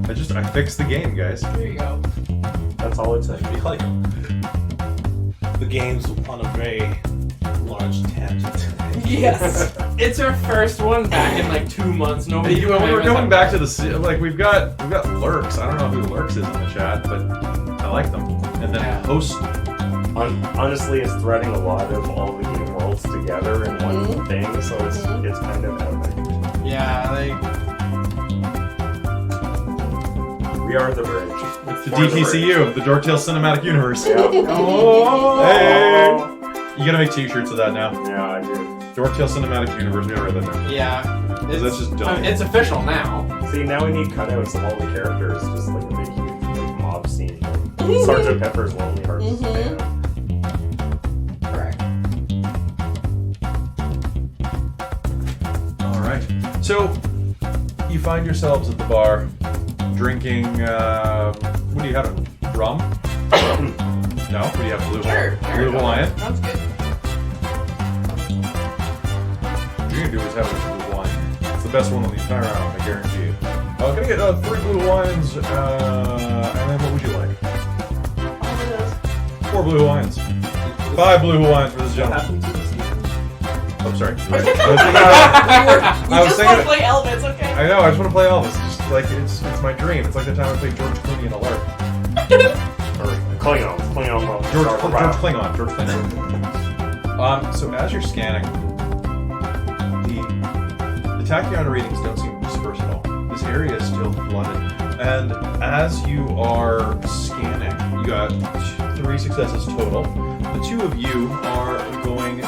S1: I fixed the game, guys.
S3: There you go.
S5: that's all it
S4: I
S5: takes.
S4: feel like the game's on a very large tangent.
S3: Yes.
S2: It's our first one back in like 2 months. Nobody.
S1: We were going back to the like we've got lurks. I don't know who lurks is in the chat, but I like them. And then
S2: Yeah.
S1: host.
S5: Honestly, it's threading a lot of all the game worlds together in one
S3: Mhm.
S5: thing, so it's kind of epic.
S2: Yeah, like
S5: We are the bridge.
S1: It's the DTCU, the Dork Tales Cinematic Universe.
S5: Yeah.
S2: oh.
S1: Hey! You gotta make t-shirts of that now.
S5: Yeah, I do.
S1: Dork Tales Cinematic Universe, we gotta write that down.
S2: Yeah.
S1: That's just dumb.
S2: I mean, it's official now.
S5: See, now we need cutouts of all the characters, just like a big huge like, mob scene. Like Sgt. Pepper's Lonely Hearts.
S3: Mhm. Correct.
S1: Alright. So, you find yourselves at the bar, drinking, what do you have? Rum? No? What do you have? Blue
S3: Sure.
S1: Blue Hawaiian?
S3: Sounds good.
S1: What you're gonna do is have a Blue Hawaiian. It's the best one on the entire island, I guarantee you. Can I get 3 Blue Hawaiians, and then what would you like?
S3: All of those.
S1: 4 Blue Hawaiians. 5 Blue Hawaiians for this
S4: What
S1: gentleman.
S4: happened to this game?
S1: Oh, sorry.
S3: We
S1: I was
S3: just
S1: thinking-
S3: want to play Elvis, okay?
S1: I know, I just want to play Elvis. It's just like, it's my dream. It's like the time I played George Clooney in Alert.
S5: Or Klingon from
S1: George
S5: Star Wars.
S1: Klingon. So as you're scanning, the tachyon readings don't seem dispersed at all. This area is still flooded, and as you are scanning, you got 3 successes total. The 2 of you are going to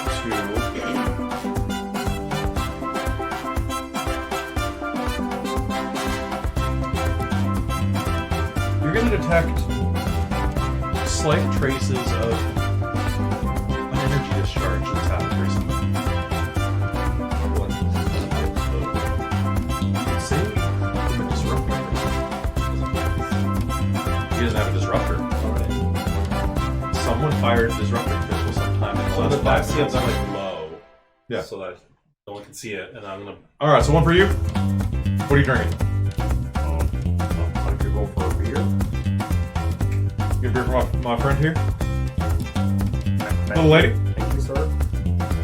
S1: detect slight traces of an energy discharge that's happened recently. See? From a disruptor. He doesn't have a disruptor. Someone fired a disruptor crystal sometime in the
S4: So the
S1: last
S4: back
S1: 5 minutes.
S4: seats are like low.
S1: Yeah.
S4: So that no one can see it, and I'm gonna.
S1: Alright, so one for you. What are you drinking?
S5: I could go for a beer.
S1: Get a beer from my friend here. Little lady.
S5: Thank you, sir.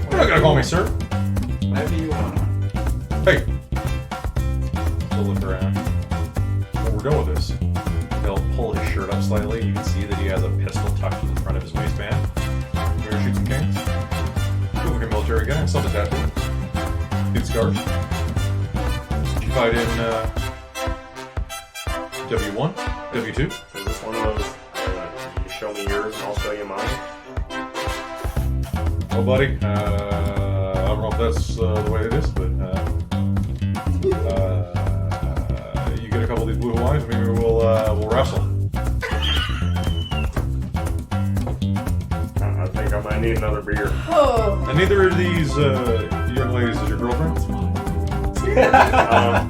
S1: You're not gonna call me sir.
S2: Whatever you want.
S1: Hey. He'll look around. Well, we're done with this. He'll pull his shirt up slightly. You can see that he has a pistol tucked in the front of his waistband. You're gonna shoot some cans? You look like a military guy. Self a tattoo. Good scars. Did you fight in W1? W2?
S5: Is this one of those? You show me yours, and I'll show you mine.
S1: Well, buddy, I don't know if that's the way it is, but you get a couple of these blue Hawaiians, maybe we'll wrestle.
S5: I think I might need another beer.
S3: Oh.
S1: And neither of these young ladies is your girlfriend?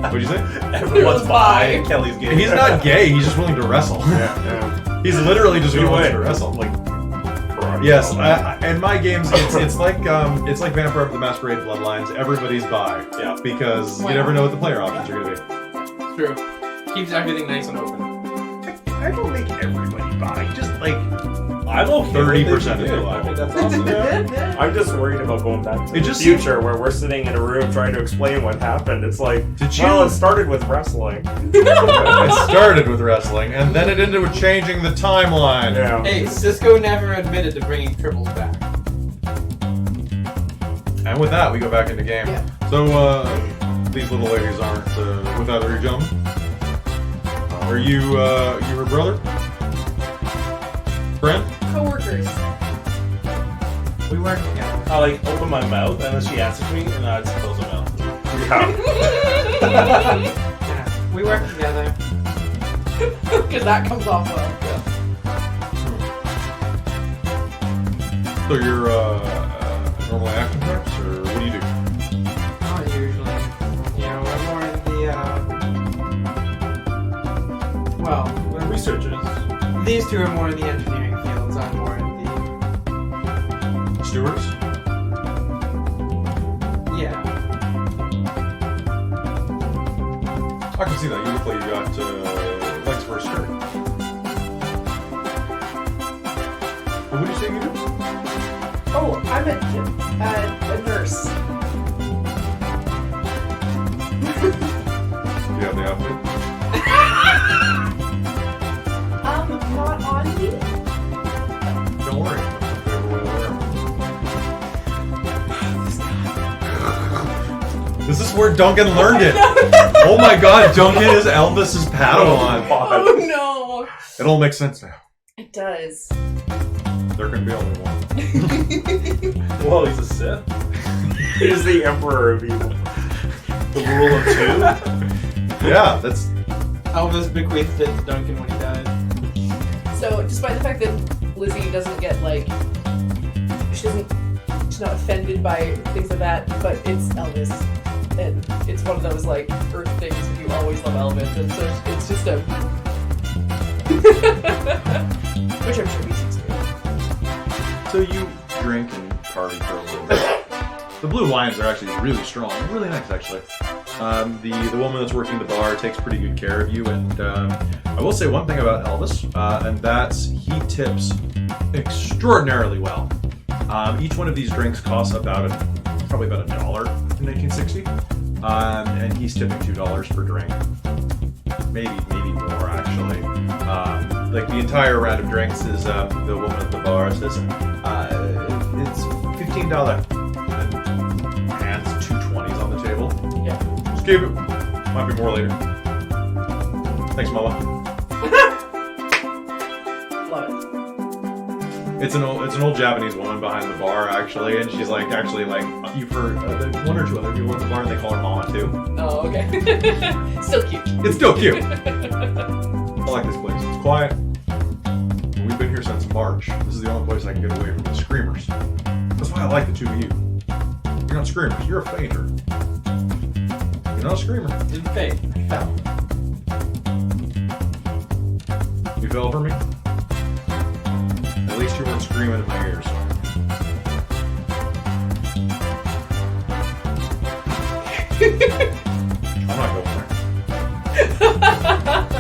S1: What'd you say?
S4: Everyone's bi. Kelly's gay.
S1: He's not gay, he's just willing to wrestle.
S5: Yeah.
S1: He's literally just
S5: Either
S1: willing
S5: way,
S1: to wrestle.
S5: like. karate.
S1: Yes, in my games, it's like Vampire of the Masquerade Bloodlines. Everybody's bi.
S4: Yeah.
S1: Because
S3: Wow.
S1: you never know what the player options are going to be.
S2: It's true. Keeps everything nice and open.
S5: I don't make everybody buy. Just like
S4: I'm okay.
S1: 30% of
S4: you.
S1: the
S4: I think that's awesome.
S5: I'm just worried about going back to
S1: It
S5: the
S1: just
S5: future where we're sitting in a room trying to explain what happened. It's like,
S1: Did you?
S5: well, it started with wrestling.
S1: It started with wrestling, and then it ended with changing the timeline.
S5: Yeah.
S2: Hey, Cisco never admitted to bringing triples back.
S1: And with that, we go back into game.
S3: Yeah.
S1: So, these little ladies aren't with either of you gentlemen. Are you her brother? Friend?
S3: Co-workers.
S2: We work together.
S4: I like open my mouth and then she answers me and I just close my mouth.
S2: Yeah, we work together.
S3: Because that comes off well.
S1: So you're normally action types, or what do you do?
S2: Not usually. You know, we're more in the, well,
S4: We're researchers.
S2: these two are more in the engineering fields. I'm more in
S1: Stewards?
S2: the, yeah.
S1: I can see that. You look like you got legs for a skirt. What did you say you do?
S3: Oh, I'm a nurse.
S1: Do you have the outfit?
S3: Not on me.
S1: Don't worry. Whatever way to wear. This is where Duncan learned it. Oh my god, Duncan is Elvis's Padawan.
S3: Oh no.
S1: It all makes sense now.
S3: It does.
S1: There can be only one.
S4: Whoa, he's a Sith.
S5: He's the Emperor of Evil.
S4: The rule of two.
S1: Yeah, that's.
S2: Elvis bequeathed it to Duncan when he died.
S3: So, despite the fact that Lizzie doesn't get she's not offended by things like that, but it's Elvis, and it's one of those Earth things. You always love Elvis, and so it's just a, which I'm sure he sees too.
S1: So you drink and party for a little bit. The blue wines are actually really strong, really nice actually. The woman that's working the bar takes pretty good care of you, and I will say one thing about Elvis, and that's he tips extraordinarily well. Each one of these drinks costs probably about $1 in 1960, and he's tipping $2 per drink, maybe more actually. The entire round of drinks is the woman at the bar says it's $15. And hands 2 20s on the table.
S3: Yeah.
S1: Just keep it. Might be more later. Thanks, Mama.
S3: Love it.
S1: It's an old Japanese woman behind the bar actually, and she's you've heard one or two other people at the bar, and they call her Mama too.
S3: Oh, okay. Still cute.
S1: It's still cute. I like this place. It's quiet. We've been here since March. This is the only place I can get away from the screamers. That's why I like the two of you. You're not screamers. You're a fainter. You're not a screamer.
S2: In faith, I fell.
S1: You fell for me? At least you weren't screaming in my ears. I'm not going there.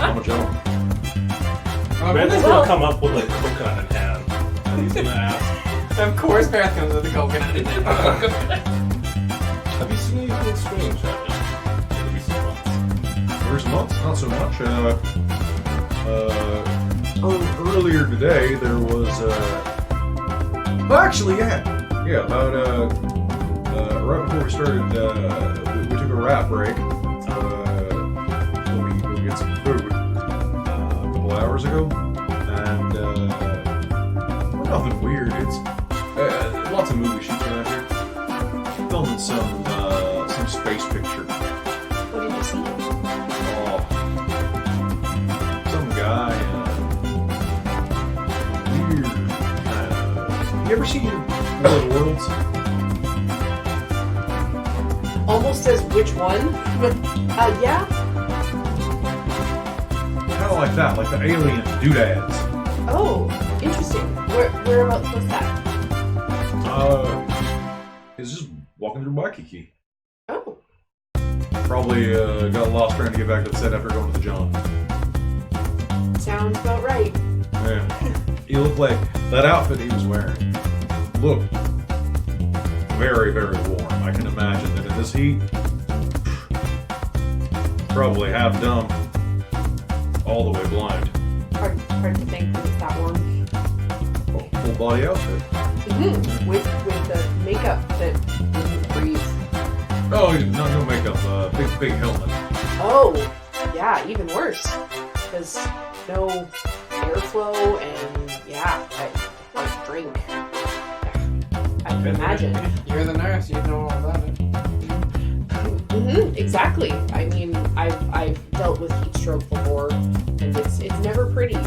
S1: I'm a gentleman.
S4: Brandon's gonna come up with a coconut in hand. And he's gonna ask,
S2: Of course, Beth comes with a coconut in it.
S4: have you seen anything strange happening in the recent months?
S1: Recent months, not so much. Earlier today, there was. Well, actually, yeah. About right before we started, we took a wrap break. So we go get some food a couple hours ago, and nothing weird. It's lots of movie shoots around here. Filming some space picture.
S3: What did you see?
S1: Oh, some guy. Weird. You ever seen War of the Worlds?
S3: Almost says which one, but yeah.
S1: Kind of like that, like the alien doodads.
S3: Oh, interesting. Whereabouts was that?
S1: He's just walking through Wiki.
S3: Oh,
S1: Probably got lost trying to get back to the set after going to the John.
S3: sounds about right.
S1: Yeah. He looked like that outfit he was wearing looked very, very warm. I can imagine that in this heat, probably half dumb, all the way blind.
S3: Hard to think that it's that warm.
S1: Full body outfit.
S3: With the makeup that didn't breathe.
S1: Oh, no makeup. Big helmet.
S3: Oh, yeah, even worse. Because no airflow and yeah, like drink. I can imagine.
S2: You're the nurse, you know all about it.
S3: Exactly. I mean, I've dealt with heat stroke before, and it's never pretty.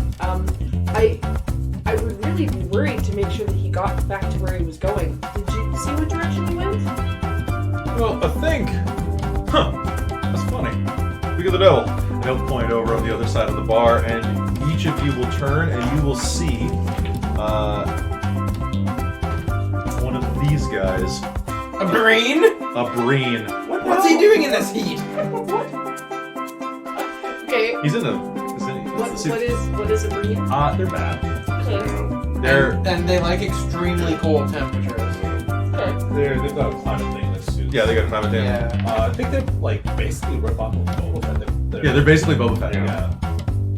S3: I would really be worried to make sure that he got back to where he was going. Did you see what direction he went?
S1: Well, I think. Huh. That's funny. Look at the devil. And he'll point over on the other side of the bar, and each of you will turn, and you will see one of these guys.
S2: A breen?
S1: A breen.
S2: What's he doing in this heat?
S3: Okay.
S1: He's in the suit.
S3: What is a breed?
S1: They're bad.
S3: Okay.
S1: They're
S2: And they like extremely cold temperatures.
S4: They've got a climate thing in this suit.
S1: yeah, they got a climate thing.
S2: Yeah.
S4: I think they're like basically rip off of Boba Fett.
S1: They're basically Boba Fett.
S4: Yeah.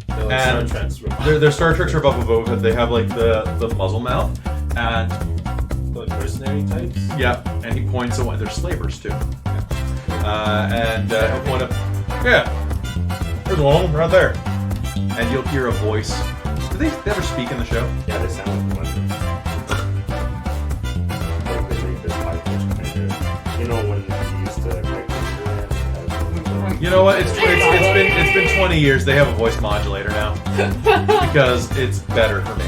S4: They're like
S1: And
S4: Star Trek's rip off.
S1: Their Star Trek are above Boba Fett. They have like the muzzle mouth, and
S4: Like mercenary types.
S1: yeah, and he points away. They're slavers too. And he'll point up. Yeah, there's one of them right there. And you'll hear a voice. Do they ever speak in the show?
S5: Yeah, they sound like one. Like they make this high pitch kind of. You know when you used to write
S1: You know what? It's been 20 years. They have a voice modulator now because it's better for me.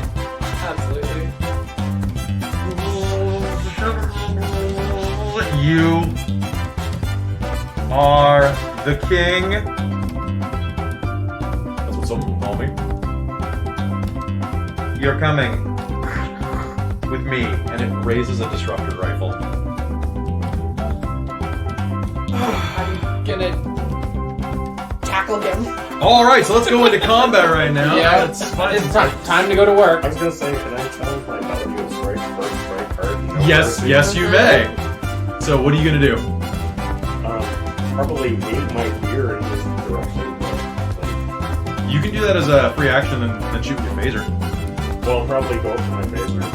S2: Absolutely.
S1: You are the king. That's what someone called me. You're coming with me, and it raises a disruptor rifle.
S2: I'm gonna
S3: Tackle him.
S1: All right, so let's go into combat right now.
S2: Yeah,
S1: It's fine.
S2: it's time to go to work.
S5: I was gonna say, can I challenge my ability to strike first, strike hard? No
S1: Yes,
S5: mercy?
S1: yes, you may. So, what are you gonna do?
S5: Probably wave my ear in this direction.
S1: You can do that as a free action and then shoot with your phaser.
S5: Well, I'll probably go for my phaser, but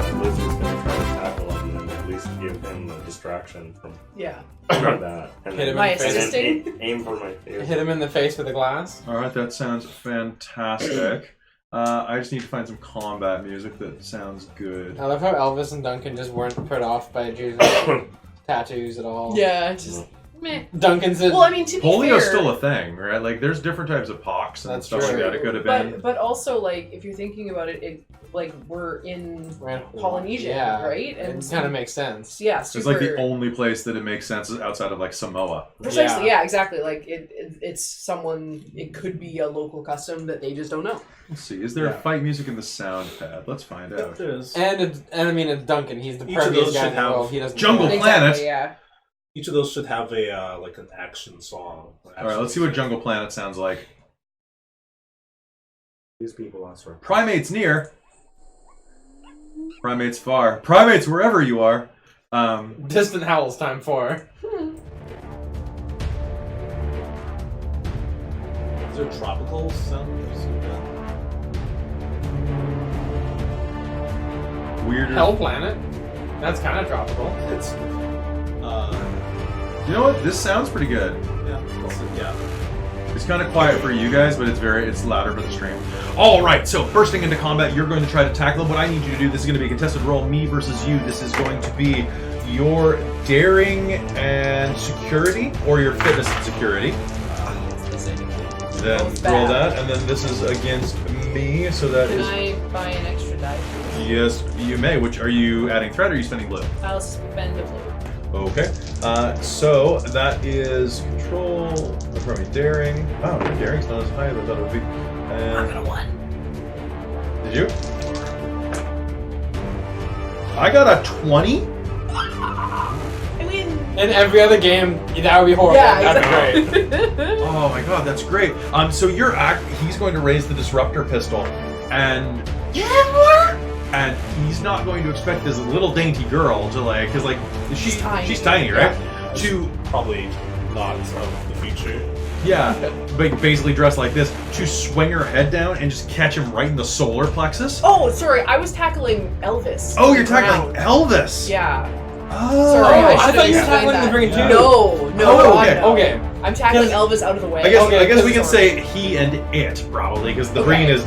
S5: if Lizzie's gonna try to tackle him, then at least give him a distraction from
S3: Yeah.
S5: that. And
S2: Hit him
S3: My
S2: in the face.
S3: assistant?
S5: aim for my face.
S2: Hit him in the face with a glass.
S1: All right, that sounds fantastic. I just need to find some combat music that sounds good.
S2: I love how Elvis and Duncan just weren't put off by Jesus tattoos at all.
S3: Yeah, just Meh.
S2: Duncan said.
S3: Well, I mean, to be
S1: Polio's
S3: fair,
S1: still a thing, right? Like, there's different types of pox and
S2: That's
S1: stuff like
S2: true.
S1: that. It could have been.
S3: but also, like, if you're thinking about it, like, we're in Polynesia,
S2: yeah,
S3: right?
S2: And it kind of makes sense.
S3: Yeah,
S1: It's
S3: super,
S1: like the only place that it makes sense is outside of, like, Samoa.
S3: Precisely, yeah, exactly. Like, it's someone, it could be a local custom that they just don't know.
S1: Let's see. Is there fight music in the sound pad? Let's find out.
S4: There is.
S2: And I mean, it's Duncan. He's the
S4: Each of
S2: pervious
S4: those
S2: guy
S4: should
S2: in the
S4: have
S2: world. He doesn't.
S1: Jungle
S2: know.
S1: Planet.
S3: Exactly, yeah.
S4: Each of those should have a like an action song.
S1: All right, let's see what Jungle Planet sounds like.
S5: These people answer.
S1: Primates near. Primates far. Primates wherever you are.
S2: Distant howls time 4.
S4: Is there tropical sound?
S1: Weirder.
S2: Hell Planet. That's kind of tropical.
S4: It's
S1: You know what? This sounds pretty good.
S4: yeah.
S1: It's kind of quiet for you guys, but it's louder for the stream. All right, so bursting into combat, you're going to try to tackle him. What I need you to do, this is going to be a contested roll, me versus you. This is going to be your daring and security, or your fitness and security. Then
S3: Both
S1: roll
S3: bad.
S1: that, and then this is against me, so that
S3: Can
S1: is...
S3: I buy an extra die?
S1: Yes, you may. Which, are you adding threat, or are you spending blue?
S3: I'll spend a blue.
S1: Okay, so that is control, probably daring. Oh, your daring's not as high as I thought it would be.
S3: I'm gonna win.
S1: Did you? I got a 20?
S3: I mean,
S2: In every other game, that would be horrible.
S3: yeah,
S2: That'd be great.
S3: exactly.
S1: Oh my god, that's great. So he's going to raise the disruptor pistol, and he's not going to expect this little dainty girl to she's tiny, right?
S4: Yeah.
S1: To
S4: Probably not of the future.
S1: but basically dressed like this, to swing her head down and just catch him right in the solar plexus.
S3: Oh, sorry, I was tackling Elvis.
S1: Oh,
S3: on
S1: you're
S3: the
S1: tackling
S3: ground.
S1: Elvis.
S3: Yeah.
S1: Oh.
S3: Sorry,
S2: I
S3: I should
S2: thought you were
S3: have
S2: tackling
S3: explained
S2: the green
S3: that.
S2: too.
S3: No,
S1: Oh,
S3: God,
S1: okay.
S3: no.
S2: Okay.
S3: I'm tackling Elvis out of the way.
S1: I guess
S2: Okay,
S1: we can
S3: sorry.
S1: say he and it probably, because the
S3: Okay.
S1: brain is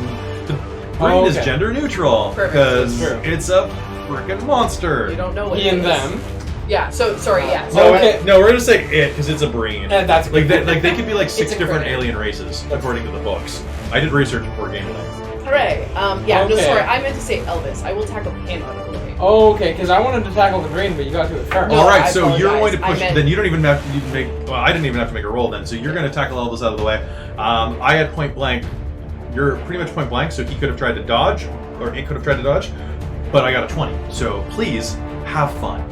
S2: okay.
S1: gender neutral,
S3: Perfect.
S1: because
S2: That's true.
S1: it's a freaking monster.
S3: You don't know what
S2: He
S3: it
S2: and
S3: is.
S2: them.
S3: Yeah. So sorry. Yeah.
S1: No,
S2: Okay.
S1: no, we're gonna say it because it's a brain.
S2: And that's
S1: Like they could be like 6
S3: It's a
S1: different
S3: credit.
S1: alien races according to the books. I did research before gameplay.
S3: Hooray. Yeah. No,
S2: Okay.
S3: sorry. I meant to say Elvis. I will tackle him out of the way.
S2: Okay, because I wanted to tackle the green, but you got to it first.
S3: No,
S1: All right,
S3: I
S1: so you're going
S3: apologize.
S1: to
S3: I
S1: push.
S3: meant-
S1: Then you don't even have to make. Well, I didn't even have to make a roll then. So you're going to tackle Elvis out of the way. I had point blank. You're pretty much point blank, so he could have tried to dodge, or it could have tried to dodge, but I got a 20. So please have fun.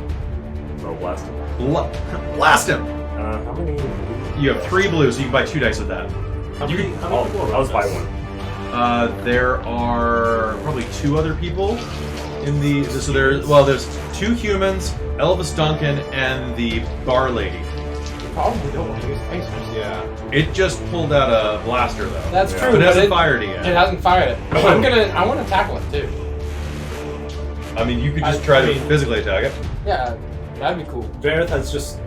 S5: So blast him.
S1: Blast him.
S5: How many?
S1: You have 3 blues, so you can buy 2 dice with that.
S4: How many people
S5: I'll just buy one.
S1: There are probably 2 other people in so there's 2 humans, Elvis Duncan, and the bar lady.
S2: You probably don't want to use pacers.
S4: Yeah.
S1: It just pulled out a blaster though.
S2: That's
S5: Yeah.
S2: true,
S1: But it
S2: but
S1: hasn't
S2: it
S1: fired it yet.
S2: hasn't fired it. I want to tackle it too.
S1: I mean, you could just
S4: I
S1: try to
S4: mean-
S1: physically attack it.
S2: Yeah, that'd be cool.
S4: Verith has just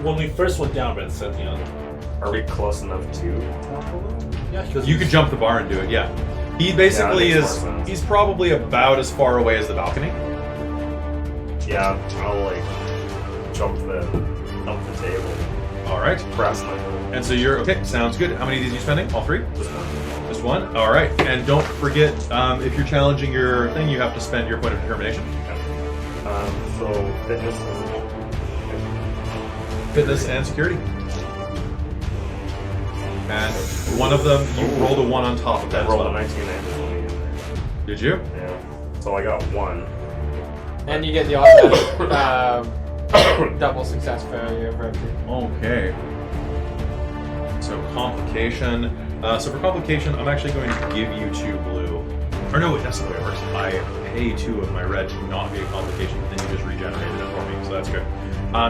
S4: when we first went down, Verith said,
S5: Are we close enough to?
S4: yeah, because
S1: You could jump the bar and do it. Yeah. He basically
S5: Yeah, that makes
S1: is.
S5: more sense.
S1: He's probably about as far away as the balcony.
S5: Yeah, I'll jump the table,
S1: All right.
S5: press my
S1: And so you're okay. Sounds good. How many of these are you spending? All 3.
S5: just one.
S1: Just 1. All right. And don't forget, if you're challenging your thing, you have to spend your point of determination.
S5: So fitness.
S1: Fitness and security. And one of them, you rolled a 1 on top of that
S5: I
S1: as
S5: rolled
S1: well.
S5: a 19 and a 20 in there.
S1: Did you?
S5: Yeah. So I got 1.
S2: And you get the automatic double success failure virtue.
S1: Okay. So complication. So for complication, I'm actually going to give you 2 blue. Or no, wait, that's the way it works. I pay 2 of my red to not be a complication, but then you just regenerated it for me, so that's good.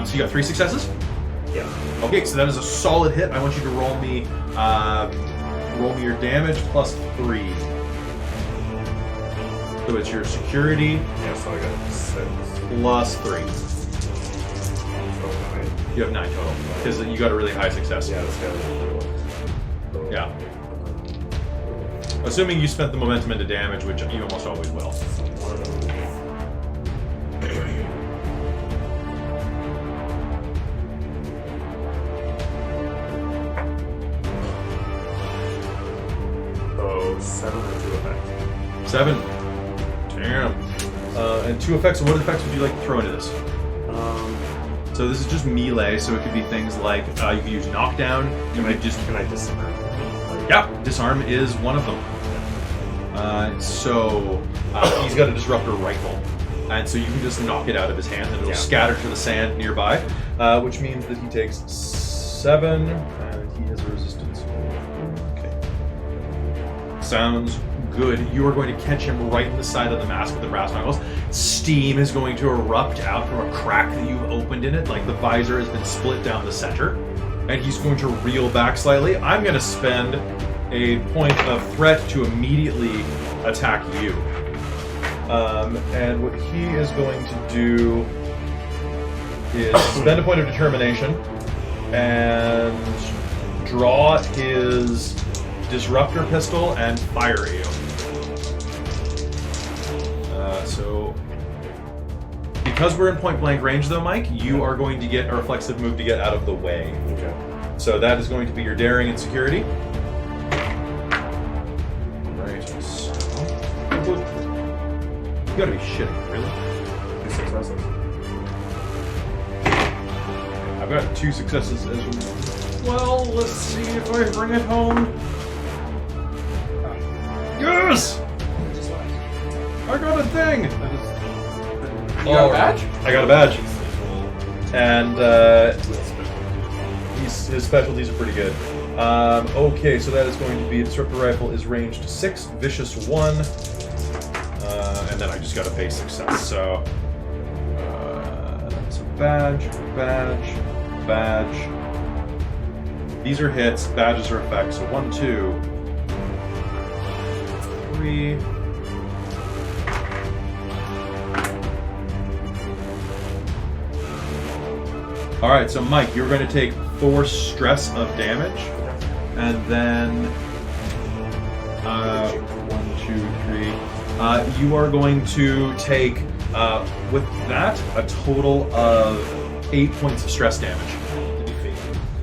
S1: So you got 3 successes?
S5: Yeah.
S1: Okay, so that is a solid hit. I want you to roll me your damage plus 3. So it's your security
S5: Yeah. So I got 6.
S1: plus 3.
S5: So 9.
S1: You have 9 total because you got a really high success.
S5: Yeah, this guy was cool.
S1: Yeah. Assuming you spent the momentum into damage, which you almost always will. 7. Damn. And 2 effects. What effects would you like to throw into this? So this is just melee, so it could be things like you can use knockdown.
S5: Can I disarm?
S1: Yeah, disarm is one of them. So he's got a disruptor rifle, and so you can just knock it out of his hand, and it'll scatter to the sand nearby, which means that he takes 7, and he has a resistance. Okay. Sounds good. You are going to catch him right in the side of the mask with the brass knuckles. Steam is going to erupt out from a crack that you've opened in it, like the visor has been split down the center, and he's going to reel back slightly. I'm going to spend a point of threat to immediately attack you. And what he is going to do is spend a point of determination and draw his disruptor pistol and fire at you. So, because we're in point blank range though, Mike, you are going to get a reflexive move to get out of the way.
S5: Okay.
S1: So that is going to be your daring and security. Right. So, you gotta be shitting, really?
S5: 2 successes.
S1: I've got 2 successes as well. Let's see if I bring it home. Yes! I got a thing!
S2: You got a badge?
S1: I got a badge. And his specialties are pretty good. Okay, so that is going to be disruptor rifle is ranged 6, vicious 1, and then I just got a base success. So that's a badge. These are hits. Badges are effects. So 1, 2, 3. Alright, so Mike, you're going to take 4 stress of damage, and then 1, 2, 3. You are going to take, with that, a total of 8 points of stress damage.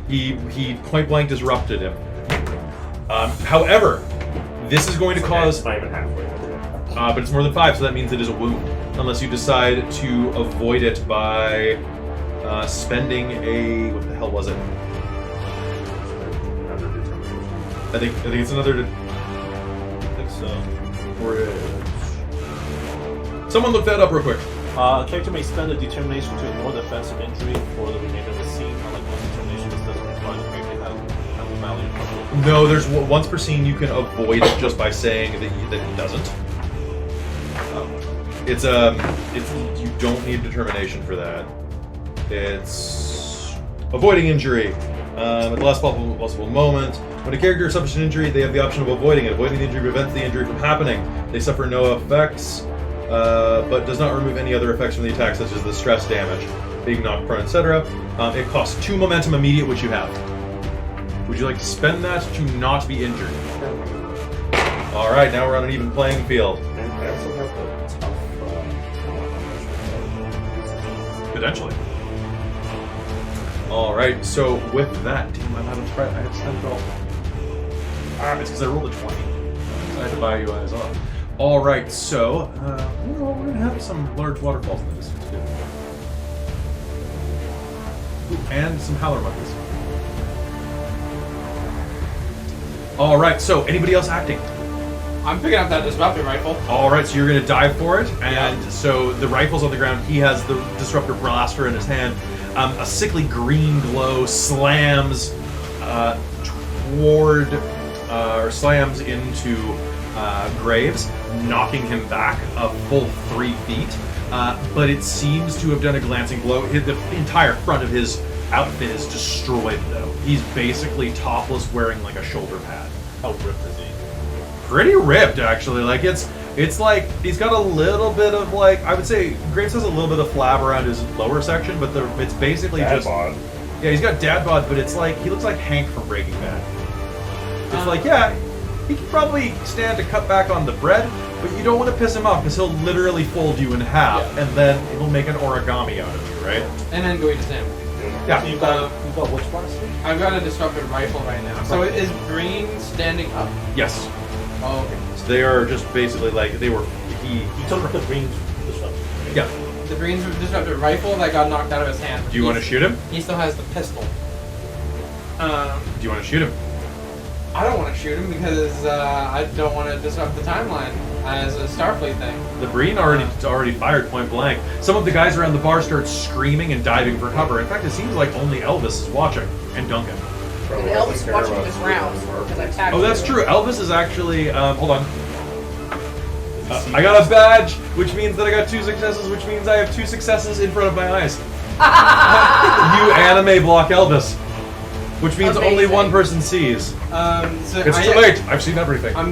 S1: He point blank disrupted him. However, this is going to cause...
S5: It's not even halfway.
S1: but it's more than 5, so that means it is a wound. Unless you decide to avoid it by... spending a... what the hell was it?
S5: Another determination.
S1: I think it's another...
S4: I think so.
S1: Someone look that up real quick.
S4: Character may spend a determination to ignore the offensive injury for the remainder of the scene. Unlike most determinations, this doesn't require the character to have a valid trouble.
S1: No, there's once per scene you can avoid it just by saying that it doesn't. It's you don't need determination for that. It's avoiding injury. At the last possible moment. When a character suffers an injury, they have the option of avoiding it. Avoiding the injury prevents the injury from happening. They suffer no effects, but does not remove any other effects from the attack, such as the stress damage, being knocked prone, etc. It costs 2 momentum immediate, which you have. Would you like to spend that to not be injured? Alright, now we're on an even playing field.
S5: And I also have the tough...
S1: Potentially. Alright, so with that, damn, I'm out of threat. I had spent it all. It's because I rolled a 20. So I had to buy you guys off. Alright, so, we're going to have some large waterfalls in the distance, too. Ooh, and some howler monkeys. Alright, so, anybody else acting?
S2: I'm picking up that disruptor rifle.
S1: Alright, so you're going to dive for it, and so the rifle's on the ground. He has the disruptor blaster in his hand. A sickly green glow slams slams into Graves, knocking him back a full 3 feet. But it seems to have done a glancing blow. The entire front of his outfit is destroyed, though. He's basically topless, wearing like a shoulder pad.
S4: How ripped is he?
S1: Pretty ripped, actually. Like it's like he's got a little bit of like, I would say Graves has a little bit of flab around his lower section, but it's basically
S5: Dad
S1: just
S5: bod.
S1: Yeah, he's got dad bod, but it's like he looks like Hank from Breaking Bad. It's like, yeah, he could probably stand to cut back on the bread, but you don't want to piss him off because he'll literally fold you in half, and then he'll make an origami out of you, right?
S2: And then go eat his sandwich.
S1: Yeah.
S4: You've got which blaster?
S2: I've got a disruptor rifle right now. So is Green standing up?
S1: Yes.
S2: Oh, okay.
S1: So they are just basically like they were.
S4: He took the green disruptor.
S1: Yeah.
S2: The Green's disruptor rifle that got knocked out of his hand.
S1: Do you want to shoot him?
S2: He still has the pistol.
S1: Do you want to shoot him?
S2: I don't want to shoot him because I don't want to disrupt the timeline as a Starfleet thing.
S1: The Breen already fired point blank. Some of the guys around the bar start screaming and diving for cover. In fact, it seems like only Elvis is watching, and Duncan.
S3: And Elvis is watching this round because I tagged
S1: Oh, that's
S3: him.
S1: true. Elvis is actually. Hold on. I got a badge, which means that I got 2 successes, which means I have 2 successes in front of my eyes. You anime block Elvis, which means only
S3: Amazing.
S1: one person sees.
S2: So
S1: It's too late. I've seen everything.
S2: I'm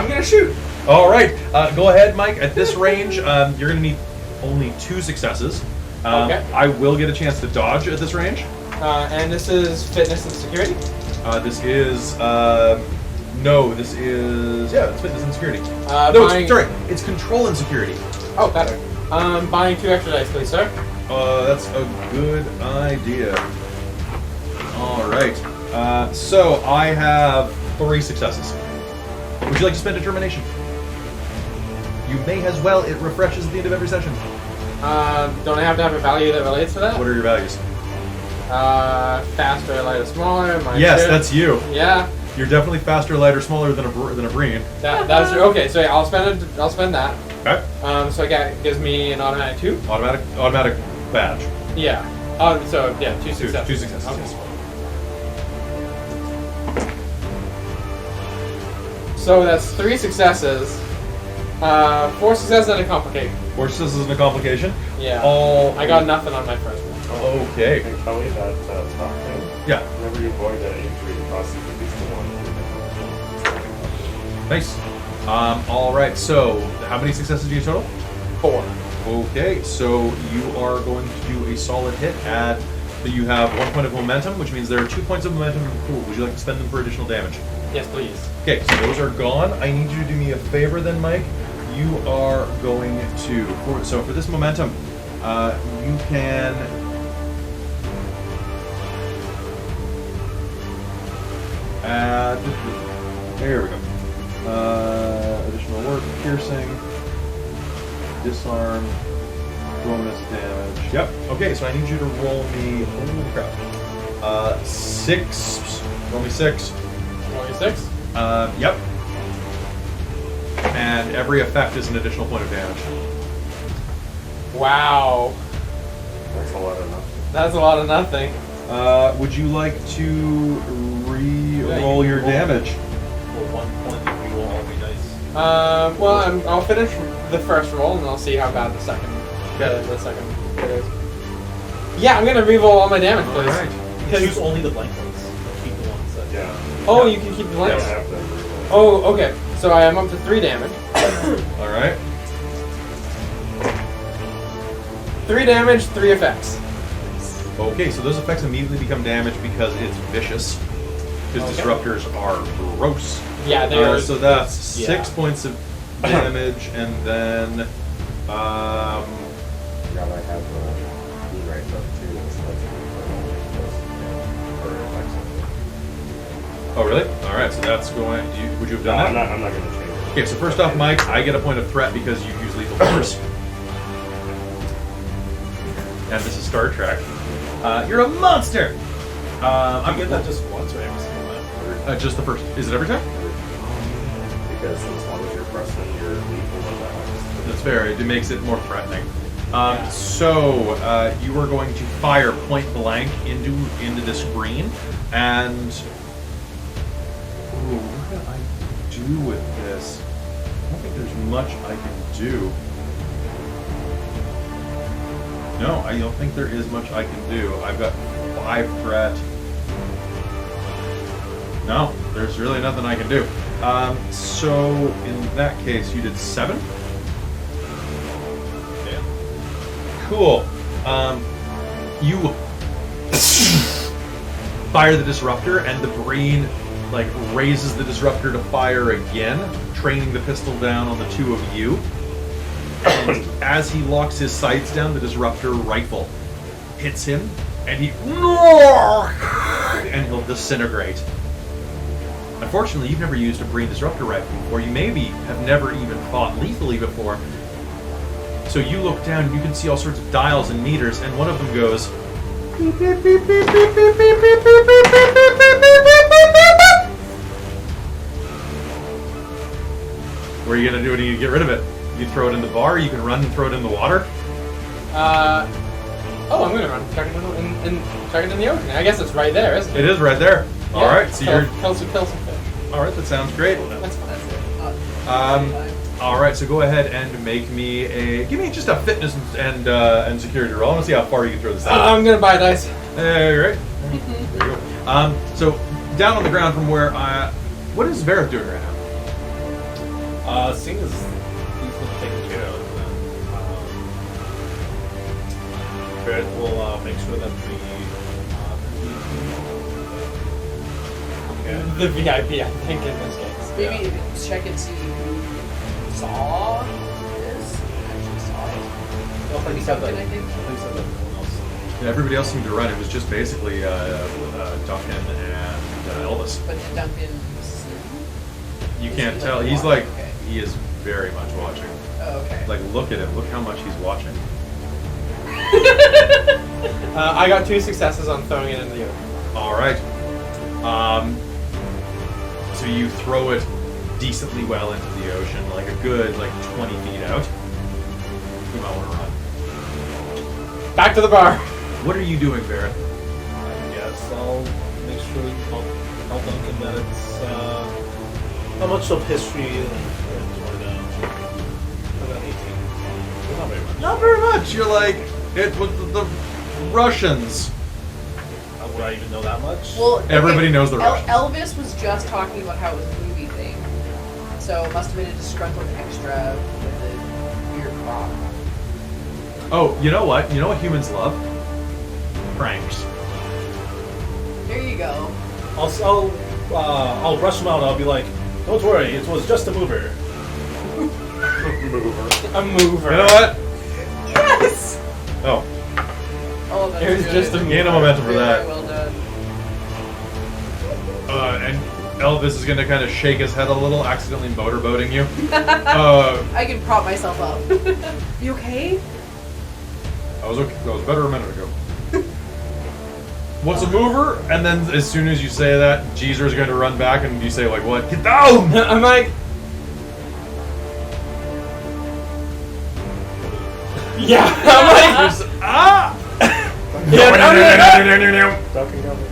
S2: gonna shoot.
S1: All right, go ahead, Mike. At this range, you're going to need only 2 successes.
S2: Okay.
S1: I will get a chance to dodge at this range.
S2: And this is fitness and security.
S1: This is this is it's fitness and security. It's control and security.
S2: Oh, better. Buying 2 extra dice, please, sir.
S1: That's a good idea. All right. So I have 3 successes. Would you like to spend determination? You may as well. It refreshes at the end of every session.
S2: Don't I have to have a value that relates to that?
S1: What are your values?
S2: Faster, lighter, smaller.
S1: Yes, that's you.
S2: Yeah.
S1: You're definitely faster, lighter, smaller than a Breen.
S2: That's okay. So yeah, I'll spend that.
S1: Okay.
S2: So it gives me an automatic 2.
S1: Automatic badge.
S2: Yeah. 2 successes.
S1: 2 successes.
S2: Okay.
S1: Yes.
S2: So that's 3 successes. 4 successes and a complication.
S1: 4 successes and a complication.
S2: Yeah.
S1: I
S2: I got nothing on my first one.
S1: Okay.
S5: Can you tell me that stop thing?
S1: Yeah.
S5: Whenever you avoid that injury, the process at least one.
S1: Nice. All right. So, how many successes do you total?
S2: 4.
S1: Okay. So you are going to do a solid hit. Add that you have 1 point of momentum, which means there are 2 points of momentum in the pool. Would you like to spend them for additional damage?
S2: Yes, please.
S1: Okay. So those are gone. I need you to do me a favor, then, Mike. You are going to for this momentum, you can. There we go. Additional work, piercing, disarm, bonus damage. Yep. Okay, so I need you to roll me. Holy crap. 6. Roll me 6.
S2: Only 6?
S1: Yep. And every effect is an additional point of damage.
S2: Wow.
S5: That's a lot of nothing.
S2: That's a lot of nothing.
S1: Would you like to re-roll your damage?
S4: For 1 point, you roll all 3 dice.
S2: I'll finish the first roll and I'll see how bad the second.
S1: Okay.
S2: The second hit is. Yeah, I'm gonna re-roll all my damage,
S1: All
S2: please.
S1: right.
S4: Choose only the blank ones. Keep the ones that.
S5: Yeah.
S2: Oh, you can keep the
S5: You
S2: blanks.
S5: don't have to reroll.
S2: Oh, okay. So I am up to 3 damage.
S1: All right.
S2: 3 damage, 3 effects.
S1: Okay, so those effects immediately become damage because it's vicious. Because
S2: Okay.
S1: disruptors are gross.
S2: Yeah, they're.
S1: So that's 6
S2: yeah.
S1: points of damage, and then
S5: God, I have rewrite stuff too.
S1: oh really? All right, so that's going. Would you have
S5: No,
S1: done that?
S5: I'm not going to change it.
S1: Okay, so first off, Mike, I get a point of threat because you use lethal force. And this is Star Trek. You're a monster!
S4: I'm getting that just once or every single time.
S1: Just the first. Is it every time?
S5: Because as long as you're pressing your lethal with that.
S1: That's fair. It makes it more threatening. So you are going to fire point blank into this green, and what can I do with this? I don't think there's much I can do. No, I don't think there is much I can do. I've got 5 threat. No, there's really nothing I can do. So in that case, you did 7.
S4: Yeah.
S1: Cool. You fire the disruptor, and the brain raises the disruptor to fire again, training the pistol down on the 2 of you. And as he locks his sights down, the disruptor rifle hits him, and he'll disintegrate. Unfortunately, you've never used a brain disruptor rifle before. You maybe have never even fought lethally before. So you look down and you can see all sorts of dials and meters, and one of them goes. Beep, beep, beep, beep, beep, beep, beep, beep, beep, beep, beep, beep, beep, beep, beep, beep. What are you gonna do when you get rid of it? You throw it in the bar. You can run and throw it in the water.
S2: I'm gonna run. Chuck it in the ocean. I guess it's right there, isn't it?
S1: It is right there.
S2: Yeah,
S1: All right, so you're.
S2: kill some fish.
S1: All right, that sounds great.
S2: That's fine.
S1: All right, so go ahead and give me just a fitness and security roll. I want to see how far you can throw this out.
S2: I'm gonna buy dice.
S1: Right. There you go. So down on the ground from where what is Vareth doing right now?
S4: Seeing as he's been taken care of, Barrett will make sure that
S2: The VIP, I think, in this case.
S3: Maybe check and see who saw this. Actually saw it.
S4: Well,
S3: Maybe
S4: he said
S3: something,
S4: that.
S3: I think.
S4: He said that no one else.
S1: Yeah, everybody else seemed to run. It was just basically Duncan and Elvis.
S3: But did Duncan see?
S1: You
S3: Is
S1: can't
S3: he,
S1: tell.
S3: like,
S1: He's
S3: watching?
S1: like
S3: Okay.
S1: he is very much watching.
S3: Oh, okay.
S1: Like look at him. Look how much he's watching.
S2: I got 2 successes on throwing it in the ocean.
S1: All right. So you throw it decently well into the ocean, like a good 20 feet out. You might want to run.
S2: Back to the bar.
S1: What are you doing, Barrett?
S4: I guess I'll make sure I'll tell Duncan that it's not much of history toward about 18. Not very much.
S1: Not very much. You're like it was the Russians.
S4: Would I even know that much?
S3: Well,
S1: Everybody knows the Russians.
S3: Elvis was just talking about how it was a movie thing, so it must have been a disgruntled extra with a weird crop.
S1: Oh, you know what? You know what humans love? Pranks.
S3: There you go.
S4: I'll brush him out. I'll be like, "Don't worry, it was just a mover."
S2: A mover.
S1: You know what?
S3: Yes.
S1: Oh,
S3: Oh, that's
S2: It was
S3: good.
S2: just a
S1: gain a momentum for
S3: Very
S1: that.
S3: well done.
S1: And Elvis is gonna kind of shake his head a little, accidentally motorboating you.
S3: I can prop myself up. You okay?
S1: I was okay. That was better a minute ago. What's a mover? And then as soon as you say that, Jeezer is going to run back, and you say like, "What? Get down!"
S2: I'm like, yeah. I'm like,
S1: Ah!
S5: Duncan got me.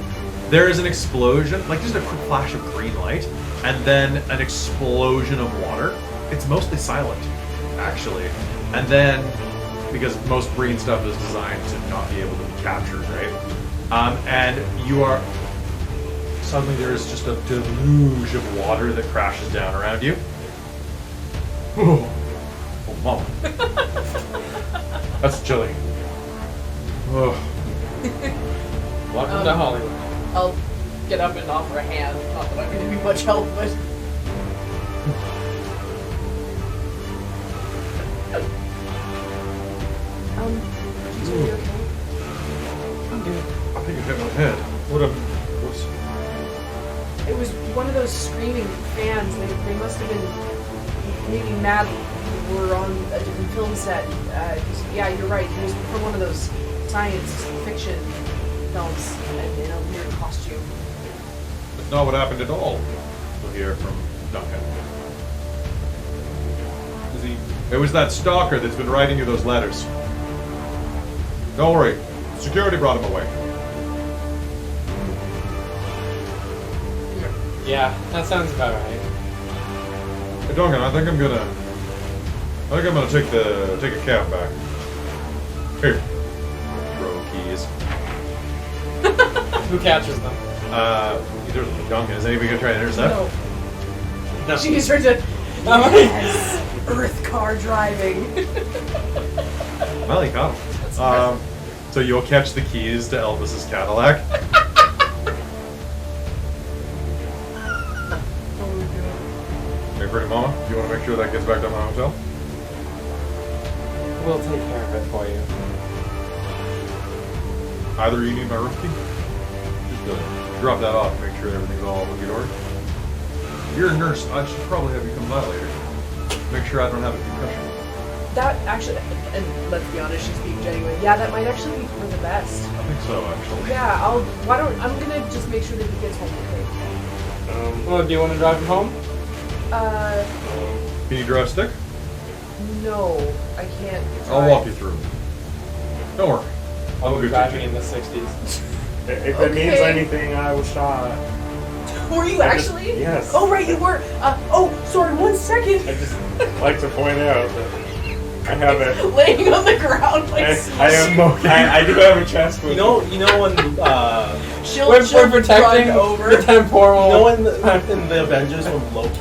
S1: There is an explosion, like just a quick flash of green light, and then an explosion of water. It's mostly silent, actually. And then, because most green stuff is designed to not be able to be captured, right? And you are... Suddenly there is just a deluge of water that crashes down around you. Oh, mama. That's chilly. Oh.
S2: welcome to Hollywood.
S3: I'll get up and offer a hand. Not that I'm going to be much help, but... Jeez, are you okay?
S1: I think I hit my head. What's...
S3: It was one of those screaming fans. They must have been maybe mad we were on a different film set. Yeah, you're right. It was from one of those science fiction films in a weird costume.
S1: That's not what happened at all. We'll hear from Duncan.
S4: Is he?
S1: It was that stalker that's been writing you those letters. Don't worry. Security brought him away.
S2: Yeah, that sounds about right.
S1: Hey Duncan, I think I'm gonna take a cab back. Here. Throw keys.
S2: Who catches them?
S1: Either Duncan. Is anybody gonna try to intercept?
S3: No. She starts to. Yes! Earth car driving.
S1: Well, he caught him. So you'll catch the keys to Elvis's Cadillac. Hey, pretty mama, do you want to make sure that gets back to my hotel?
S2: We'll take care of it for you.
S1: Either you need my room key? Just drop that off, make sure everything's all hunky-dory. You're a nurse. I should probably have you come by later. Make sure I don't have a concussion.
S3: That actually, and let's be honest, she's being genuine. Yeah, that might actually be for the best.
S1: I think so, actually.
S3: Yeah, I'm gonna just make sure that he gets home okay.
S2: Well, do you want to drive him home?
S1: Can you drive stick?
S3: No, I can't.
S1: I'll walk you through. Don't worry.
S2: I was
S1: good
S2: driving
S1: teacher.
S2: in the 60s.
S5: If it means anything, I was shot.
S3: Were you actually?
S5: Yes.
S3: Oh, right, you were. Sorry, 1 second.
S5: I just like to point out that I have it.
S3: Laying on the ground like
S5: I do have a chest wound.
S4: You know when
S3: she'll
S2: We're protecting
S3: run over.
S2: the temporal.
S4: in the Avengers when Loki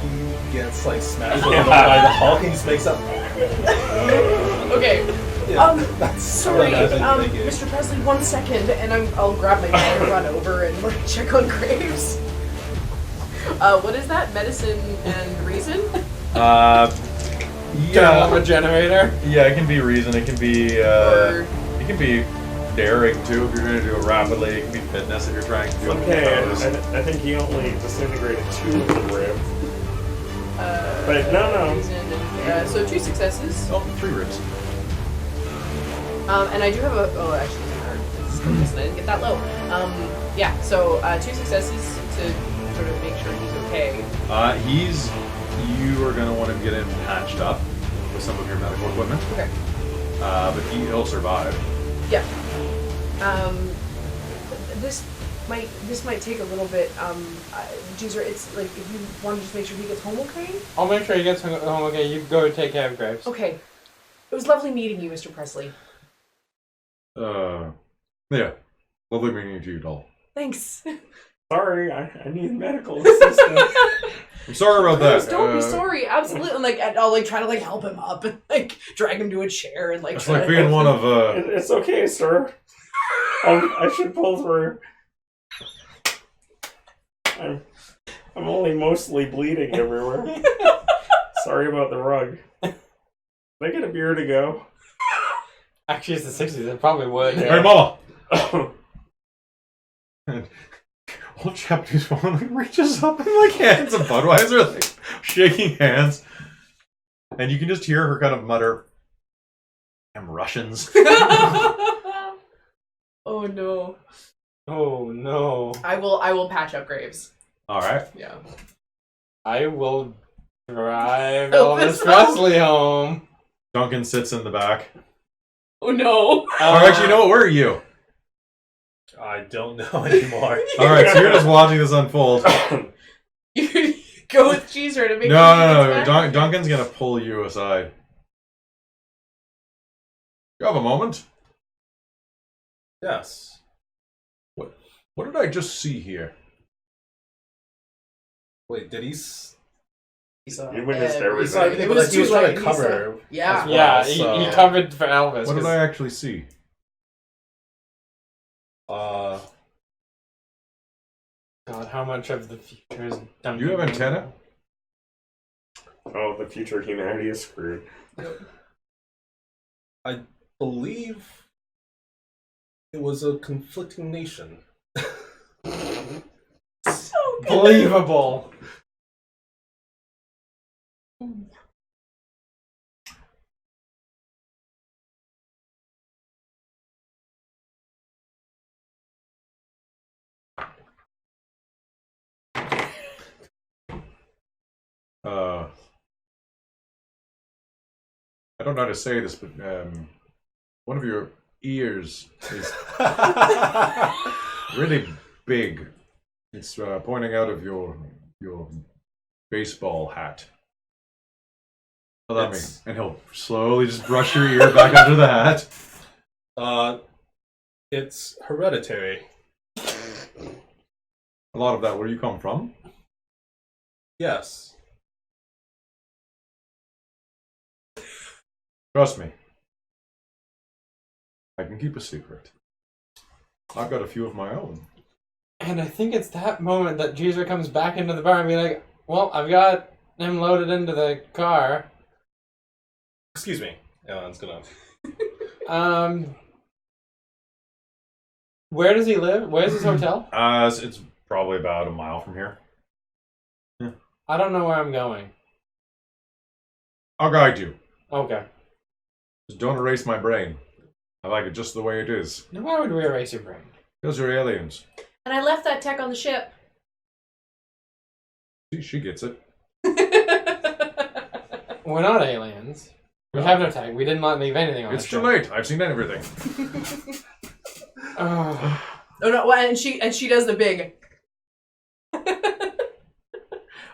S4: gets like smashed
S5: Yeah.
S4: by the Hulk and he just makes up.
S3: Okay.
S4: Yeah, that's
S3: Sorry,
S4: what I was thinking.
S3: Mr. Presley, 1 second, and I'll grab my gun and run over and like check on Graves. What is that? Medicine and reason?
S2: Thermal regenerator.
S1: Yeah, it can be reason. It can be
S3: Or
S1: it can be daring too if you're going to do it rapidly. It can be fitness if you're trying to do it.
S5: Okay,
S1: with those.
S5: I think he only disintegrated 2 of the rib. But no.
S3: Reason and, so 2 successes.
S1: Oh, 3 ribs.
S3: And I do have a. Oh, actually, I didn't get that low. Yeah. So 2 successes to sort of make sure he's okay.
S1: You are going to want to get him patched up with some of your medical equipment.
S3: Okay.
S1: But he'll survive.
S3: Yeah. This might take a little bit. Jeezer, it's like if you want to just make sure he gets home okay.
S2: I'll make sure he gets home okay. You go take care of Graves.
S3: Okay. It was lovely meeting you, Mr. Presley.
S1: Yeah. Lovely meeting you, doll.
S3: Thanks.
S5: Sorry, I need medical assistance.
S1: I'm sorry about
S3: Please
S1: that.
S3: don't be sorry. Absolutely. And, like, I'll like try to like help him up and like drag him to a chair and like.
S1: It's
S3: try
S1: like
S3: to-
S1: being one of
S5: It's okay, sir. I should pull through. I'm only mostly bleeding everywhere. Sorry about the rug. Can I get a beer to go?
S2: Actually, it's the 60s. It probably would.
S1: Hey, Mama. Old Japanese woman like reaches up and like hands a Budweiser, like shaking hands, and you can just hear her kind of mutter, "Damn Russians."
S3: Oh no.
S2: Oh no.
S3: I will patch up Graves.
S1: All right.
S3: Yeah.
S2: I will drive
S3: Elvis
S2: Elvis Presley home.
S1: Duncan sits in the back.
S3: Oh no.
S1: Or actually, you know what? Where are you?
S4: I don't know anymore.
S1: All right, so you're just watching this unfold.
S3: You go with Cheeser to make
S1: No. Duncan's gonna pull you aside. You have a moment?
S4: Yes.
S1: What did I just see here?
S4: Wait, did he?
S5: You witnessed
S4: He
S5: everything.
S4: saw everything,
S3: It
S4: but
S3: was
S4: like, he was
S3: too
S4: trying
S3: late.
S4: to
S3: He
S4: cover.
S3: Yeah.
S4: as well,
S2: Yeah,
S4: so-
S2: he covered for Elvis.
S1: What did
S2: 'cause-
S1: I actually see?
S2: God, how much of the future is done?
S1: You have antenna?
S5: Oh, the future of humanity is screwed.
S4: I believe it was a conflicting nation.
S3: So good.
S2: Believable.
S1: I don't know how to say this, but one of your ears is really big. It's pointing out of your baseball hat. Allow me,
S4: It's-
S1: and he'll slowly just brush your ear back under the hat.
S4: It's hereditary.
S1: A lot of that. Where you come from?
S4: Yes.
S1: Trust me. I can keep a secret. I've got a few of my own.
S2: And I think it's that moment that Jeezer comes back into the bar and be like, well, I've got him loaded into the car.
S4: Excuse me. Ellen's gonna.
S2: Where does he live? Where's his hotel?
S1: It's probably about a mile from here.
S2: I don't know where I'm going.
S1: I'll guide you.
S2: Okay.
S1: Just don't erase my brain. I like it just the way it is.
S2: Now, why would we erase your brain?
S1: Because you're aliens.
S3: And I left that tech on the ship.
S1: She gets it.
S2: We're not aliens. We have no tag. We didn't leave anything on
S1: It's
S2: the
S1: too
S2: ship.
S1: late. I've seen everything.
S2: Oh.
S3: Oh no! Well, and she does the big.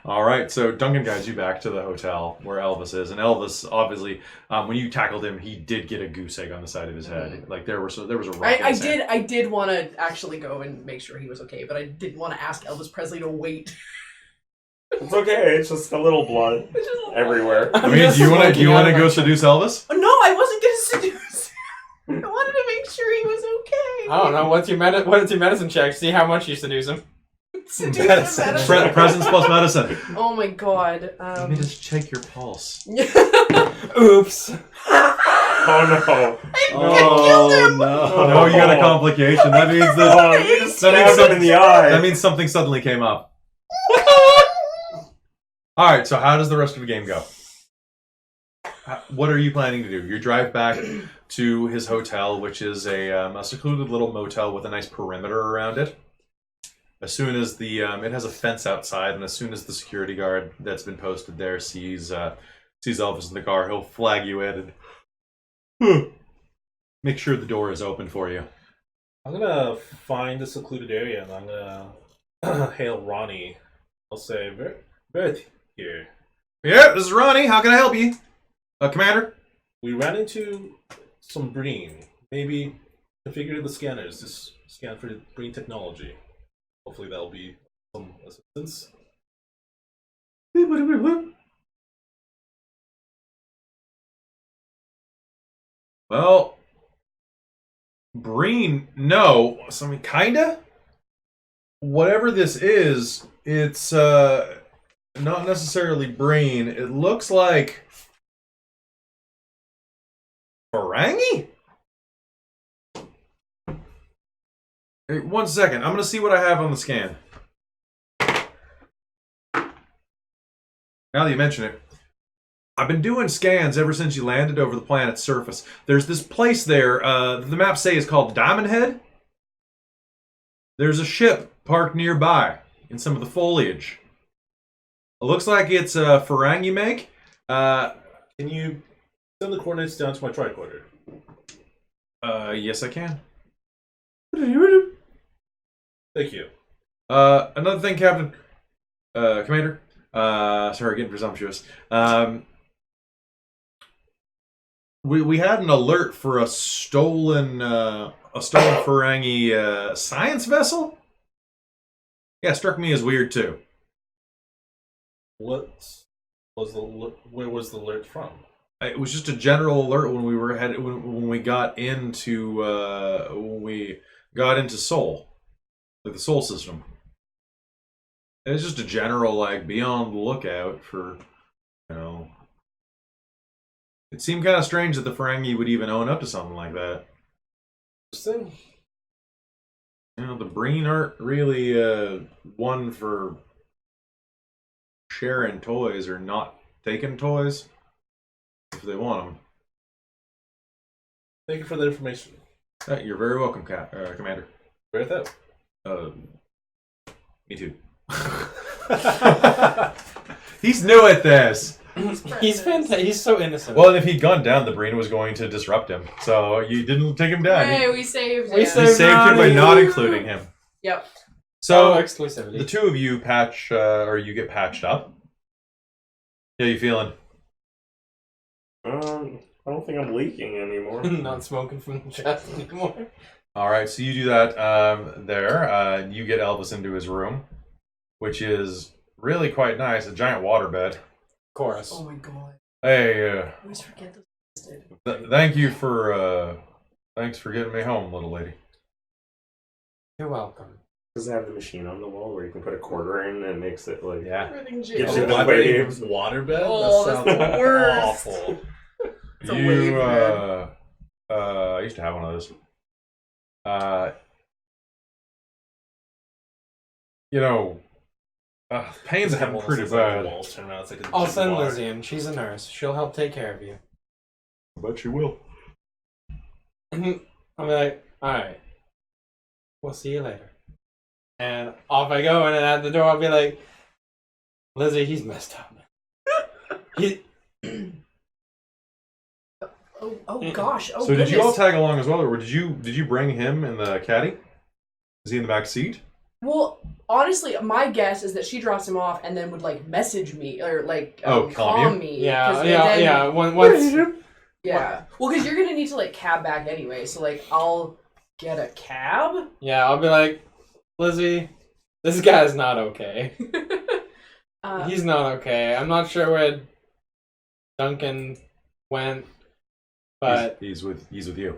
S1: All right, so Duncan guides you back to the hotel where Elvis is, and Elvis obviously, when you tackled him, he did get a goose egg on the side of his head. Like there was a rock.
S3: I did want to actually go and make sure he was okay, but I didn't want to ask Elvis Presley to wait.
S5: It's okay. It's just a little blood everywhere.
S1: I mean, do you want to go seduce Elvis?
S3: No, I wasn't going to seduce him. I wanted to make sure he was okay.
S2: I don't know. What's your medicine check? See how much you seduce him.
S3: Seduce
S4: Medicine.
S3: him, medicine.
S1: Presence plus medicine.
S3: Oh my god.
S1: Let me just check your pulse.
S2: Oops.
S5: Oh no!
S3: killed him.
S1: No, you got a complication. That means that.
S5: You just stabbed him in the eye.
S1: That means something suddenly came up. All right. So how does the rest of the game go? What are you planning to do? You drive back to his hotel, which is a secluded little motel with a nice perimeter around it. As soon as it has a fence outside, and as soon as the security guard that's been posted there sees Elvis in the car, he'll flag you in and make sure the door is open for you.
S4: I'm gonna find a secluded area and I'm gonna hail Ronnie. I'll say, Bert here.
S1: Yeah, this is Ronnie. How can I help you, Commander?
S4: We ran into some Breen. Maybe configure the scanners to scan for Breen technology. Hopefully that'll be some assistance.
S1: Well, Breen, no. So, I mean, kinda? Whatever this is, it's not necessarily Breen. It looks like Ferengi? Hey, 1 second. I'm going to see what I have on the scan. Now that you mention it, I've been doing scans ever since you landed over the planet's surface. There's this place there, the maps say is called Diamond Head. There's a ship parked nearby in some of the foliage. It looks like it's a Ferengi make.
S4: Can you send the coordinates down to my tricorder?
S1: Yes I can.
S4: Thank you.
S1: Another thing, Captain, Commander. Sorry, getting presumptuous. We had an alert for a stolen Ferengi science vessel. Yeah, struck me as weird too.
S4: Where was the alert from?
S1: It was just a general alert when we were when we got into Sol, like the Sol system. It was just a general, like, be on the lookout for, you know. It seemed kind of strange that the Ferengi would even own up to something like that.
S4: Interesting.
S1: You know, the Breen aren't really one for sharing toys or not taking toys if they want them.
S4: Thank you for the information.
S1: You're very welcome, Commander.
S4: Where though?
S1: Me too. He's new at this.
S2: He's fantastic. He's so innocent.
S1: Well, if he'd gone down, the Breen was going to disrupt him. So you didn't take him down.
S3: Hey, we saved him.
S2: We
S1: You saved him by not including him.
S3: Yep.
S1: So
S2: exclusivity.
S1: the two of you patch, or you get patched up. How you feeling?
S5: I don't think I'm leaking anymore.
S2: Not smoking from the chest anymore.
S1: All right, so you do that there. You get Elvis into his room, which is really quite nice. A giant waterbed.
S2: Chorus.
S3: Oh my god.
S1: Hey,
S3: I always forget this.
S1: thank you for thanks for getting me home, little lady.
S2: You're welcome.
S5: Does it have the machine on the wall where you can put a quarter in and it makes it like
S1: Yeah.
S3: Everything
S5: Gives
S3: jail.
S5: you the waves.
S4: Waterbed?
S3: Oh,
S4: that
S3: that's
S4: sounds
S3: the worst.
S4: awful.
S3: It's a wave bed.
S1: I used to have one of those. You know, Pain's
S4: have
S1: pretty bad.
S4: Walls turn around. It's like
S2: I'll send Lizzie in. She's a nurse. She'll help take care of you.
S1: I bet you will.
S2: I'll be like, alright. We'll see you later. And off I go, and then at the door I'll be like, Lizzie, he's messed up.
S3: Oh gosh. Oh,
S1: So did you all
S3: goodness.
S1: tag along as well, or did you bring him in the caddy? Is he in the back seat?
S3: Well, honestly, my guess is that she drops him off and then would like message me or like
S1: calm
S3: calm
S1: you?
S3: me.
S2: Yeah,
S3: 'cause
S2: yeah,
S3: then-
S2: yeah. Once,
S3: Yeah. Well, because you're gonna need to like cab back anyway, so like I'll get a cab.
S2: yeah, I'll be like, Lizzie, this guy's not okay. He's not okay. I'm not sure where Duncan went, but
S1: he's with you.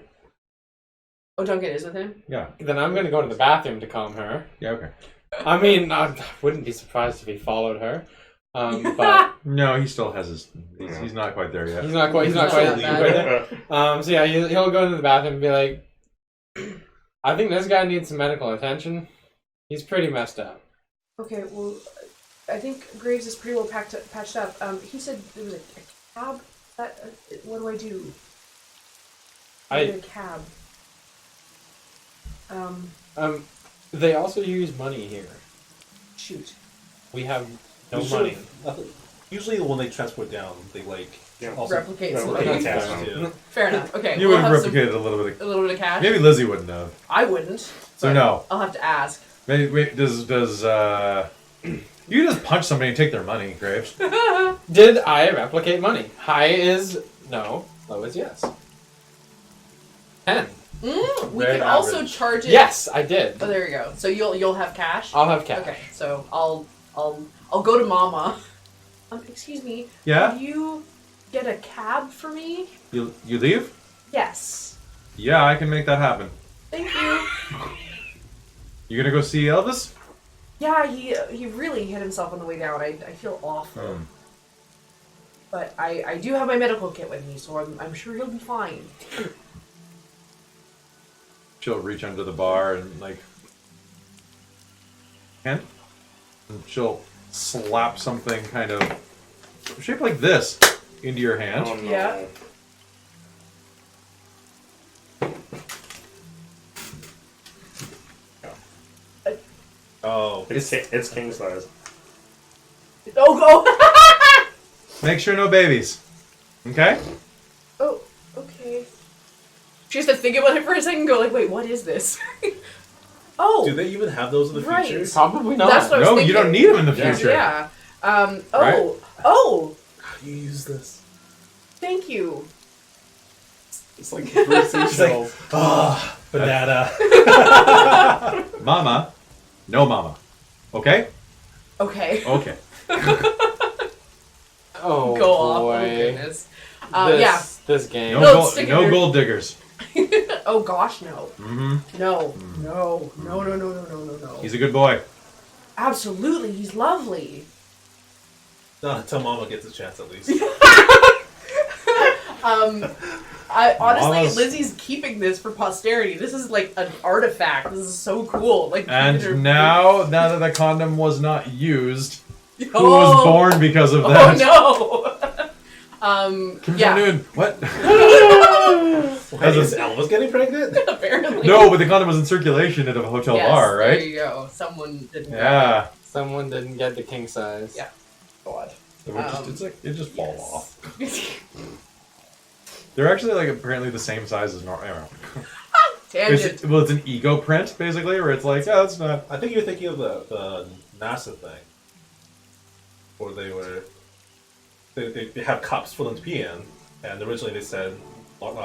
S3: Oh, Duncan is with him?
S1: Yeah.
S2: then I'm gonna go to the bathroom to calm her.
S1: Yeah. Okay.
S2: I mean, I wouldn't be surprised if he followed her. But
S1: No, he still has his. He's not quite there yet.
S2: he's not quite
S3: not
S2: quite
S3: that
S2: there. So yeah, he'll go to the bathroom and be like, I think this guy needs some medical attention. He's pretty messed up.
S3: Okay, well, I think Graves is pretty well patched up. He said there was a cab. What do I do? I need a cab.
S2: They also use money here.
S3: Shoot.
S2: We have no money.
S4: Usually when they transport down, they also
S3: Replicate
S4: replicate
S3: something.
S4: cash too.
S3: Fair enough. Okay.
S1: You
S3: we'll
S1: would have
S3: have
S1: replicated a little bit.
S3: a little bit of cash.
S1: Maybe Lizzie wouldn't have.
S3: I wouldn't.
S1: So
S3: but
S1: no.
S3: I'll have to ask.
S1: Maybe, wait, does you just punch somebody and take their money, Graves?
S2: Did I replicate money? High is no. Low is yes. 10.
S3: We
S2: Very
S3: could also
S2: average.
S3: charge it.
S2: Yes, I did.
S3: Oh, there you go. So you'll have cash.
S2: I'll have cash.
S3: Okay. So I'll go to Mama. Excuse me.
S1: Yeah.
S3: Could you get a cab for me?
S1: You leave?
S3: Yes.
S1: Yeah, I can make that happen.
S3: Thank you.
S1: You gonna go see Elvis?
S3: Yeah, he really hit himself on the way down. I feel awful. But I do have my medical kit with me, so I'm sure he'll be fine.
S1: She'll reach under the bar and and she'll slap something kind of shaped like this into your hand.
S5: Oh, no.
S3: Yeah.
S4: Oh,
S5: It's king size.
S3: Oh,
S1: Make sure no babies. Okay?
S3: oh, okay. She has to think about it for a second and go like, wait, what is this? Oh,
S4: do they even have those in the
S3: Right.
S4: future?
S2: Probably not.
S3: That's what I was
S1: No,
S3: thinking.
S1: you don't need them in the
S2: Yeah.
S1: future.
S3: Yeah.
S1: Right?
S3: Oh,
S4: How do you use this?
S3: thank you.
S4: It's like Bruce Lee show. Banana.
S1: Mama. No mama. Okay?
S3: Okay.
S1: Okay.
S2: Oh
S3: Go off. Oh,
S2: boy.
S3: goodness.
S2: This,
S3: Yeah.
S2: This game.
S1: No,
S3: No,
S1: gold,
S3: stick it
S1: no
S3: in.
S1: gold diggers.
S3: Oh, gosh, no.
S1: Mm-hmm.
S3: No. No. No, no, no, no, no, no, no.
S1: He's a good boy.
S3: Absolutely. He's lovely.
S4: Until Mama gets a chance at least.
S3: I honestly,
S1: Mama's-
S3: Lizzie's keeping this for posterity. This is like an artifact. This is so cool. Like,
S1: And now that the condom was not used,
S3: oh,
S1: who was born because of that?
S3: Oh no.
S1: Kim
S3: Yeah.
S1: Jong-un. What?
S4: Hey, is Elvis getting pregnant?
S3: Apparently.
S1: No, but the condom was in circulation at a hotel
S3: Yes,
S1: bar,
S3: There
S1: right?
S3: you go. Someone didn't.
S1: Yeah.
S2: Someone didn't get the king size.
S3: Yeah. God.
S1: It just falls off.
S3: Yes.
S1: They're actually apparently the same size as normal.
S3: Tangent.
S1: It's an ego print basically, where it's like, that's not.
S4: I think you're thinking of the NASA thing, where they have cups for them to pee in, and originally they said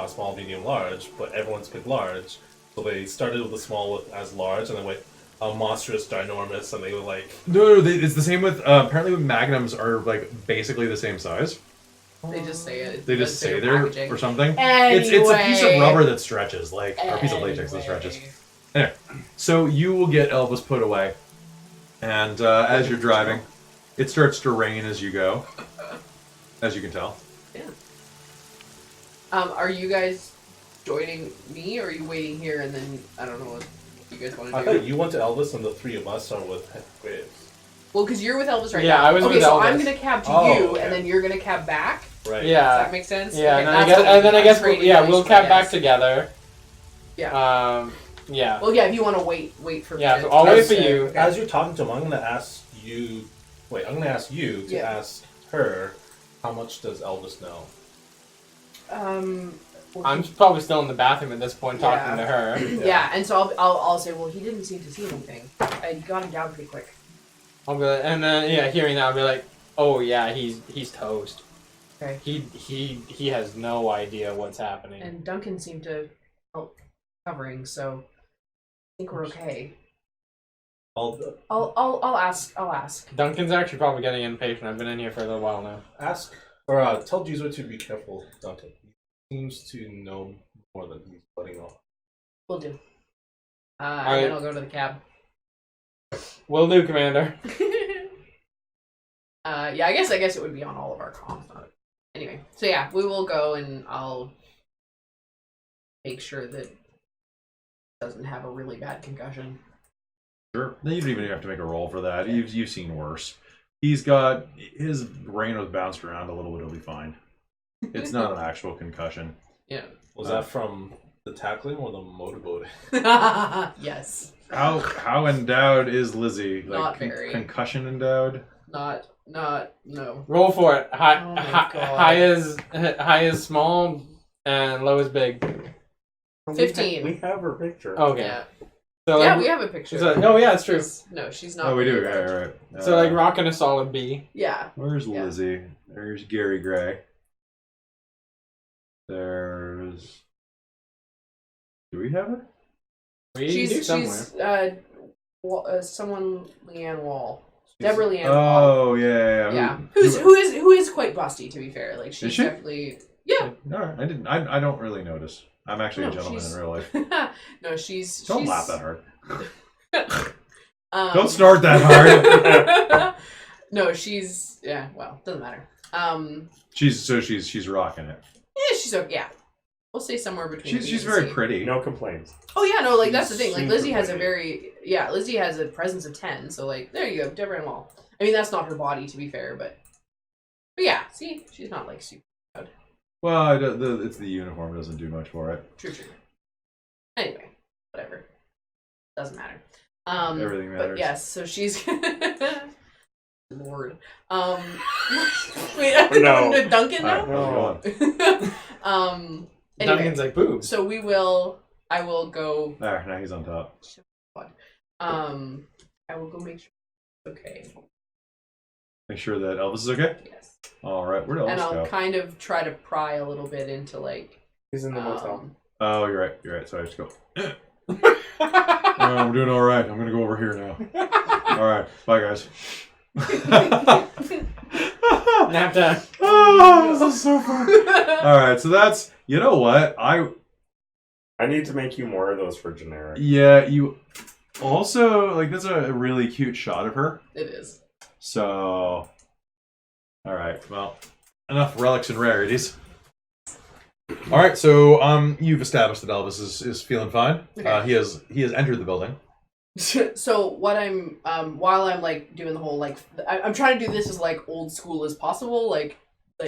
S4: small, medium, large, but everyone's picked large, so they started with the small as large, and then went monstrous, ginormous, and they were like,
S1: No, it's the same with. Apparently, magnums are basically the same size.
S3: They just say it.
S1: They just say
S3: Bigger
S1: there
S3: packaging.
S1: or something.
S3: Anyway.
S1: It's a piece of rubber that stretches, or a piece of latex that stretches. Anyway, so you will get Elvis put away, and as you're driving, it starts to rain as you go, as you can tell.
S3: Yeah. Are you guys joining me, or are you waiting here and then I don't know what you guys want
S4: I
S3: to do?
S4: thought you went to Elvis and the three of us are with Graves.
S3: Well, because you're with Elvis right
S2: Yeah,
S3: now.
S2: I was
S3: okay,
S2: with
S3: so
S2: Elvis.
S3: I'm gonna cab to
S4: Oh,
S3: you,
S4: okay.
S3: and then you're gonna cab back.
S4: Right.
S3: Does
S2: Yeah.
S3: that make sense?
S2: Yeah,
S3: Okay,
S2: and then
S3: that's
S2: I guess,
S3: what
S2: and then I
S3: I'm
S2: guess
S3: creating
S2: we'll
S3: a
S2: we'll
S3: relation,
S2: cab
S3: I
S2: back
S3: guess.
S2: together.
S3: Yeah.
S2: Yeah.
S3: Well, yeah. If you want to wait for.
S2: Yeah,
S3: me
S2: so
S3: to-
S2: I'll wait
S4: As-
S2: for you.
S4: As you're talking to him, I'm gonna ask you. Wait, I'm gonna ask you to
S3: Yeah.
S4: ask her. How much does Elvis know?
S3: Well,
S2: I'm probably still in the bathroom at this point talking
S3: Yeah.
S2: to her.
S3: yeah, and so I'll say, well, he didn't seem to see anything. I got him down pretty quick.
S2: I'll be like, and then hearing that, I'll be like, oh yeah, he's toast.
S3: Okay.
S2: He has no idea what's happening.
S3: And Duncan seemed to help covering, so I think we're okay. I'll ask.
S2: Duncan's actually probably getting impatient. I've been in here for a little while now.
S4: Ask or tell Jesus to be careful, Duncan. He seems to know more than he's letting on.
S3: We'll do.
S2: Alright.
S3: And then I'll go to the cab.
S2: Will do, Commander.
S3: Yeah, I guess it would be on all of our comms. Anyway, so yeah, we will go, and I'll make sure that it doesn't have a really bad concussion.
S1: Sure. You don't even have to make a roll for that. You've seen worse. He's got his brain was bounced around a little bit. He'll be fine. It's not an actual concussion.
S3: Yeah.
S4: Was that from the tackling or the motorboat?
S3: Yes.
S1: How endowed is Lizzie? Like
S3: Not very.
S1: Concussion endowed?
S3: Not no.
S2: Roll for it. High,
S3: Oh my
S2: high,
S3: God.
S2: high is small and low is big.
S3: 15.
S5: We have her picture.
S2: Okay.
S3: Yeah.
S2: So
S3: Yeah,
S2: like,
S3: we have a picture.
S2: so, oh yeah, it's true.
S3: No, she's not.
S1: Oh, we do.
S3: very
S1: Yeah,
S3: large.
S1: right.
S2: So like rocking a solid B.
S3: Yeah.
S1: Where's
S3: Yeah.
S1: Lizzie? There's Gary Gray. There's. Do we have her?
S2: We do
S3: She's
S2: somewhere.
S3: someone Leanne Wall. Deborah Leanne Wall.
S1: Oh yeah.
S3: Yeah. Who is quite busty, to be fair. Like she's
S1: Is she?
S3: definitely. Yeah.
S1: All right. I don't really notice. I'm actually a
S3: No,
S1: gentleman
S3: she's-
S1: in real life.
S3: No, she's.
S1: Don't
S3: she's,
S1: laugh that hard.
S3: Um,
S1: Don't snort that hard.
S3: No, she's well, doesn't matter.
S1: She's rocking it.
S3: Yeah, she's okay. Yeah, we'll say somewhere between.
S1: She's
S3: B and
S1: very
S3: C.
S1: pretty.
S5: No complaints.
S3: Oh yeah, no, like that's the
S5: She's
S3: thing. Like
S5: super
S3: Lizzie has a
S5: pretty.
S3: Lizzie has a presence of 10. So like there you go, Deborah and Wall. I mean that's not her body to be fair, but yeah, see, she's not like super loud.
S1: Well, it's the uniform doesn't do much for it.
S3: True. Anyway, whatever, doesn't matter.
S1: Everything
S3: But
S1: matters.
S3: yes, so she's. Lord. Wait,
S5: No.
S3: Duncan
S1: All right,
S3: now?
S1: how's it going?
S3: Anyway,
S2: Duncan's like boobs.
S3: so I will go.
S1: There, now he's on top.
S3: I will go make sure it's okay.
S1: Make sure that Elvis is okay.
S3: Yes.
S1: All right, where'd Elvis
S3: And I'll
S1: go?
S3: kind of try to pry a little bit into like.
S2: He's in the motel.
S1: Oh, you're right. You're right. So I just go. I'm doing all right. I'm gonna go over here now. All right, bye guys.
S2: Nap time.
S1: Oh, this is so fun. All right, so that's you know what
S5: I need to make you more of those for generic.
S1: you also like that's a really cute shot of her.
S3: It is.
S1: So, all right, well, enough relics and rarities. All right, so you've established that Elvis is feeling fine.
S3: Okay.
S1: He has entered the building.
S3: So what I'm while I'm like doing the whole like I'm trying to do this as like old school as possible, like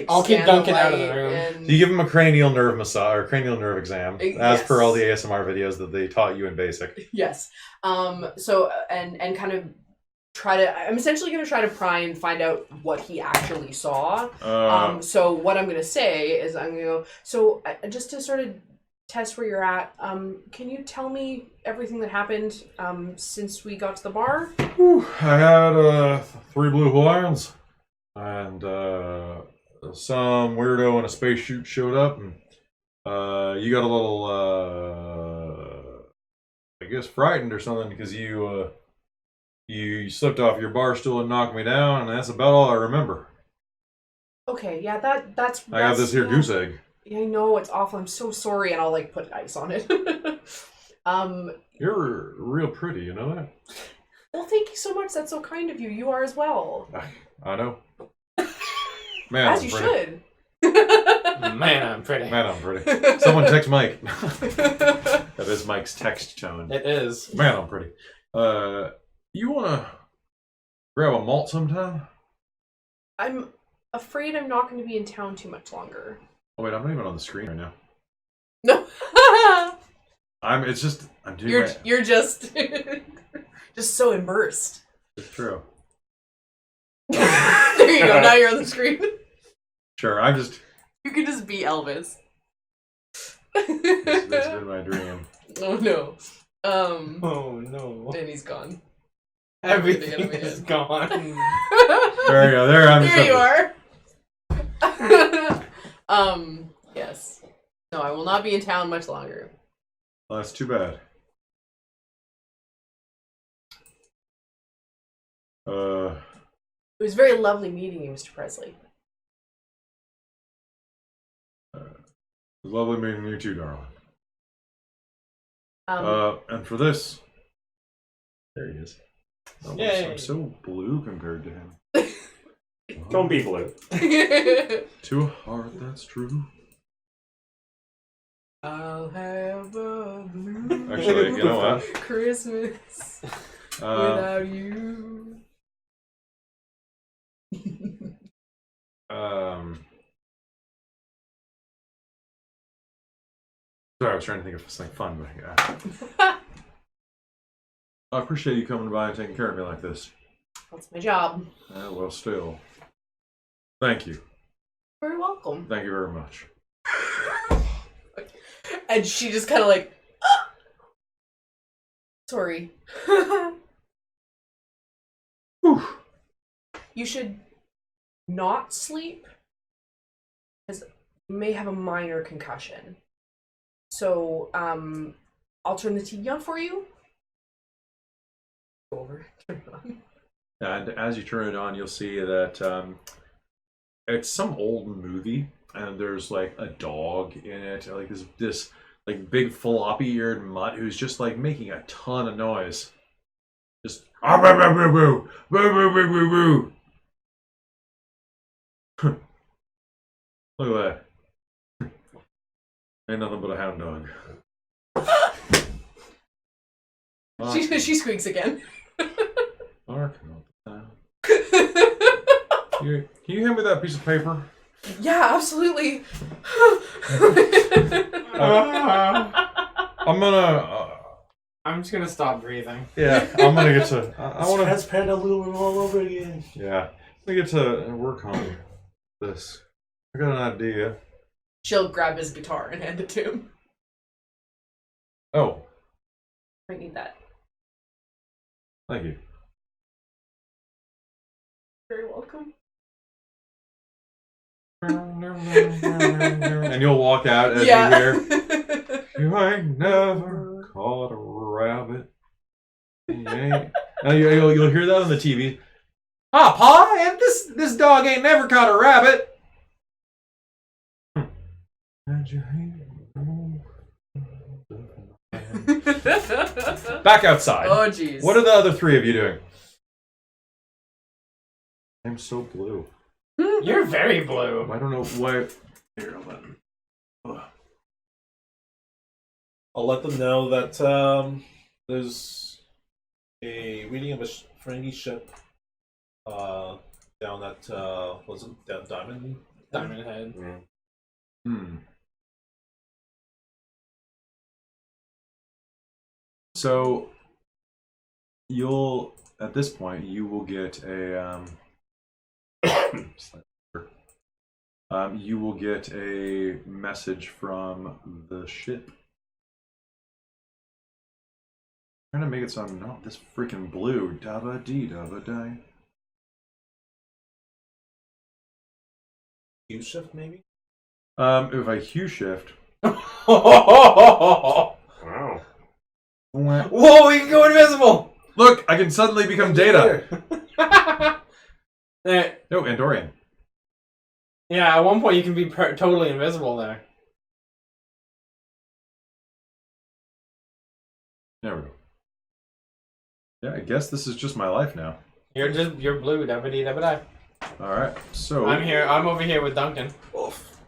S2: I'll keep
S3: scan the
S2: Duncan out of the
S3: light
S2: room.
S3: and-
S1: So you give him a cranial nerve massage or cranial nerve exam, as
S3: Yes.
S1: per all the ASMR videos that they taught you in basic.
S3: Yes. So and kind of I'm essentially going to try to pry and find out what he actually saw. So what I'm going to say is I'm going to go, so just to sort of test where you're at, can you tell me everything that happened since we got to the bar?
S1: Whew, I had 3 blue Hawaiians, and some weirdo in a spacesuit showed up, and you got a little, I guess, frightened or something because you slipped off your bar stool and knocked me down, and that's about all I remember.
S3: Okay, yeah, that's
S1: I got this here goose egg.
S3: Yeah, I know, it's awful. I'm so sorry, and I'll like put ice on it.
S1: You're real pretty, you know that?
S3: Well, thank you so much. That's so kind of you. You are as well.
S1: I know. Man,
S3: As
S1: I'm
S3: you
S1: pretty.
S3: should.
S2: Man, I'm pretty.
S1: Man, I'm pretty. Someone text Mike. That is Mike's text tone.
S2: It is.
S1: Man, I'm pretty. You wanna Grab a malt sometime?
S3: I'm afraid I'm not going to be in town too much longer.
S1: Oh wait, I'm not even on the screen right now.
S3: No.
S1: I'm doing
S3: You're just just so immersed.
S1: It's true.
S3: There you go. Now you're on the screen.
S1: Sure,
S3: You could just be Elvis.
S1: That's been my dream.
S3: Oh no.
S2: Oh no.
S3: And he's gone.
S2: Everything is gone.
S1: There you go.
S3: There you are. Yes. No, I will not be in town much longer.
S1: Well, that's too bad.
S3: It was very lovely meeting you, Mr. Presley.
S1: It was lovely meeting you too, darling.
S3: Um,
S1: And for this, there he is. Oh,
S2: Yay.
S1: I'm so blue compared to him.
S5: Don't be blue.
S1: To a heart that's true.
S3: I'll have a blue
S1: Actually, you know what?
S3: Christmas without you.
S1: Sorry, I was trying to think of something fun, but yeah. I appreciate you coming by and taking care of me like this.
S3: That's my job.
S1: Well, still. Thank you.
S3: You're welcome.
S1: Thank you very much.
S3: And she just kind of like, sorry.
S1: Whew.
S3: You should not sleep because you may have a minor concussion. So, I'll turn the TV on for you. Go over, turn it on.
S1: And as you turn it on, you'll see that it's some old movie, and there's like a dog in it, like this like big floppy-eared mutt who's just like making a ton of noise. Just ah boo boo boo boo boo boo boo boo boo. Look at that. Ain't nothing but a hound dog.
S3: She squeaks again.
S1: Can you hand me that piece of paper?
S3: Yeah, absolutely.
S2: I'm just gonna stop breathing.
S1: Yeah, I'm gonna get to. I want to.
S5: That's Pandaloo all over again.
S1: Yeah, I'm gonna get to work on this. I got an idea.
S3: She'll grab his guitar and hand it to him.
S1: Oh,
S3: I need that.
S1: thank you.
S3: Very welcome.
S1: And you'll walk out as you hear, "You ain't never caught a rabbit." You ain't. And you'll hear that on the TV. Ah, Pa, and this dog ain't never caught a rabbit. Back outside.
S3: Oh, jeez.
S1: What are the other three of you doing? I'm so blue.
S2: You're very blue.
S1: I don't know why. Here,
S4: I'll let them know that there's a reading of a friendly ship down at was it down
S2: Diamond Head.
S1: So at this point you will get a you will get a message from the ship. I'm trying to make it sound not this freaking blue. Dabba dee dabba die.
S4: Q shift maybe.
S1: If I hue shift.
S5: Wow.
S2: Whoa, we can go invisible!
S1: Look, I can suddenly become Data.
S2: There.
S1: No, Andorian.
S2: Yeah, at one point you can be totally invisible there.
S1: There we go. Yeah, I guess this is just my life now.
S2: You're blue, dabba-dee dabba-die.
S1: Alright, so
S2: I'm over here with Duncan.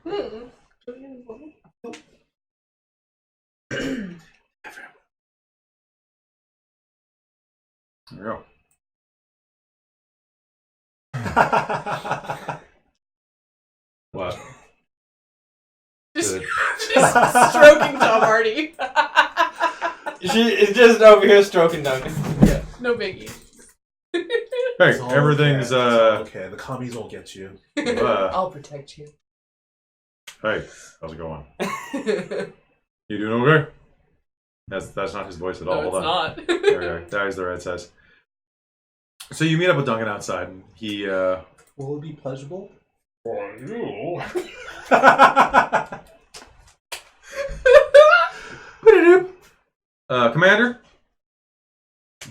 S1: there we go. What?
S3: Just,
S1: Good.
S3: just stroking Tom Hardy.
S2: She is just over here stroking Duncan.
S3: Yeah, no biggie.
S1: Hey,
S4: It's all
S1: everything's
S4: okay. It's all okay. The commies won't get you.
S3: I'll protect you.
S1: Hey, how's it going? You doing okay? That's not his voice at all.
S3: No,
S1: Hold
S3: it's
S1: on.
S3: not.
S1: Okay, that is the right size. So you meet up with Duncan outside, and he
S4: Will it be pleasurable?
S5: For you.
S1: Commander,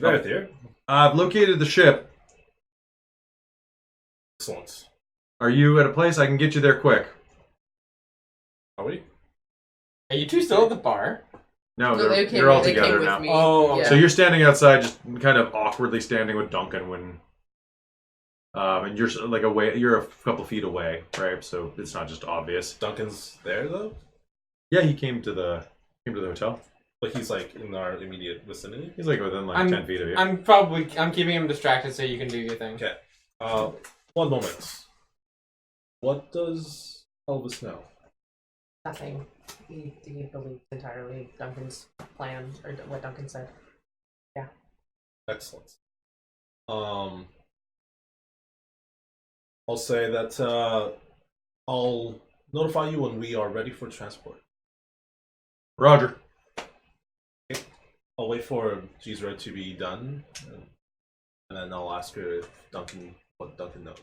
S4: Right there.
S1: I've located the ship.
S4: Excellent.
S1: Are you at a place I can get you there quick?
S4: Are we?
S2: Are you two still at the bar?
S1: No,
S3: No,
S1: they're all
S3: they came
S1: together
S3: with
S1: now.
S3: me.
S2: Oh,
S3: Yeah.
S1: So you're standing outside, just kind of awkwardly standing with Duncan when, and you're like away. You're a couple feet away, right? So it's not just obvious.
S4: Duncan's there though,
S1: Yeah, he came to the hotel.
S4: but he's like in our immediate vicinity.
S1: He's like within 10 feet of you.
S2: I'm keeping him distracted so you can do your thing.
S4: Okay. One moment. What does Elvis know?
S3: Nothing. He believes entirely Duncan's plan, or what Duncan said.
S4: Excellent. I'll say that I'll notify you when we are ready for transport.
S1: Roger.
S4: I'll wait for Gizra to be done, and then I'll ask her if what Duncan knows.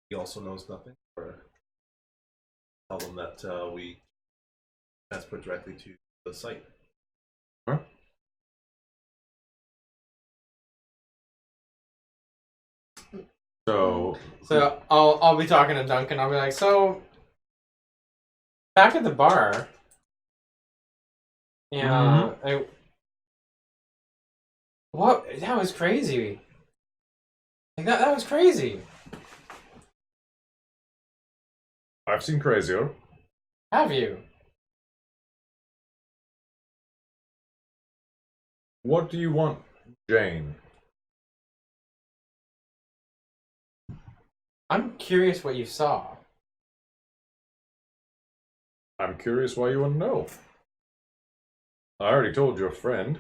S4: He also knows nothing, or tell them that we transport directly to the site.
S1: Huh? So
S2: I'll be talking to Duncan. I'll be like, so back at the bar, what? That was crazy. Like that was crazy.
S1: I've seen crazier.
S2: Have you?
S1: What do you want, Jane?
S2: I'm curious what you saw.
S1: I'm curious why you want to know. I already told your friend.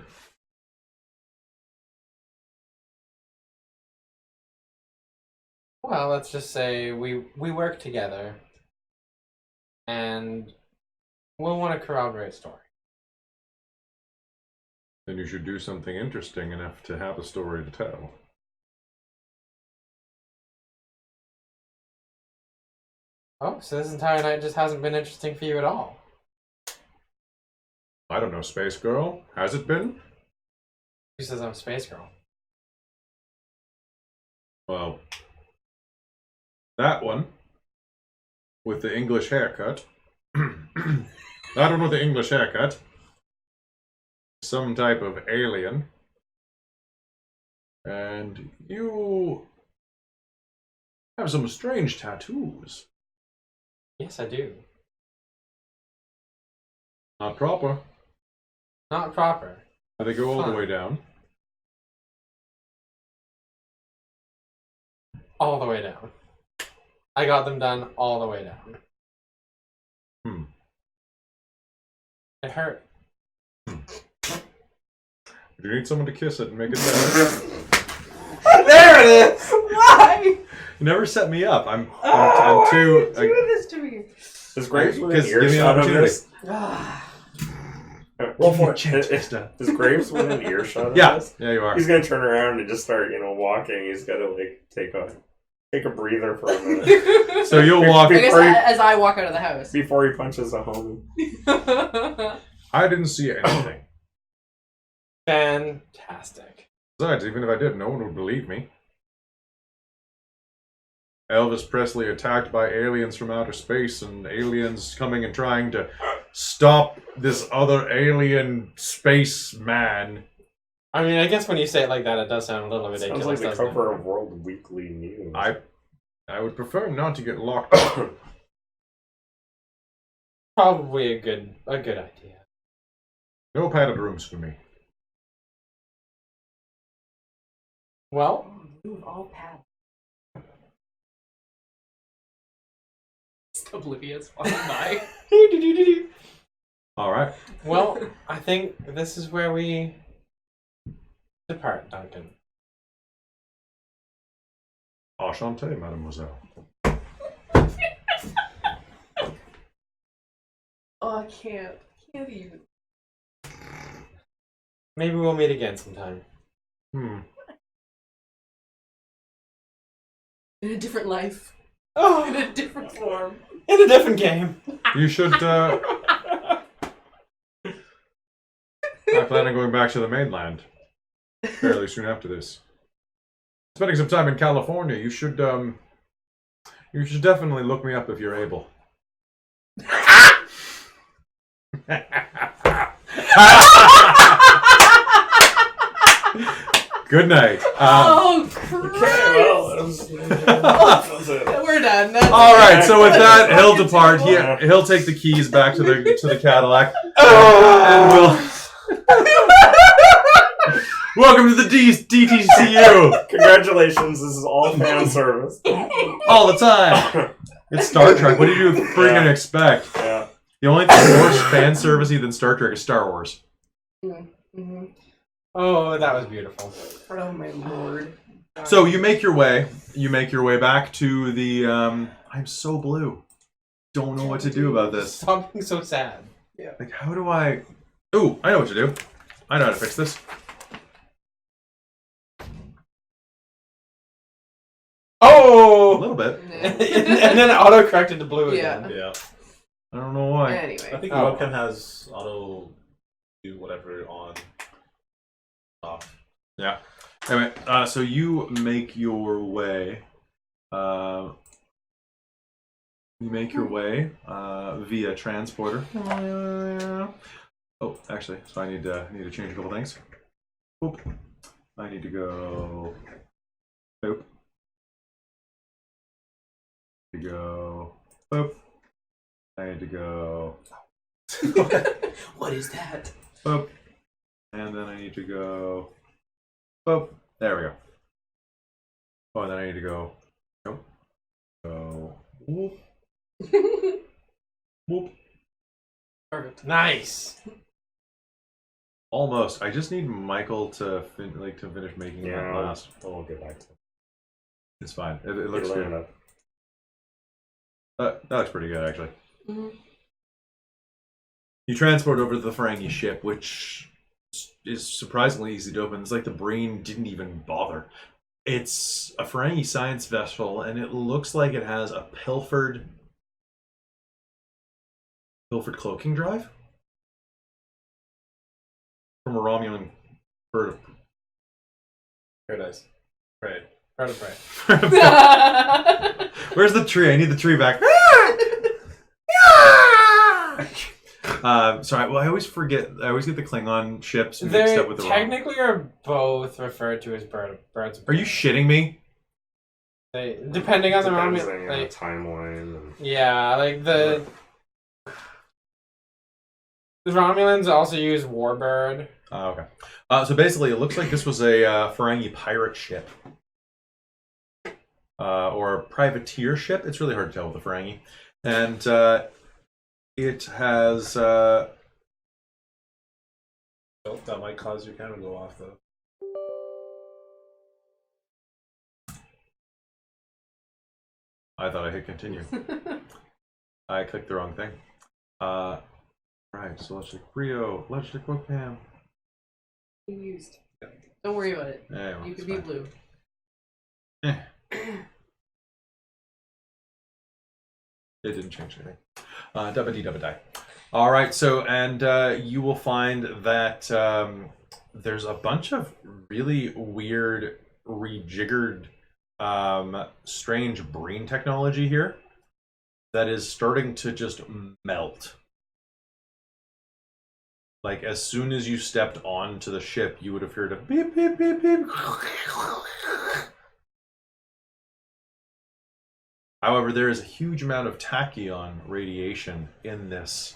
S2: Well, let's just say we work together, and we'll want to corroborate a story.
S1: Then you should do something interesting enough to have a story to tell.
S2: Oh, so this entire night just hasn't been interesting for you at all?
S1: I don't know, Space Girl. Has it been?
S2: Who says I'm a space girl?
S1: Well, that one with the English haircut. That one with the English haircut. Some type of alien. And you have some strange tattoos.
S2: Yes, I do.
S1: Not proper.
S2: Not proper.
S1: They go all the
S2: Fine.
S1: way down.
S2: All the way down. I got them done all the way down. It hurt.
S1: You need someone to kiss it and make it better.
S2: There it is!
S3: Why?
S1: You never set me up. I'm
S3: Oh,
S1: too.
S3: why are you doing this to me?
S5: Is Graves within
S1: Because give me an
S5: earshot of
S1: opportunity.
S5: this?
S1: Roll for it, chance.
S5: Is Graves within earshot of
S1: Yeah,
S5: this?
S1: yeah, you are.
S5: He's gonna turn around and just start, walking. He's gotta like take a breather for a minute
S1: So you'll walk.
S3: I guess
S5: Before you-
S3: as I walk out of the house.
S5: before he punches a homie.
S1: I didn't see anything.
S2: Fantastic.
S1: Besides, even if I did, no one would believe me. Elvis Presley attacked by aliens from outer space, and aliens coming and trying to stop this other alien space man.
S2: I mean, I guess when you say it like that, it does sound a little ridiculous.
S5: Sounds like the
S2: doesn't
S5: cover
S2: it?
S5: of World Weekly News.
S1: I would prefer not to get locked up.
S2: Probably a good idea.
S1: No padded rooms for me.
S2: Well,
S3: Move all paths. Oblivious flying by.
S1: All right.
S2: Well, I think this is where we depart, Duncan.
S1: Enchanté, mademoiselle.
S3: Oh, I can't even.
S2: Maybe we'll meet again sometime.
S1: Hmm.
S3: In a different life.
S2: Oh,
S3: In a different form.
S2: in a different game.
S1: You should. I plan on going back to the mainland fairly soon after this. Spending some time in California. You should definitely look me up if you're able. Good night.
S3: Oh, Christ! We're done. That's
S1: All right. So with that, he'll depart. He'll take the keys back to the Cadillac, and we'll. Welcome to the DTCU.
S5: Congratulations, this is all fan service.
S1: All the time. It's Star Trek. What did you freaking expect?
S5: Yeah.
S1: The only thing more fan servicey than Star Trek is Star Wars.
S3: Mm-hmm.
S2: Oh, that was beautiful.
S3: Oh my lord.
S1: So you make your way back to the. I'm so blue. Don't know what to do about this.
S2: Stop being so sad.
S1: Like, how do I? Ooh, I know what to do. I know how to fix this. A
S2: Oh!
S1: little bit.
S2: And then it auto-corrected to blue
S3: Yeah.
S2: again.
S4: Yeah.
S1: I don't know why.
S4: I
S3: Anyway.
S4: think
S2: Oh.
S4: webcam has auto do whatever on off.
S1: Yeah. Anyway, so you make your way. You make your way via transporter. Oh, actually, so I need to change a couple things. Boop. I need to go. Boop. To go. Boop. I need to go.
S3: What is that?
S1: Boop. And then I need to go. Boop. There we go. Oh, and then I need to go. Nope. Go. Whoop. Whoop.
S2: Perfect. Nice.
S1: Almost. I just need Michael to finish making that last.
S5: We'll get back to it.
S1: It's fine. It looks
S5: You're
S1: good.
S5: learning
S1: That looks pretty good, actually.
S3: Mhm.
S1: You transport over to the Ferengi ship, which is surprisingly easy to open. It's like the brain didn't even bother. It's a Ferengi science vessel, and it looks like it has a pilfered cloaking drive from a Romulan bird of
S4: Paradise. Right.
S2: Bird of prey.
S1: Where's the tree? I need the tree back. Sorry, well, I always forget. I always get the Klingon ships mixed
S2: They
S1: up with the
S2: technically are both referred to as birds of
S1: Are you shitting me?
S2: They, depending on the
S5: Depends
S2: Romulan,
S5: on the
S2: like,
S5: timeline. And...
S2: yeah, like the Romulans also use warbird.
S1: Oh, okay. So basically, it looks like this was a Ferengi pirate ship. Or a privateer ship. It's really hard to tell with the Ferengi. And it has...
S4: So that might cause your camera to go off, though.
S1: I thought I hit continue. I clicked the wrong thing. Right, so let's check Rio. Let's check webcam.
S3: Used. Don't worry about it.
S1: Yeah, well,
S3: You
S1: it's
S3: could be
S1: fine.
S3: blue.
S1: It didn't change anything. Dabba-dee-dabba-die. All right, so, and you will find that there's a bunch of really weird, rejiggered, strange brain technology here that is starting to just melt. Like, as soon as you stepped onto the ship, you would have heard a beep, beep, beep, beep. However, there is a huge amount of tachyon radiation in this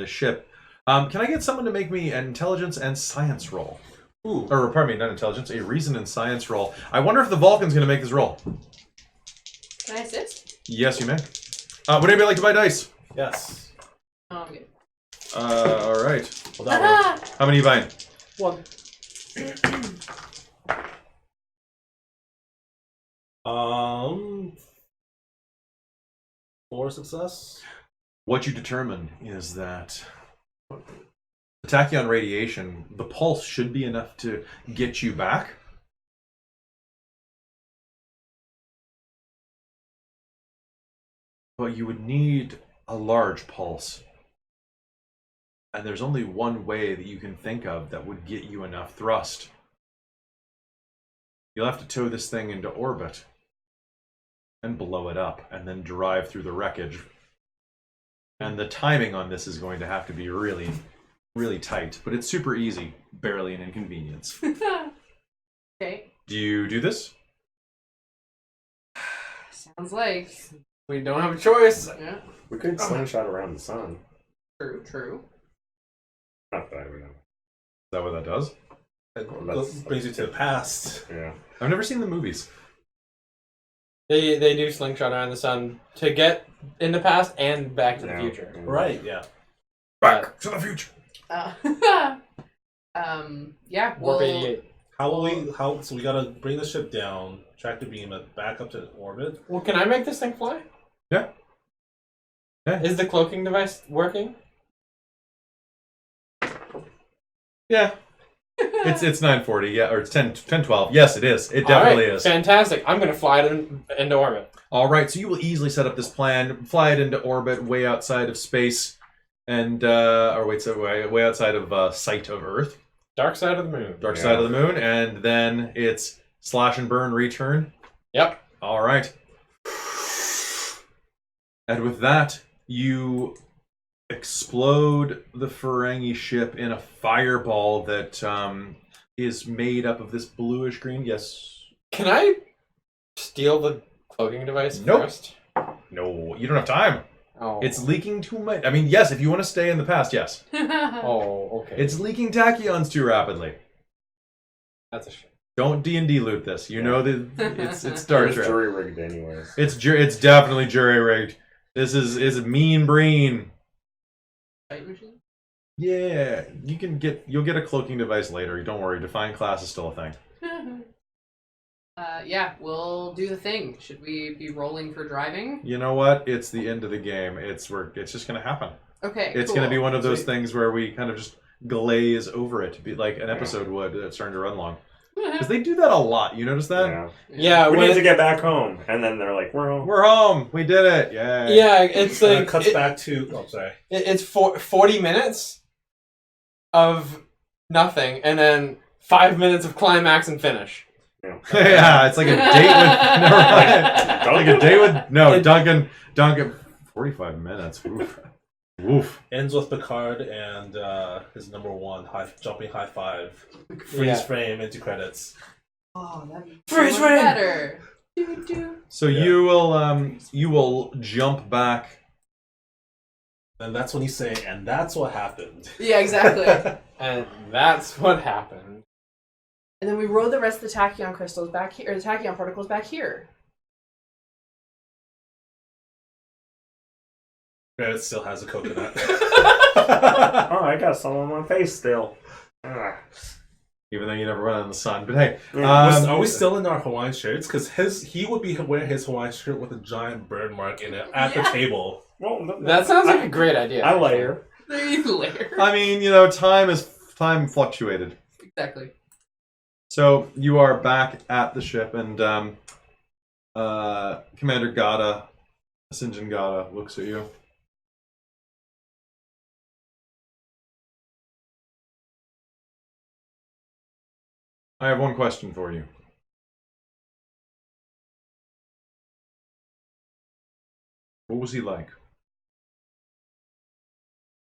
S1: ship. Can I get someone to make me an intelligence and science roll?
S4: Ooh.
S1: Or, pardon me, not intelligence, a reason and science roll. I wonder if the Vulcan's going to make this roll.
S3: Can I assist?
S1: Yes, you may. Would anybody like to buy dice?
S4: Yes.
S3: Oh, I'm good.
S1: All right.
S4: Well, that one.
S1: How many are you buying?
S4: One. For success.
S1: What you determine is that the tachyon radiation, the pulse should be enough to get you back. But you would need a large pulse. And there's only one way that you can think of that would get you enough thrust. You'll have to tow this thing into orbit and blow it up and then drive through the wreckage. And the timing on this is going to have to be really, really tight. But it's super easy. Barely an inconvenience.
S3: Okay.
S1: Do you do this?
S3: Sounds like.
S2: We don't have a choice.
S3: Yeah.
S5: We could slingshot around the sun.
S3: True.
S5: Not that I would know.
S1: Is that what that does?
S4: It brings you to the past.
S5: Yeah.
S1: I've never seen the movies.
S2: They do slingshot around the sun to get in the past and back to the future.
S4: Right, yeah.
S1: Back to the future.
S3: Yeah.
S2: Warp
S3: Well,
S2: 88.
S4: So we gotta bring the ship down, track the beam it back up to orbit.
S2: Well, can I make this thing fly?
S1: Yeah. Yeah.
S2: Is the cloaking device working?
S1: Yeah. It's 9:40, yeah, or it's 10:12. Yes, it is. It definitely is.
S2: Fantastic. I'm going to fly it into orbit.
S1: All right, so you will easily set up this plan, fly it into orbit, way outside of space, and way outside of sight of Earth,
S2: Dark side of the moon.
S1: dark side of the moon, and then it's slash and burn, return.
S2: Yep.
S1: All right. And with that, you explode the Ferengi ship in a fireball that is made up of this bluish green. Yes.
S2: Can I steal the cloaking device
S1: Nope.
S2: first?
S1: No, you don't have time.
S2: Oh.
S1: It's leaking too much. I mean, yes, if you want to stay in the past, yes.
S2: Oh, okay.
S1: It's leaking tachyons too rapidly.
S2: That's a shame.
S1: Don't D&D loot this. You know that it's Star
S5: It's
S1: Trek.
S5: jury rigged anyways.
S1: It's definitely jury rigged. This is mean breen.
S3: Fight machine?
S1: Yeah, you'll get a cloaking device later. Don't worry. Defined class is still a thing.
S3: Yeah, we'll do the thing. Should we be rolling for driving?
S1: You know what? It's the end of the game. It's just gonna happen.
S3: Okay,
S1: It's
S3: cool.
S1: gonna be one of those
S4: Sweet.
S1: things where we kind of just glaze over it, be like an episode would that's starting to run long. Because they do that a lot. You notice that?
S5: Yeah.
S2: Yeah,
S5: We
S2: when
S5: need to get back home, and then they're like, "We're home."
S1: We're home. We did it. Yay.
S2: yeah, it's
S4: And
S2: like
S4: it cuts back to. Oh, sorry.
S2: it's 40 minutes of nothing, and then 5 minutes of climax and finish.
S1: Yeah, it's like a date with. Never mind. Like a date with. No, Duncan. 45 minutes. Oof. Oof.
S4: Ends with Picard and his number one jumping high five. Freeze
S2: Yeah.
S4: frame into credits.
S3: Oh, that'd be
S2: Freeze
S3: so much
S2: frame!
S3: better. Do.
S1: So
S4: Yeah.
S1: you will jump back.
S4: And that's when you say, and that's what happened.
S3: Yeah, exactly.
S2: And that's what happened.
S3: And then we roll the rest of the tachyon crystals back here, or the tachyon particles back here.
S4: Credits still has a coconut.
S5: Oh, I got some on my face still.
S1: Even though you never run out in the sun. But hey,
S4: Are we still in our Hawaiian shirts? Because he would be wearing his Hawaiian shirt with a giant bird mark in it at the table.
S5: Well,
S2: That sounds like a great idea.
S5: I layer.
S3: There you layer.
S1: I mean, time fluctuated.
S3: Exactly.
S1: So you are back at the ship, and Commander Gata, Sinjin Gata, looks at you. I have one question for you. What was he like?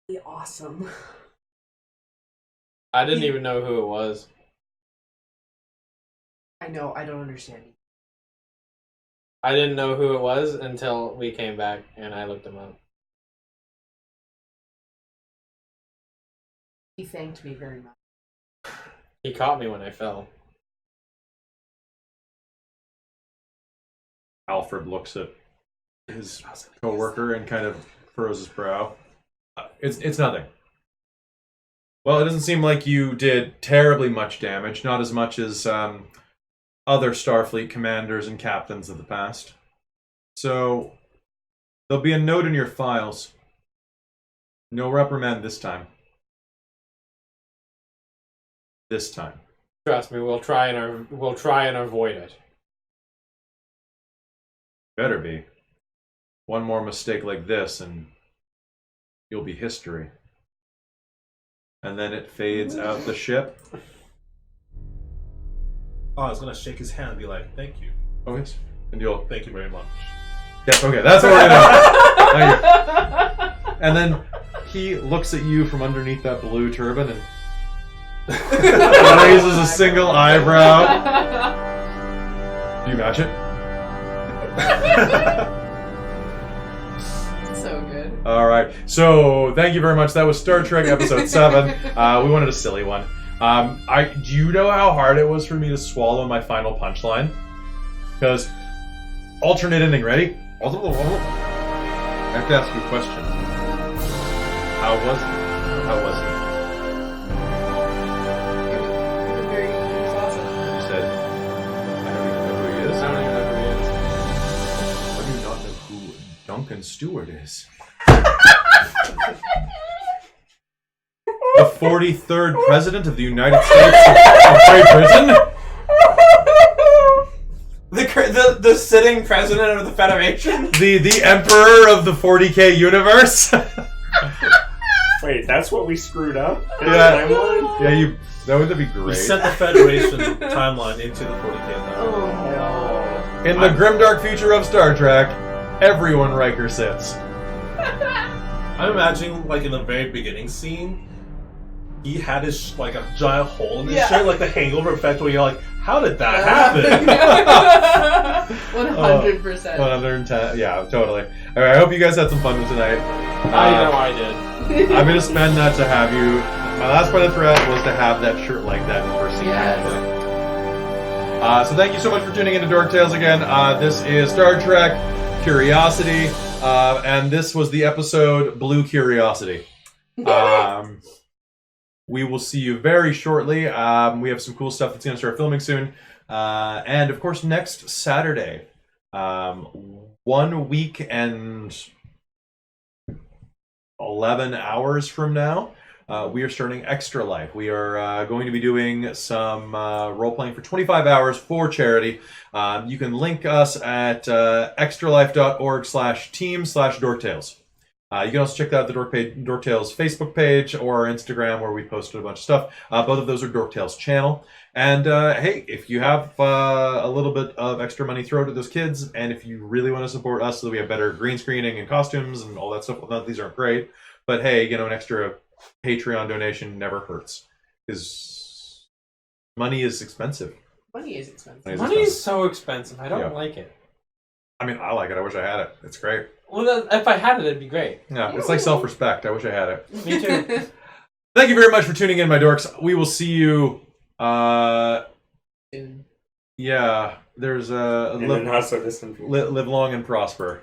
S3: Be awesome.
S2: I didn't even know who it was.
S3: I know. I don't understand.
S2: I didn't know who it was until we came back and I looked him up.
S3: He thanked me very much.
S2: He caught me when I fell.
S1: Alfred looks at his co-worker and kind of furrows his brow. It's nothing. Well, it doesn't seem like you did terribly much damage, not as much as other Starfleet commanders and captains of the past. So, there'll be a note in your files. No reprimand this time. This time.
S2: Trust me, we'll try and avoid it.
S1: Better be. One more mistake like this and you'll be history. And then it fades out the ship.
S4: Oh, I was gonna shake his hand and be like, "Thank you,
S1: Okay. And you'll...
S4: thank you very much."
S1: Yes, okay, that's what we're gonna do. And then he looks at you from underneath that blue turban and raises a single eyebrow. Do you match it?
S3: So good.
S1: Alright, so thank you very much. That was Star Trek Episode 7. We wanted a silly one. Do you know how hard it was for me to swallow my final punchline? Because, alternate ending, ready? I have to ask you a question. How was he? How was he?
S3: It was awesome.
S1: You said, I don't even know who he is.
S2: I don't even know who he is.
S1: How do you not know who Duncan Stewart is? The 43rd President of the United States of Great Britain?
S2: The sitting president of the Federation?
S1: The Emperor of the 40K universe?
S5: Wait, that's what we screwed up? In the
S1: Yeah.
S5: timeline?
S1: Yeah, that would be
S4: We
S1: great.
S4: sent the Federation timeline into the 40K timeline.
S3: Oh no.
S1: In the grimdark future of Star Trek, everyone Riker sits.
S4: I'm imagining, like, in the very beginning scene, he had his, like, a giant hole in his shirt, like the hangover effect where you're like, how did that happen?
S3: 100%.
S1: 110. Yeah, totally. Alright, I hope you guys had some fun tonight.
S2: I know I did.
S1: I'm gonna spend that to have you. My last part of the threat was to have that shirt like that in the first scene.
S3: Yes.
S1: So thank you so much for tuning into Dork Tales again. This is Star Trek Curiosity, and this was the episode Blue Curiosity. We will see you very shortly. We have some cool stuff that's going to start filming soon. And of course, next Saturday, 1 week and 11 hours from now, we are starting Extra Life. We are going to be doing some role-playing for 25 hours for charity. You can link us at extralife.org/team/dorktales. You can also check out the Dork Tales Facebook page or our Instagram where we posted a bunch of stuff. Both of those are Dork Tales channel. And hey, if you have a little bit of extra money, throw it at those kids. And if you really want to support us so that we have better green screening and costumes and all that stuff, well, these aren't great. But hey, an extra Patreon donation never hurts. Because money is expensive.
S3: Money is expensive.
S2: Money is so expensive. I don't like it.
S1: I mean, I like it. I wish I had it. It's great.
S2: Well, if I had it, it'd be great.
S1: Yeah, it's like self-respect. I wish I had it.
S2: Me too.
S1: Thank you very much for tuning in, my dorks. We will see you. Yeah, there's
S5: In the not so distant future.
S1: live long and prosper.